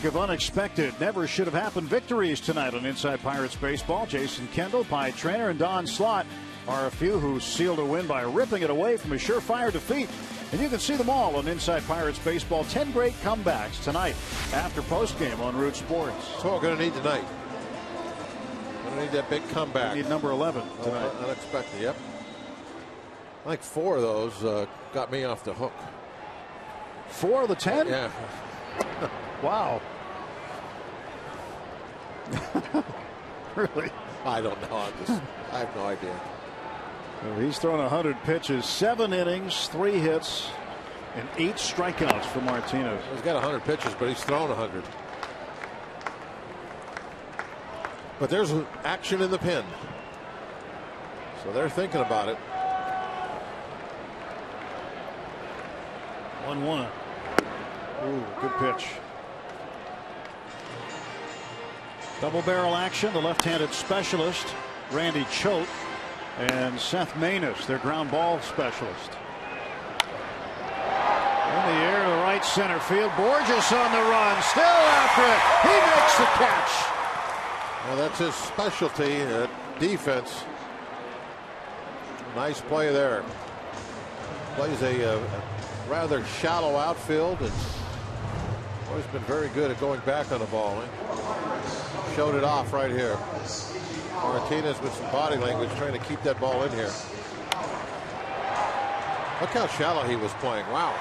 Of unexpected, never should have happened victories tonight on Inside Pirates Baseball. Jason Kendall, Pie Trainer, and Don Slott are a few who sealed a win by ripping it away from a surefire defeat. And you can see them all on Inside Pirates Baseball. 10 great comebacks tonight after postgame on Root Sports. That's what we're going to need tonight. We're going to need that big comeback. We need number 11 tonight. Unexpected, yep. Like 4 of those got me off the hook. 4 of the 10? Yeah. Wow. Really? I don't know. I have no idea. Well, he's thrown 100 pitches, 7 innings, 3 hits, and 8 strikeouts for Martinez. He's got 100 pitches, but he's thrown 100. But there's action in the pen. So they're thinking about it. 1-1. Ooh, good pitch. Double barrel action. The left-handed specialist, Randy Choate, and Seth Maness, their ground ball specialist. In the air to right center field. Borges on the run. Still after it. He makes the catch. Well, that's his specialty, defense. Nice play there. Plays a rather shallow outfield and always been very good at going back on the ball. Showed it off right here. Martinez with some body language trying to keep that ball in here. Look how shallow he was playing. Wow.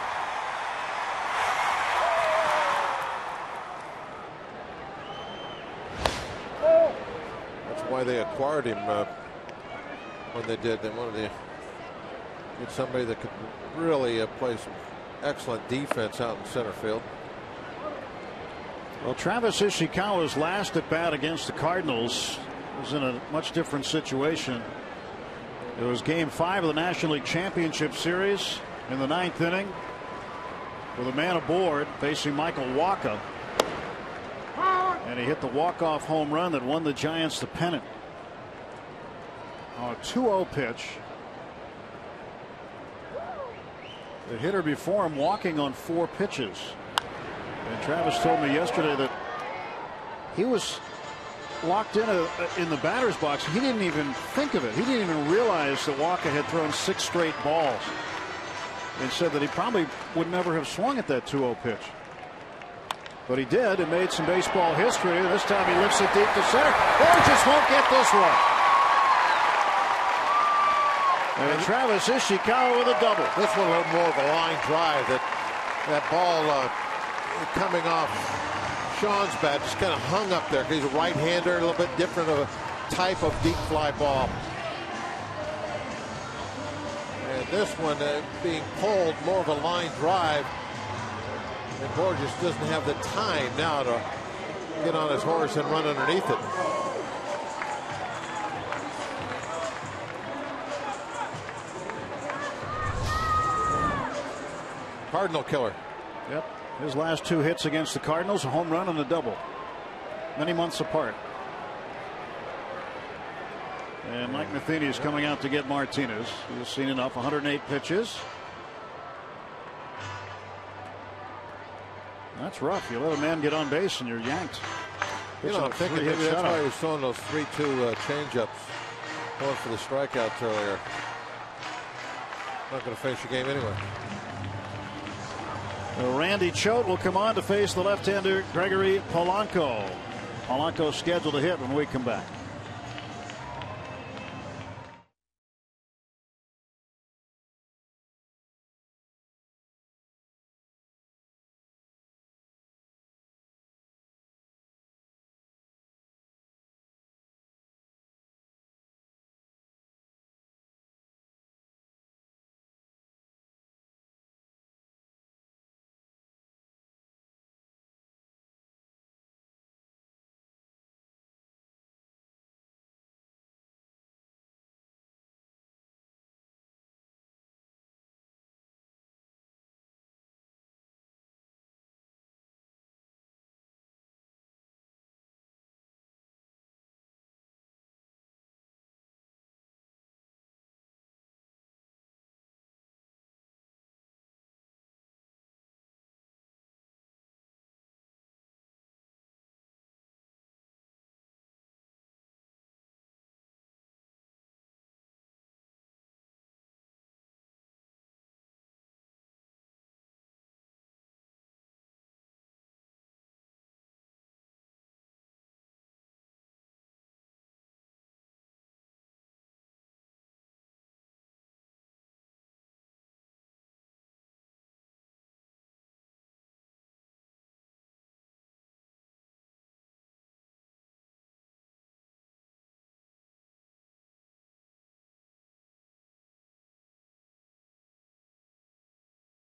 That's why they acquired him when they did. They wanted to get somebody that could really play some excellent defense out in center field. Well, Travis Ishikawa's last at bat against the Cardinals was in a much different situation. It was Game 5 of the National League Championship Series in the 9th inning with a man aboard facing Michael Wacha. And he hit the walk-off home run that won the Giants the pennant. On a 2-0 pitch. The hitter before him walking on 4 pitches. And Travis told me yesterday that he was locked in the batter's box. He didn't even think of it. He didn't even realize that Wacha had thrown 6 straight balls. And said that he probably would never have swung at that 2-0 pitch. But he did and made some baseball history. And this time he lifts it deep to center. Borges won't get this one. And Travis Ishikawa with a double. This one a little more of a line drive that That ball coming off Sean's bat just kind of hung up there. He's a right-hander, a little bit different of a type of deep fly ball. And this one being pulled more of a line drive. And Borges doesn't have the time now to get on his horse and run underneath it. Cardinal killer. Yep. His last 2 hits against the Cardinals, a home run and a double. Many months apart. And Mike Matheny is coming out to get Martinez. He's seen enough. 108 pitches. That's rough. You let a man get on base and you're yanked. You know, I'm thinking maybe that's why he was throwing those 3-2 changeups, going for the strikeouts earlier. Not going to finish the game anyway. Randy Choate will come on to face the left-hander Gregory Polanco. Polanco scheduled to hit when we come back.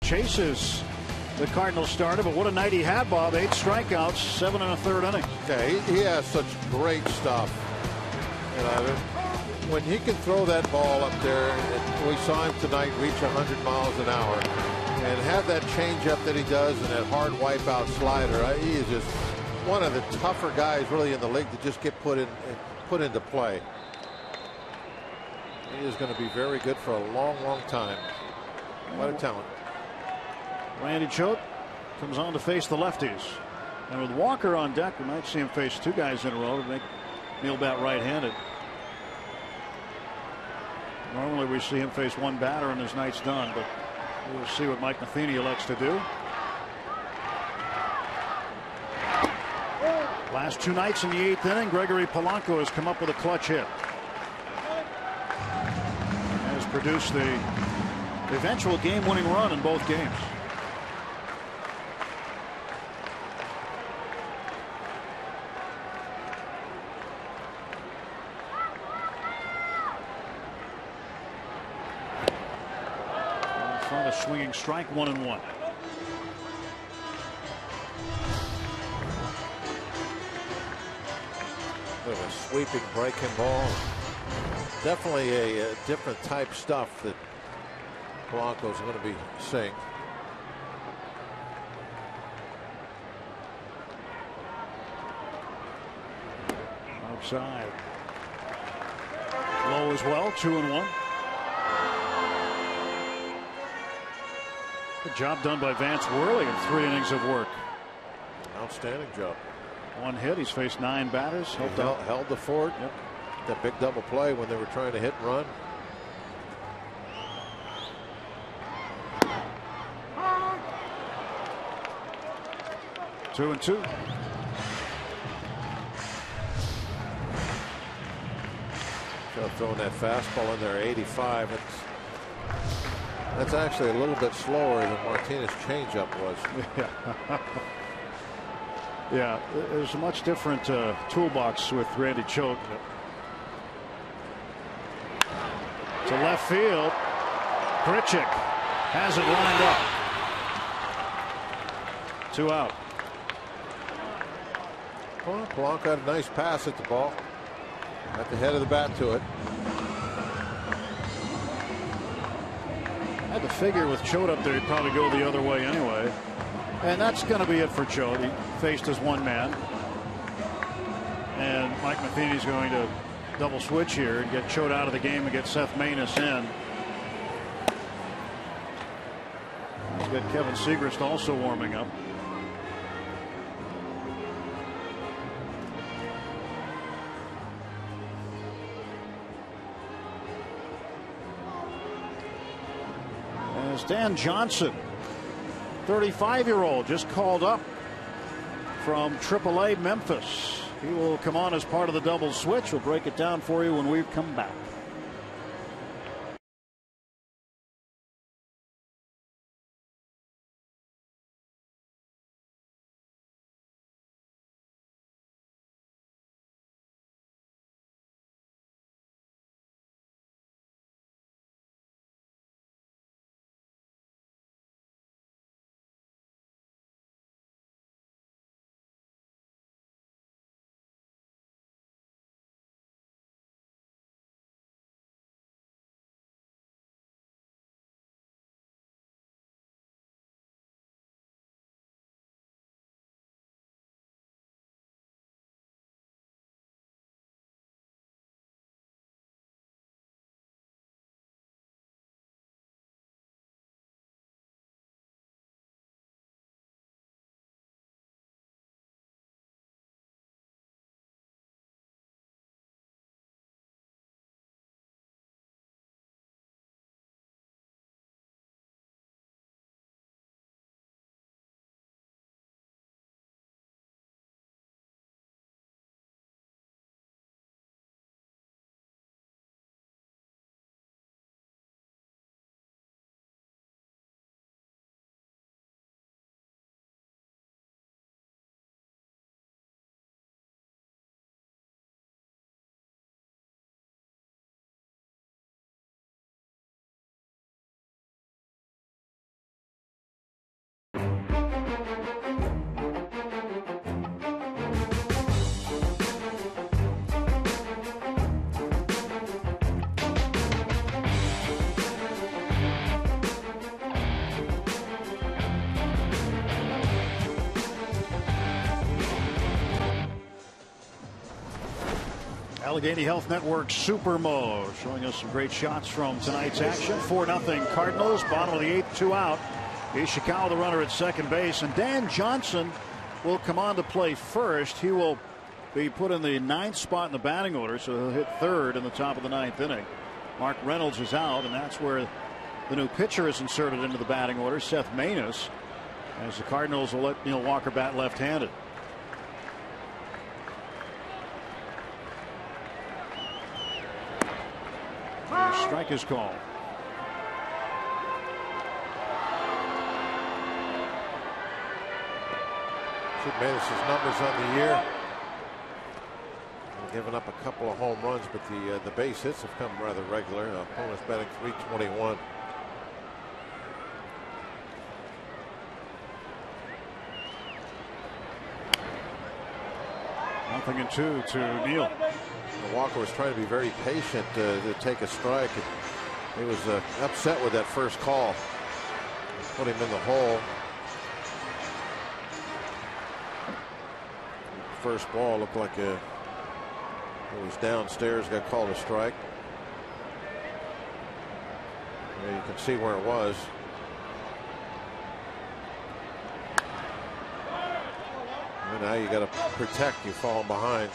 Chases the Cardinals starter, but what a night he had, Bob. 8 strikeouts, 7 1/3 innings. Yeah, he has such great stuff. When he can throw that ball up there, and we saw him tonight reach 100 miles an hour, and have that changeup that he does and that hard wipeout slider, he is just one of the tougher guys really in the league to just get put into play. He is going to be very good for a long, long time. What a talent. Randy Choate comes on to face the lefties. And with Walker on deck, we might see him face 2 guys in a row to make Neil bat right-handed. Normally we see him face 1 batter and his night's done, but we'll see what Mike Matheny elects to do. Last 2 nights in the 8th inning, Gregory Polanco has come up with a clutch hit. Has produced the eventual game-winning run in both games. A swinging strike, 1-1. With a sweeping breaking ball. Definitely a different type stuff that Polanco's going to be seeing. Outside. Low as well, 2-1. Good job done by Vance Worley in 3 innings of work. Outstanding job. 1 hit. He's faced 9 batters. Held the fort. Yep. That big double play when they were trying to hit and run. Two and 2. Throwing that fastball in there, 85. That's actually a little bit slower than Martinez' changeup was. Yeah. Yeah, there's a much different toolbox with Randy Choate. To left field. Grichuk has it lined up. 2 out. Well, Polanco got a nice pass at the ball. At the head of the bat to it. I had to figure with Choate up there, he'd probably go the other way anyway. And that's going to be it for Choate. He faced as one man. And Mike Matheny's going to double switch here and get Choate out of the game and get Seth Maness in. He's got Kevin Segrist also warming up. As Dan Johnson, 35-year-old, just called up from AAA Memphis. He will come on as part of the double switch. We'll break it down for you when we come back. Allegheny Health Network Supermo showing us some great shots from tonight's action. 4-0 Cardinals, bottom of the 8th, 2 out. Ishikawa the runner at second base, and Dan Johnson will come on to play first. He will be put in the 9th spot in the batting order, so he'll hit third in the top of the 9th inning. Mark Reynolds is out, and that's where the new pitcher is inserted into the batting order, Seth Maness, as the Cardinals will let Neil Walker bat left-handed. Strike is called. Should Maness' numbers on the year. Given up a couple of home runs, but the base hits have come rather regular. Opponents batting .321. Nothing in 2 to Neal. Walker was trying to be very patient to take a strike. He was upset with that first call. Put him in the hole. First ball looked like it was downstairs, got called a strike. You can see where it was. And now you got to protect, you falling behind.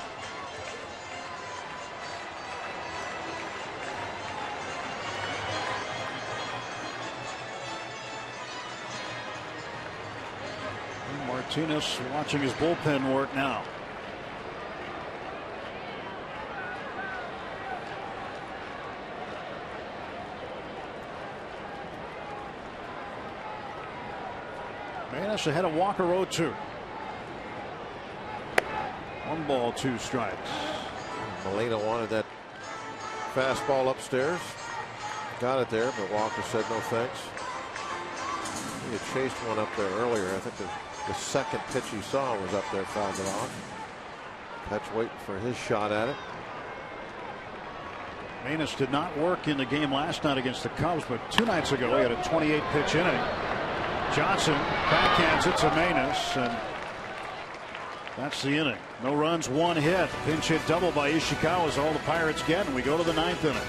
Martinez watching his bullpen work now. Manus ahead of Walker 0-2. 1 ball, 2 strikes. Molina wanted that fastball upstairs. Got it there, but Walker said no thanks. He had chased one up there earlier. I think the second pitch he saw was up there, fouled it off. Petch waiting for his shot at it. Manus did not work in the game last night against the Cubs, but 2 nights ago he had a 28-pitch inning. Johnson backhands it to Manus, and that's the inning. No runs, 1 hit. Pinch hit double by Ishikawa is all the Pirates get, and we go to the 9th inning.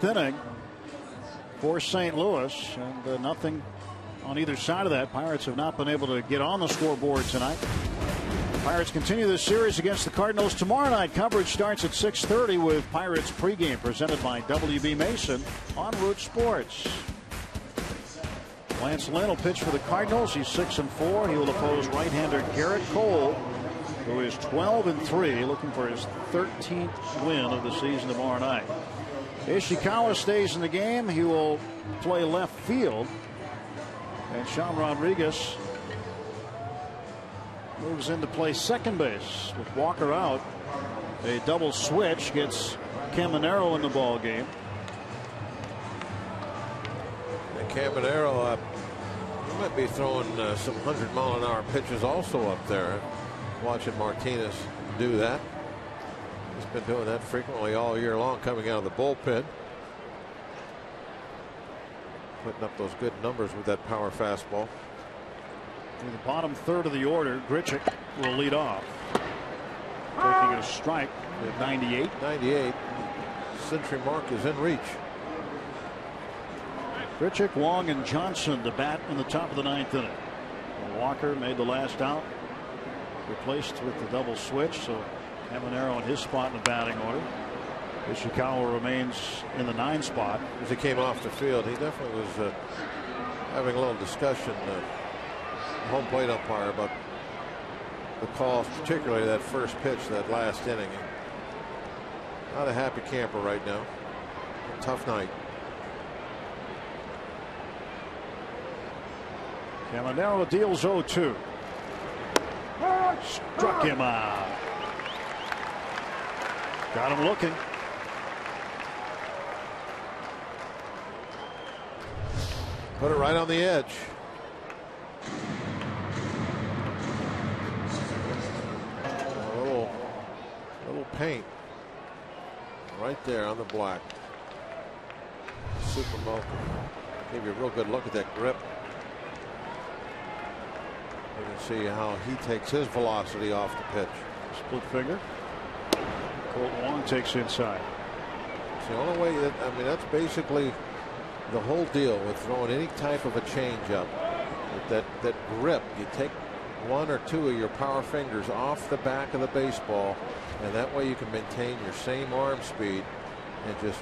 Inning for St. Louis, and nothing on either side of that. Pirates have not been able to get on the scoreboard tonight. The Pirates continue this series against the Cardinals tomorrow night. Coverage starts at 6:30 with Pirates pregame presented by WB Mason on Root Sports. Lance Lynn will pitch for the Cardinals. He's 6-4. He will oppose right-hander Garrett Cole, who is 12-3, looking for his 13th win of the season tomorrow night. Ishikawa stays in the game. He will play left field. And Sean Rodriguez moves in to play second base with Walker out. A double switch gets Caminero in the ball game. And Caminero might be throwing some 100-mile-an-hour pitches also up there. Watching Martinez do that. He's been doing that frequently all year long, coming out of the bullpen. Putting up those good numbers with that power fastball. In the bottom third of the order, Grichuk will lead off. Taking a strike at 98. 98. Century mark is in reach. Grichuk, Wong, and Johnson to bat in the top of the 9th inning. Walker made the last out. Replaced with the double switch, so Caminero in his spot in the batting order. Ishikawa remains in the 9 spot. As he came off the field, he definitely was having a little discussion, home plate umpire, about the calls, particularly that first pitch, that last inning. Not a happy camper right now. Tough night. Caminero deals 0-2. Struck him out. Got him looking. Put it right on the edge. A little paint right there on the black. Super Bowl. Give you a real good look at that grip. You can see how he takes his velocity off the pitch. Split finger. Colton Wong takes inside. It's the only way that, I mean, that's basically the whole deal with throwing any type of a changeup. With that grip, you take 1 or 2 of your power fingers off the back of the baseball And that way you can maintain your same arm speed and just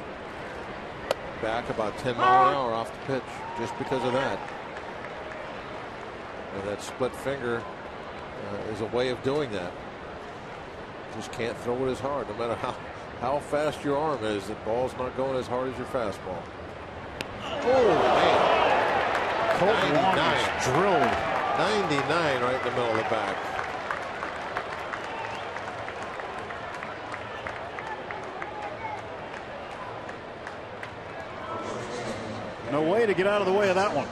back about 10 miles an hour off the pitch just because of that. And that split finger is a way of doing that. Just can't throw it as hard, no matter how fast your arm is. The ball's not going as hard as your fastball. Oh man! Colt Wong is drilled. 99 right in the middle of the back. No way to get out of the way of that one.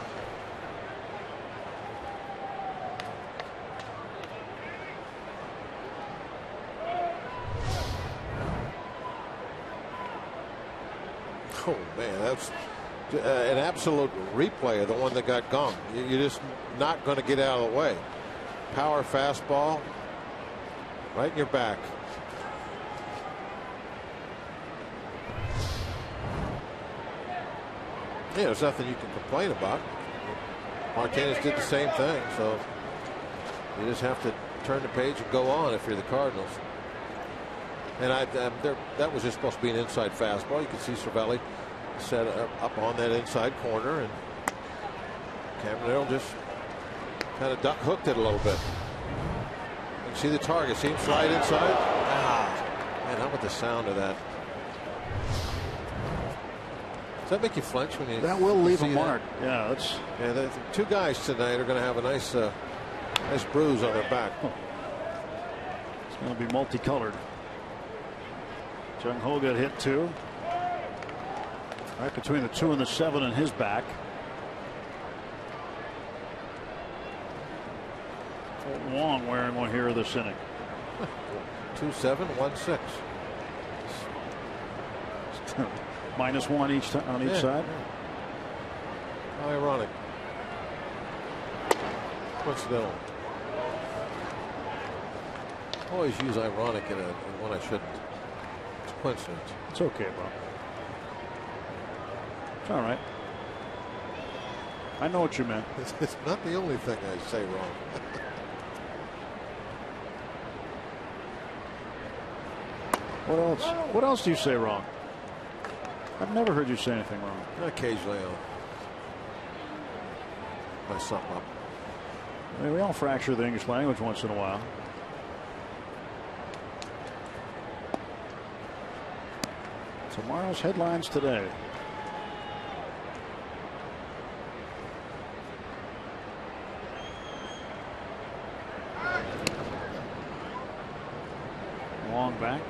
Oh man, that's an absolute replay of the one that got gonged. You're just not going to get out of the way. Power fastball right in your back. Yeah, there's nothing you can complain about. Martinez did the same thing, so you just have to turn the page and go on if you're the Cardinals. And that was just supposed to be an inside fastball. You can see Cervelli set up on that inside corner, and Caminero just kind of duck hooked it a little bit. You can see the target. See him slide inside. Man, how about the sound of that? Does that make you flinch when you? That will leave a see mark. that? Yeah, that's. Yeah, the two guys tonight are going to have a nice bruise on their back. It's going to be multicolored. Jung Ho got hit too. Right between the 2 and the 7 in his back. Colt Wong wearing one here this inning. 2-7, 1-6. -1 each on each side. How ironic. Coincidental. Always use ironic in one I shouldn't. It's coincidence. It's okay, Bob. It's all right. I know what you meant. It's not the only thing I say wrong. What else? What else do you say wrong? I've never heard you say anything wrong. Occasionally I'll mess something up. I mean, we all fracture the English language once in a while. Tomorrow's headlines today. Long back.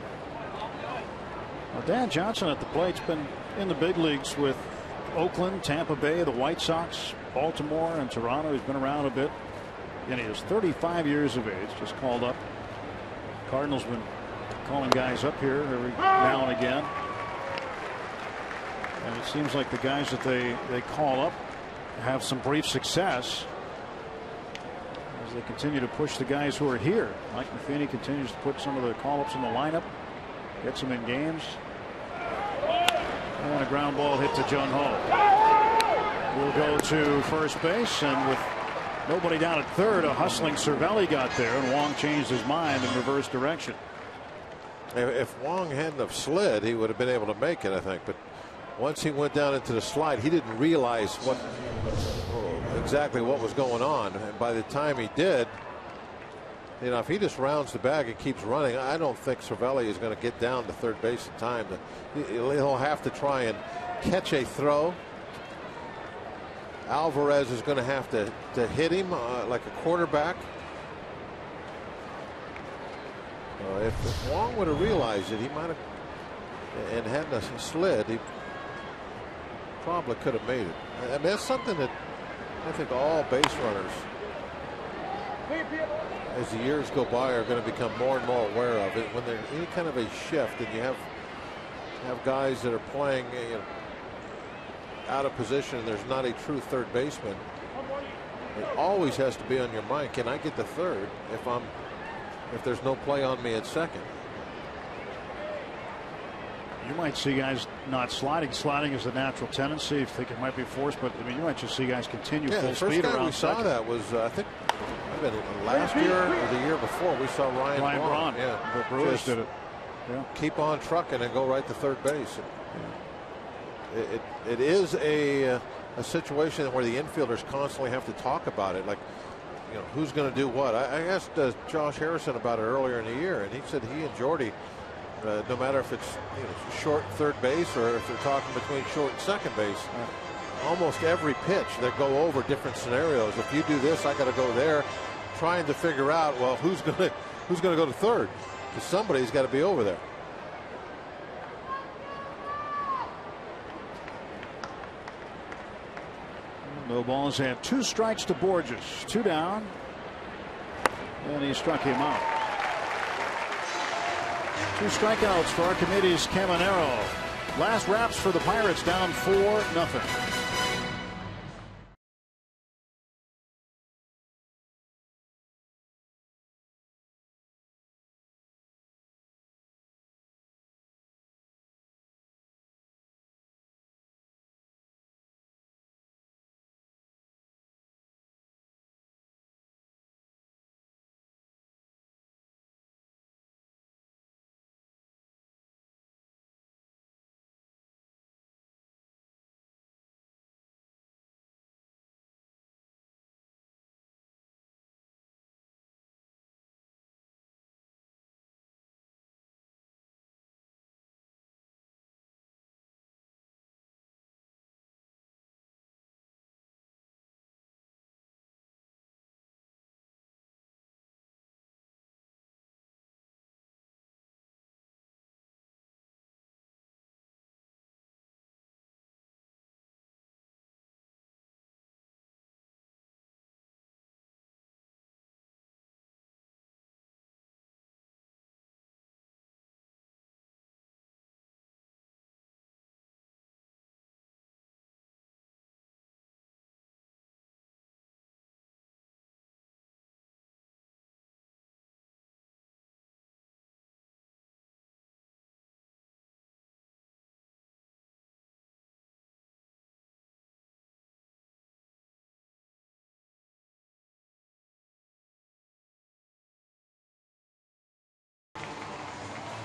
Well, Dan Johnson at the plate's been in the big leagues with Oakland, Tampa Bay, the White Sox, Baltimore, and Toronto. He's been around a bit. And he is 35 years of age. Just called up. Cardinals been calling guys up here every now and again. And it seems like the guys that they call up have some brief success as they continue to push the guys who are here. Mike Matheny continues to put some of the call-ups in the lineup, gets them in games. And a ground ball hit to Jung Ho. We'll go to first base, and with nobody down at third, a hustling Cervelli got there, and Wong changed his mind in reverse direction. If Wong hadn't have slid, he would have been able to make it, I think. But once he went down into the slide, he didn't realize exactly what was going on. And by the time he did, you know, if he just rounds the bag and keeps running, I don't think Cervelli is going to get down to third base in time. He'll have to try and catch a throw. Alvarez is going to have to hit him like a quarterback. If Wong would have realized it, he might have, and hadn't have slid, he probably could have made it. I mean, that's something that I think all base runners, as the years go by, are going to become more and more aware of it. When there's any kind of a shift, and you have guys that are playing out of position, and there's not a true third baseman, it always has to be on your mind. Can I get the third if there's no play on me at second? You might see guys not sliding. Sliding is a natural tendency. You think it might be forced, but I mean, you might just see guys continue full speed around. The first guy we saw that was, I think, last year or the year before, we saw Ryan Braun. Yeah, the Brewers did it. keep on trucking and go right to third base. It is a situation where the infielders constantly have to talk about it, like, who's going to do what. I asked Josh Harrison about it earlier in the year, and he said he and Jordy, no matter if it's short third base or if they're talking between short and second base, almost every pitch they go over different scenarios. If you do this, I got to go there, trying to figure out, well, who's going to go to third, because somebody's got to be over there. No balls and 2 strikes to Borges. 2 down. And he struck him out. 2 strikeouts for Archimedes Caminero. Last wraps for the Pirates, down 4-0.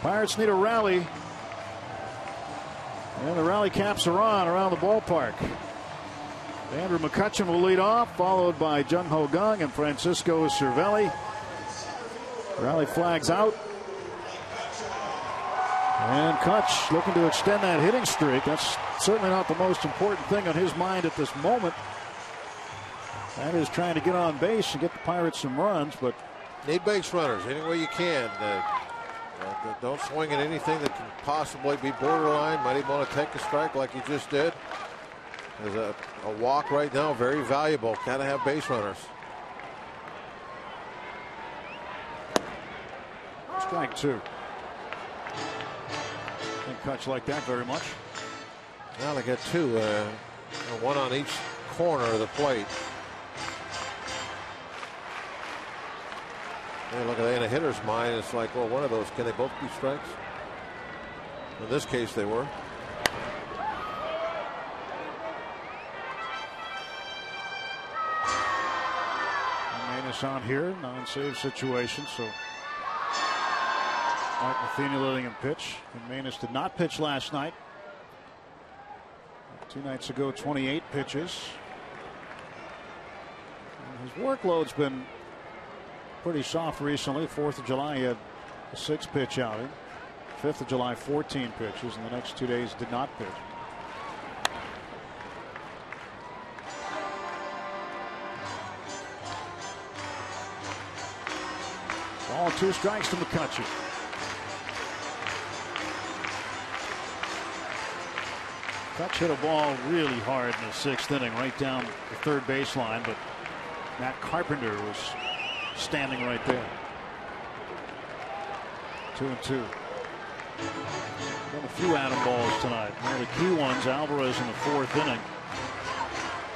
Pirates need a rally. And the rally caps are on around the ballpark. Andrew McCutchen will lead off, followed by Jung Ho Kang and Francisco Cervelli. Rally flags out. And Kutch looking to extend that hitting streak. That's certainly not the most important thing on his mind at this moment. That is trying to get on base and get the Pirates some runs, but need base runners any way you can. Don't swing at anything that can possibly be borderline. Might even want to take a strike like you just did. There's a walk right now, very valuable. Got to have base runners. Strike 2. I think Kutch like that very much. Now they got 2, one on each corner of the plate. And look at that in a hitter's mind. It's like, well, one of those, can they both be strikes? In this case, they were. Manus on here, non-save situation, so Mark Matheny letting him pitch. And Manus did not pitch last night. 2 nights ago, 28 pitches. And his workload's been pretty soft recently. 4th of July, he had a 6-pitch outing. 5th of July, 14 pitches, and the next 2 days did not pitch. Ball 2 strikes to McCutchen. Kutch hit a ball really hard in the 6th inning, right down the third baseline, but Matt Carpenter was standing right there. 2-2. Got a few Adam balls tonight. One of the key ones, Alvarez in the 4th inning,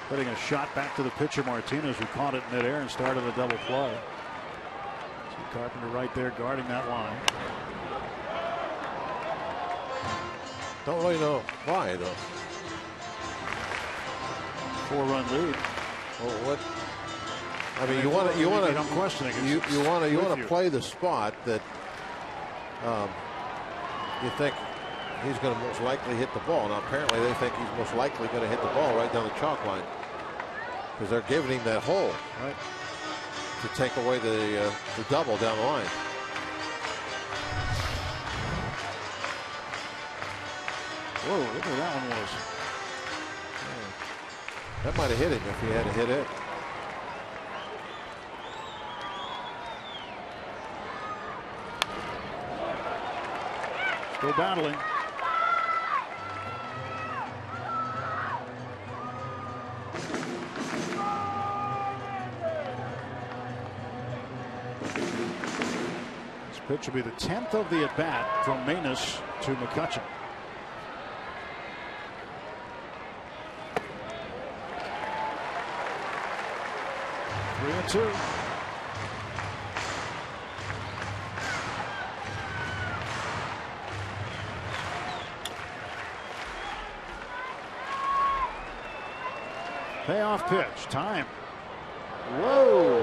putting a shot back to the pitcher Martinez, who caught it midair and started a double play. See Carpenter right there guarding that line. Don't really know why though. 4-run lead. Well, what? I mean, you want to. I'm questioning. You want to play the spot that you think he's going to most likely hit the ball. Now apparently they think he's most likely going to hit the ball right down the chalk line, because they're giving him that hole right to take away the double down the line. Whoa, look where that one was. That might have hit him if he had to hit it. Still battling. This pitch will be the 10th of the at-bat from Manus to McCutchen. Three and two. Payoff pitch. Time. Whoa.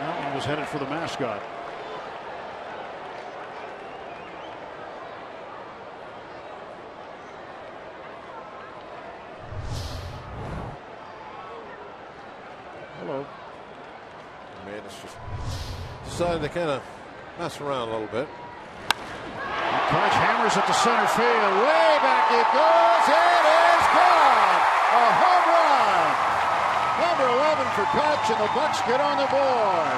That one was headed for the mascot. Hello. Man, it's just decided to kind of mess around a little bit. Clutch hammers it to center field. Way back it goes. It is gone. A home run. Number 11 for Kutch, and the Bucks get on the board.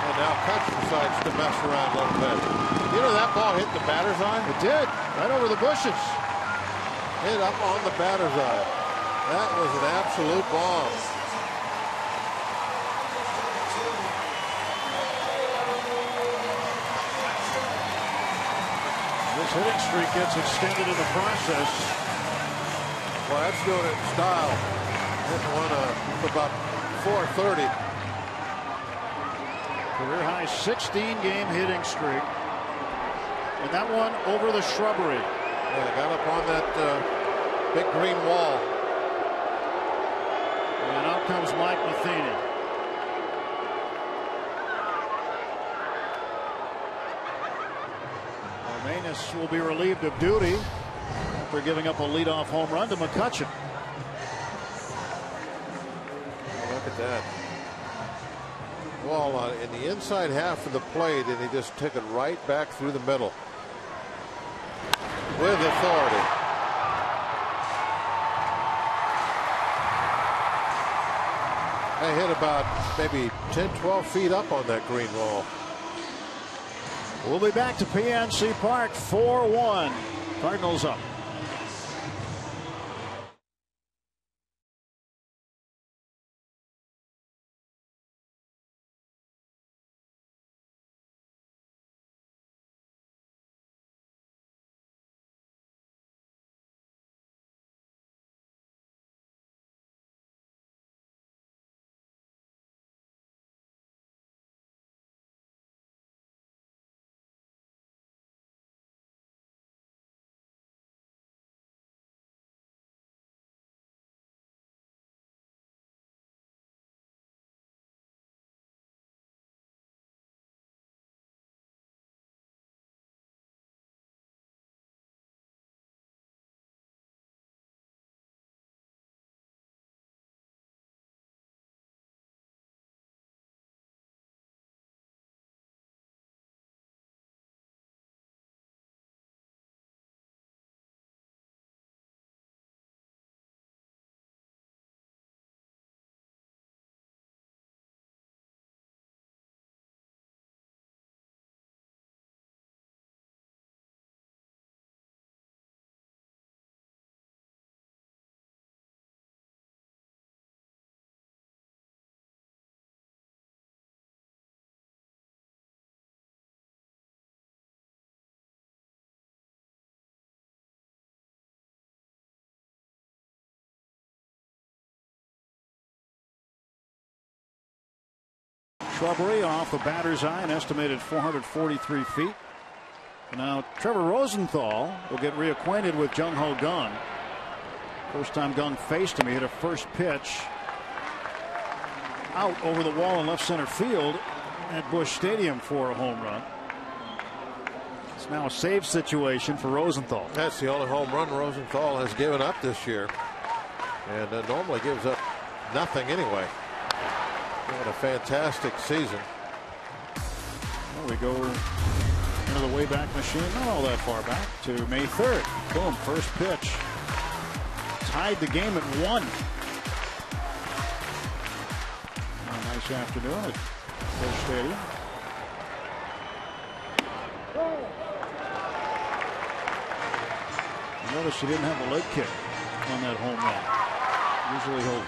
And now Kutch decides to mess around a little bit. You know that ball hit the batter's eye? It did. Right over the bushes. Hit up on the batter's eye. That was an absolute bomb. This hitting streak gets extended in the process. Well, that's doing it in style. Hitting one for about 430. Career high 16-game hitting streak. And that one over the shrubbery. Yeah, they got up on that big green wall. And out comes Mike Matheny. Manus will be relieved of duty after giving up a leadoff home run to McCutchen. Look at that. Ball in the inside half of the plate, and he just took it right back through the middle with authority. I hit about maybe 10-12 feet up on that green wall. We'll be back to PNC Park, 4-1. Cardinals up. Shrubbery off the batter's eye, an estimated 443 feet. Now Trevor Rosenthal will get reacquainted with Jung Ho Gung. First time Gung faced him, he hit a first pitch out over the wall in left center field at Busch Stadium for a home run. Now a save situation for Rosenthal. That's the only home run Rosenthal has given up this year. And normally gives up nothing anyway. What a fantastic season. Well, we go into the Wayback Machine, not all that far back, to May 3rd. Boom, first pitch. Tied the game at 1. A nice afternoon at Busch Stadium. Notice he didn't have a leg kick on that home run. Usually he'll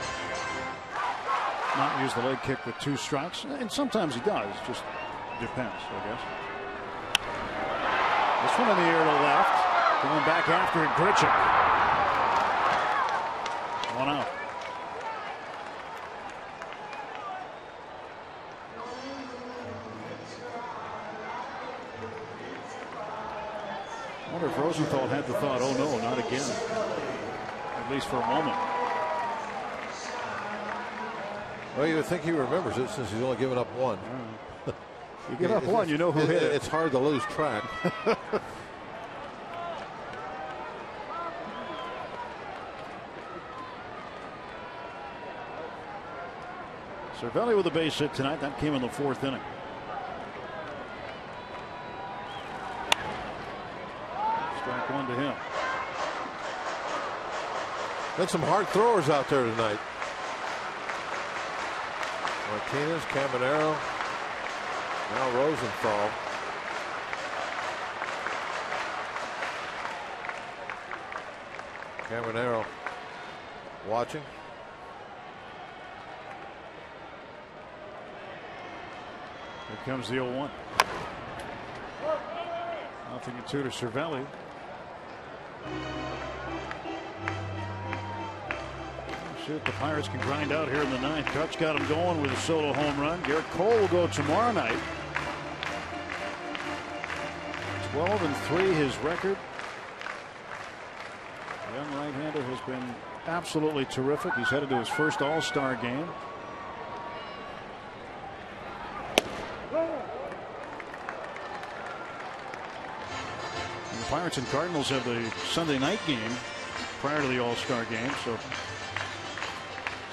not use the leg kick with 2 strikes, and sometimes he does. Just depends, I guess. This one in the air to left, going back after it, Grichuk. 1 out. I wonder if Rosenthal had the thought, oh no, not again. At least for a moment. Well, you would think he remembers it since he's only given up 1. You give up 1, you know who hit it. It's hard to lose track. Cervelli with a base hit tonight. That came in the 4th inning. Strike 1 to him. Been some hard throwers out there tonight. Martinez, Caminero, now Rosenthal. Caminero watching. Here comes the 0-1. 0-2 to Cervelli. Shoot, the Pirates can grind out here in the 9th. Dutch got him going with a solo home run. Garrett Cole will go tomorrow night. 12-3 his record. The young right-hander has been absolutely terrific. He's headed to his first All-Star game. And the Pirates and Cardinals have the Sunday night game prior to the All-Star game, so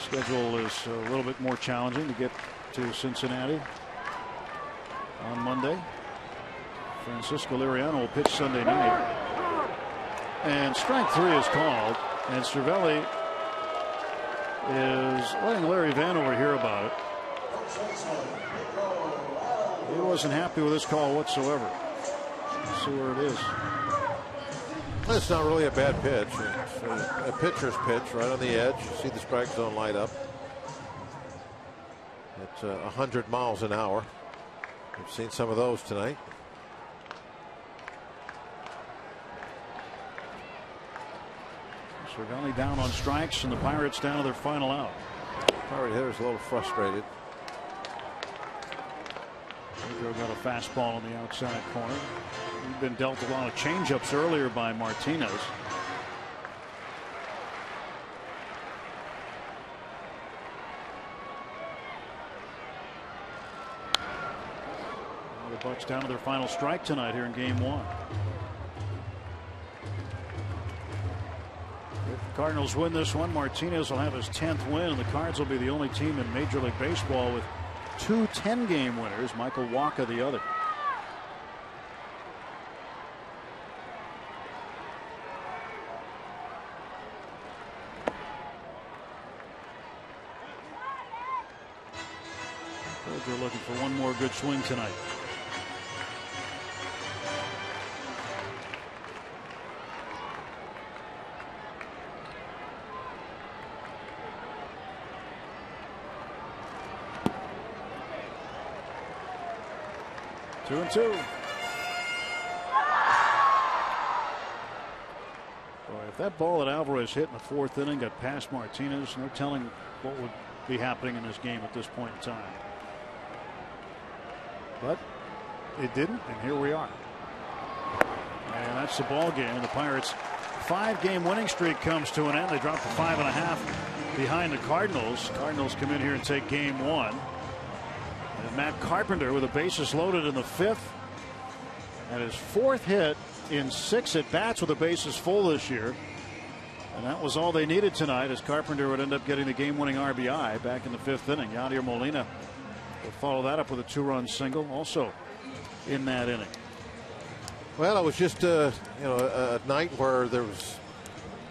schedule is a little bit more challenging to get to Cincinnati on Monday. Francisco Liriano will pitch Sunday night. And strike 3 is called. And Cervelli is letting Larry Vanover hear about it. He wasn't happy with this call whatsoever. Let's see where it is. It's not really a bad pitch. It's a pitcher's pitch right on the edge. You see the strike zone light up. It's 100 miles an hour. We've seen some of those tonight. Cervelli down on strikes, and the Pirates down to their final out. Pirate hitter's a little frustrated. Pedro got a fastball on the outside corner. He'd been dealt a lot of changeups earlier by Martinez. The Bucks down to their final strike tonight here in Game 1. If the Cardinals win this one, Martinez will have his 10th win, and the Cards will be the only team in Major League Baseball with 2 10-game winners. Michael Wacha the other. They're looking for one more good swing tonight. Two and two. Boy, if that ball that Alvarez hit in the 4th inning got past Martinez, no telling what would be happening in this game at this point in time. But it didn't, and here we are. And that's the ball game. The Pirates' 5-game winning streak comes to an end. They drop to 5.5 behind the Cardinals. Cardinals come in here and take Game 1. And Matt Carpenter with the bases loaded in the 5th And his 4th hit in 6 at-bats with the bases full this year. And that was all they needed tonight, as Carpenter would end up getting the game-winning RBI back in the 5th inning. Yadier Molina would follow that up with a 2-run single also in that inning. Well, it was just a night where there was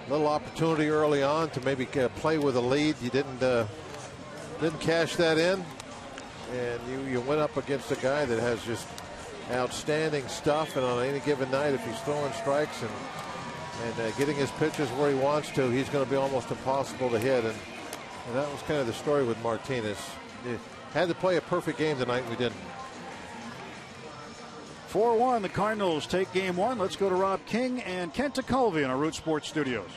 a little opportunity early on to maybe play with a lead. You didn't cash that in, and you went up against a guy that has just outstanding stuff. And on any given night, if he's throwing strikes and getting his pitches where he wants to, he's going to be almost impossible to hit. And that was kind of the story with Martinez. He had to play a perfect game tonight, and we didn't. 4-1, the Cardinals take game 1. Let's go to Rob King and Kent Tekulve in our Root Sports studios.